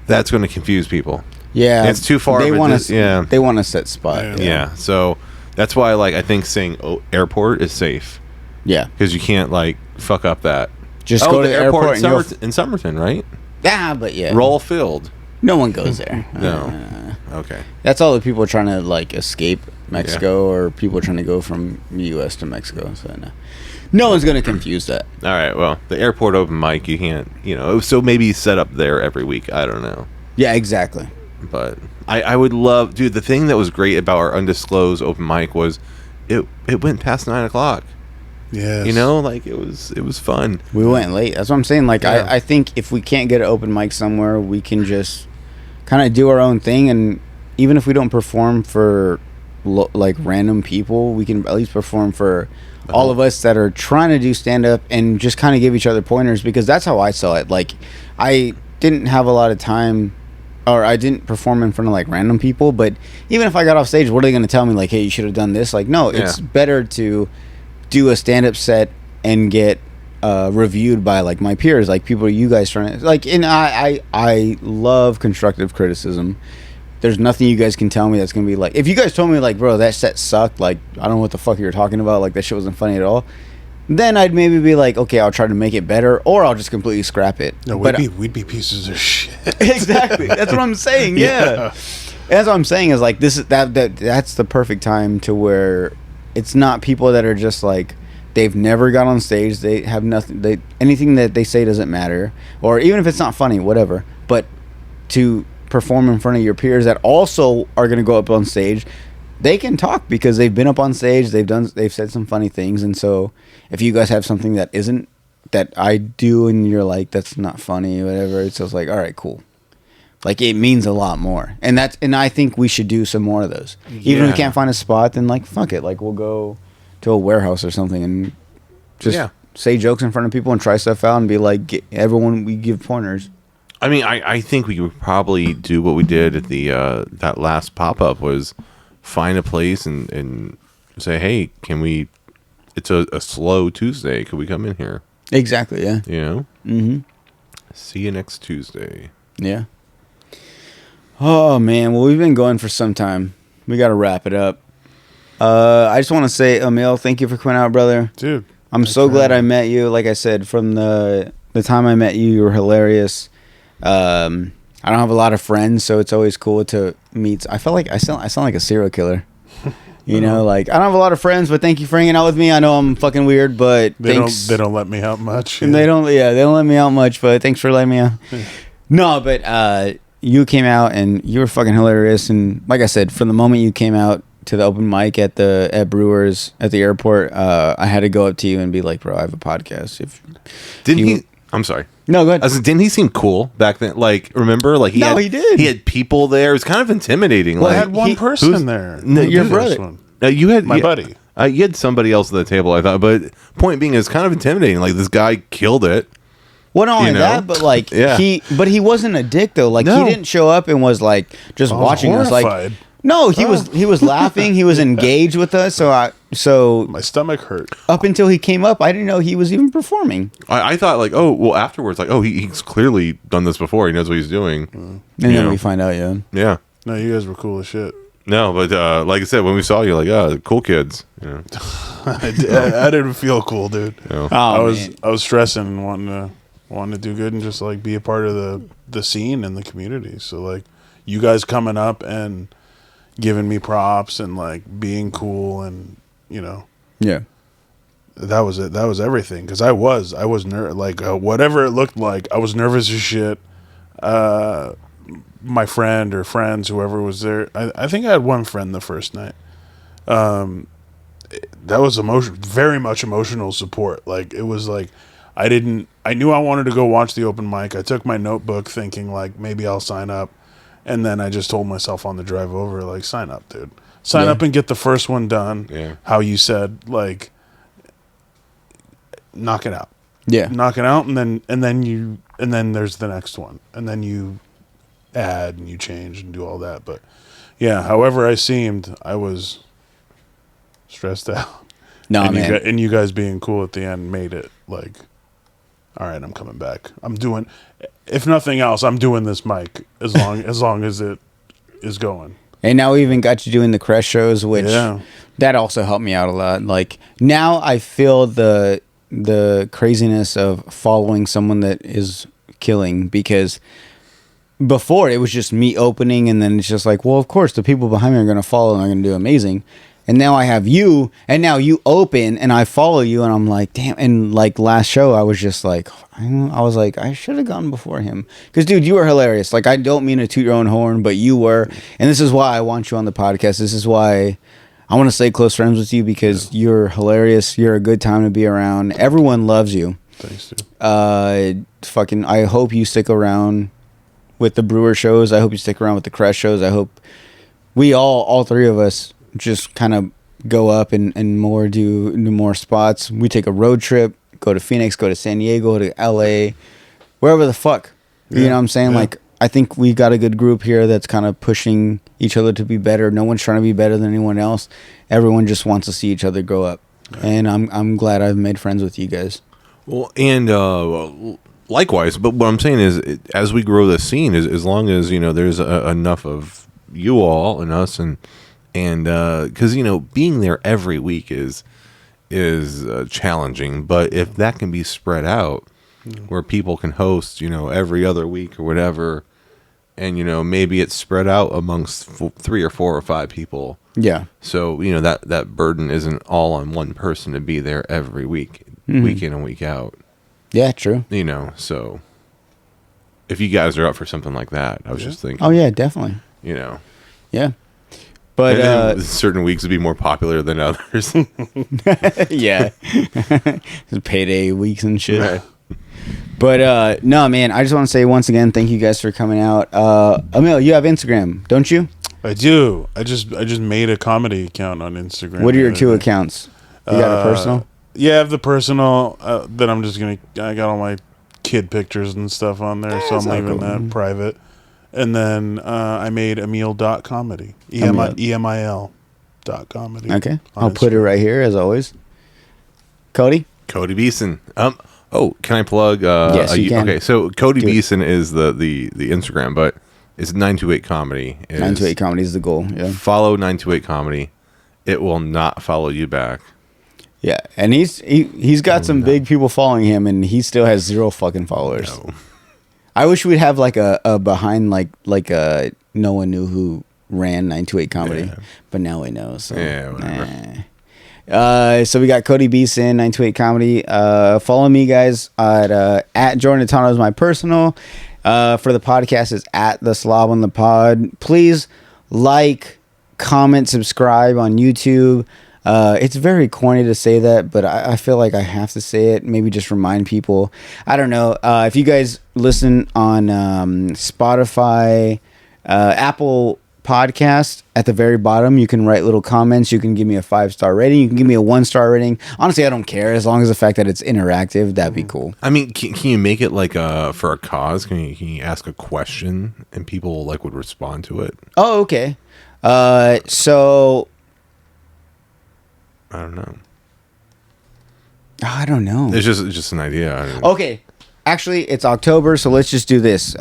That's going to confuse people. Yeah. It's too far. They want to. Yeah. They want a set spot. Yeah. So that's why, like, I think saying airport is safe. Yeah. Because you can't, like, fuck up that. Just go to the airport in Somerton, right? Yeah, but yeah. Roll filled. No one goes there. No. Okay. That's all the people trying to like escape Mexico, or people trying to go from the U.S. to Mexico. So no one's gonna confuse that. All right. Well, the airport open mic, you can't. You know, so maybe set up there every week. I don't know. Yeah, exactly. But I would love, dude. The thing that was great about our undisclosed open mic was it went past 9 o'clock. Yes. You know, like it was fun. We went late. That's what I'm saying. Like Yeah. I think if we can't get an open mic somewhere, we can just kind of do our own thing, and even if we don't perform for like random people, we can at least perform for all of us that are trying to do stand up, and just kind of give each other pointers, because that's how I saw it. Like I didn't have a lot of time, or I didn't perform in front of like random people, but even if I got off stage, what are they going to tell me? Like, hey, you should have done this. Like, no, it's better to do a stand-up set and get reviewed by like my peers, like people you guys trying to like. And I love constructive criticism. There's nothing you guys can tell me that's gonna be like, if you guys told me like, bro, that set sucked, like I don't know what the fuck you were talking about, like that shit wasn't funny at all, then I'd maybe be like, okay, I'll try to make it better, or I'll just completely scrap it. No, we'd be pieces of shit. Exactly. That's what I'm saying. Yeah. That's what I'm saying is like, this is that's the perfect time to where it's not people that are just like, they've never got on stage, they have nothing, anything that they say doesn't matter, or even if it's not funny, whatever, but to perform in front of your peers that also are going to go up on stage, they can talk because they've been up on stage, they've said some funny things. And so if you guys have something that isn't, that I do, and you're like, that's not funny, whatever, it's just like, all right, cool. Like, it means a lot more. And I think we should do some more of those. Even if we can't find a spot, then like, fuck it, like we'll go to a warehouse or something and just say jokes in front of people and try stuff out and be like, we give pointers. I mean, I think we could probably do what we did at the that last pop-up, was find a place and say, hey, can we, it's a slow Tuesday, could we come in here? Exactly, yeah. You know? Mm-hmm. See you next Tuesday. Yeah. Oh, man. Well, we've been going for some time. We got to wrap it up. I just want to say, Emil, thank you for coming out, brother. Dude. I'm so glad I met you. Like I said, from the time I met you, you were hilarious. I don't have a lot of friends, so it's always cool to meet. I felt like I sound like a serial killer. You know, like, I don't have a lot of friends, but thank you for hanging out with me. I know I'm fucking weird, but thanks. They don't let me out much. And they don't let me out much, but thanks for letting me out. No, but you came out and you were fucking hilarious. And like I said, from the moment you came out to the open mic at Brewers at the airport, I had to go up to you and be like, bro, I have a podcast. I'm sorry. No, go ahead. Didn't he seem cool back then? Like, remember? Like, he did. He had people there. It was kind of intimidating. Well, like, I had one person there. No, your brother. You had my buddy. You had somebody else at the table, I thought. But point being, it's kind of intimidating. Like, this guy killed it. Well, not only that, but like he wasn't a dick though. Like, he didn't show up and was like just watching us. Like, No, he was laughing. He was engaged with us. So My stomach hurt. up until he came up, I didn't know he was even performing. I thought like, oh, well, afterwards, like, oh, he's clearly done this before. He knows what he's doing. And then we find out, yeah. Yeah. No, you guys were cool as shit. No, but like I said, when we saw you, like, oh, cool kids. You know. I didn't feel cool, dude. You know. Oh, I was stressing and wanting to do good and just like be a part of the scene and the community. So like you guys coming up and giving me props and like being cool and yeah. that was it. That was everything because I was whatever it looked like. I was nervous as shit. My friend or friends, whoever was there. I think I had one friend the first night. That was very much emotional support. Like it was like I knew I wanted to go watch the open mic. I took my notebook thinking like maybe I'll sign up. And then I just told myself on the drive over, like, sign up, dude. Sign up and get the first one done. Yeah. How you said, like, knock it out. Yeah. Knock it out, and then there's the next one. And then you add and you change and do all that. But yeah, however I seemed, I was stressed out. No, and man. and you guys being cool at the end made it like, all right, I'm coming back. I'm doing, if nothing else, I'm doing this mic as long as it is going. And now we even got you doing the Crest shows, which that also helped me out a lot. Like now I feel the craziness of following someone that is killing, because before it was just me opening and then it's just like, well, of course the people behind me are going to follow and are going to do amazing. And now I have you, and now you open, and I follow you, and I'm like, damn. And like last show, I was just like, I should have gone before him. Because, dude, you were hilarious. Like, I don't mean to toot your own horn, but you were. And this is why I want you on the podcast. This is why I want to stay close friends with you, because you're hilarious. You're a good time to be around. Everyone loves you. Thanks, dude. I hope you stick around with the Brewer shows. I hope you stick around with the Crest shows. I hope we all three of us, just kind of go up and do more spots. We take a road trip, go to Phoenix, go to San Diego, to LA, wherever the fuck. You know what I'm saying? Like, I think we got a good group here that's kind of pushing each other to be better. No one's trying to be better than anyone else. Everyone just wants to see each other grow up. And I'm glad I've made friends with you guys. Well, and likewise, but what I'm saying is, as we grow the scene, as long as, there's enough of you all and us, and because being there every week is challenging, but if that can be spread out where people can host every other week or whatever, and maybe it's spread out amongst 3 or 4 or 5 people, so that burden isn't all on one person to be there every week, week in and week out. True. So if you guys are up for something like that, I was just thinking, oh yeah, definitely. But certain weeks would be more popular than others. Payday weeks and shit. Right. But no, man, I just want to say once again, thank you guys for coming out. Emil, you have Instagram, don't you? I do. I just made a comedy account on Instagram. What are your 2 accounts? You got a personal? Yeah, I have the personal that I got all my kid pictures and stuff on there, so I'm leaving that private. And then I made Emil.comedy. EMIL.comedy. Okay. I'll put it right here, as always. Cody Beeson. Oh, can I plug? Yes, you can. Okay, so Cody Beeson is the Instagram, but it's 928 Comedy. 928 Comedy is the goal. Yeah. Follow 928 Comedy. It will not follow you back. Yeah, and he's got some big people following him, and he still has 0 fucking followers. No. I wish we'd have like a behind like no one knew who ran 928 Comedy, but now we know. So whatever. So we got Cody Beeson, 928 Comedy. Follow me, guys, at Jordan Natano is my personal. For the podcast is at the Slob on the Pod. Please like, comment, subscribe on YouTube. It's very corny to say that, but I feel like I have to say it. Maybe just remind people. I don't know. If you guys listen on Spotify, Apple Podcast, at the very bottom, you can write little comments. You can give me a 5-star rating. You can give me a 1-star rating. Honestly, I don't care. As long as the fact that it's interactive, that'd be cool. I mean, can you make it like for a cause? Can you ask a question and people would respond to it? Oh, okay. So I don't know. I don't know. It's just an idea. Okay, actually, it's October, so let's just do this.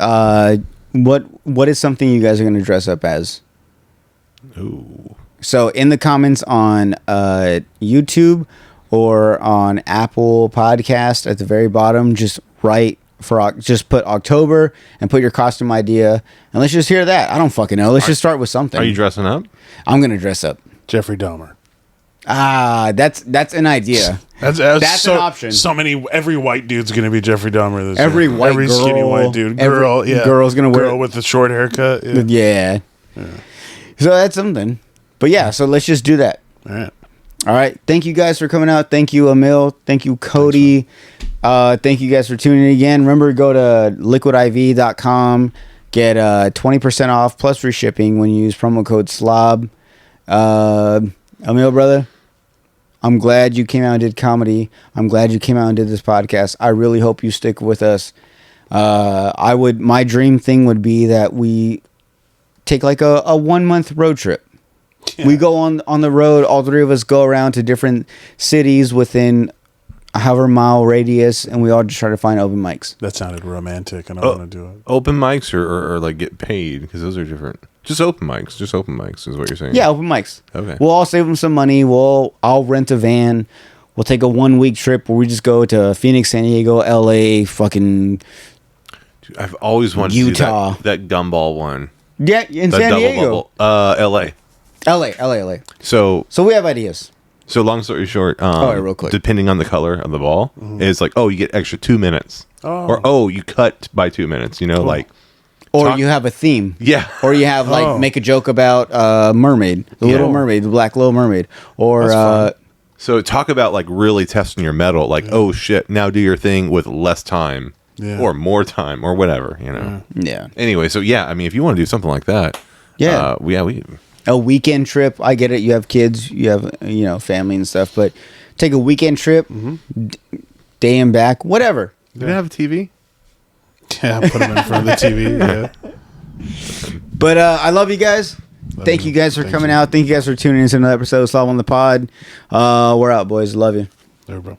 What is something you guys are going to dress up as? Ooh. So in the comments on YouTube or on Apple Podcast at the very bottom, just just put October and put your costume idea, and let's just hear that. I don't fucking know. Let's just start with something. Are you dressing up? I'm gonna dress up. Jeffrey Dahmer. That's an idea. That's an option. So many. Every white dude's gonna be Jeffrey Dahmer. Every white every girl, skinny white dude, girl's gonna wear girl with the short haircut. Yeah. So that's something. But yeah, so let's just do that. All right. Thank you guys for coming out. Thank you, Emil. Thank you, Cody. Thank you guys for tuning in again. Remember, go to liquidiv.com. Get 20% off plus free shipping when you use promo code SLOB. Emil, brother, I'm glad you came out and did comedy. I'm glad you came out and did this podcast. I really hope you stick with us. My dream thing would be that we take like a 1 month road trip. Yeah. We go on the road. All three of us go around to different cities within however mile radius, and we all just try to find open mics. That sounded romantic, and I want to do it. Open mics or like get paid, because those are different. Just open mics. Just open mics is what you're saying. Yeah, open mics. Okay. We'll all save them some money. I'll rent a van. We'll take a 1 week trip where we just go to Phoenix, San Diego, LA, fucking Dude, I've always wanted Utah. to do that gumball one. Yeah, in San Diego. LA. LA. So we have ideas. So long story short, real quick. Depending on the color of the ball, it's like, you get extra 2 minutes. Or you cut by 2 minutes, like. Or you have a theme. Yeah. Or you have make a joke about Mermaid, the Little Mermaid, the Black Little Mermaid. Or so talk about like really testing your metal, like, oh shit, now do your thing with less time. Yeah. Or more time or whatever, Yeah. Anyway, so I mean, if you want to do something like that, we a weekend trip. I get it. You have kids, you have family and stuff, but take a weekend trip, day and back, whatever. Do you have a TV? Yeah, put them in front of the TV. Yeah. But I love you guys. Thank you guys for coming out. Thank you guys for tuning in to another episode of Slob on the Pod. We're out, boys. Love you. There, bro.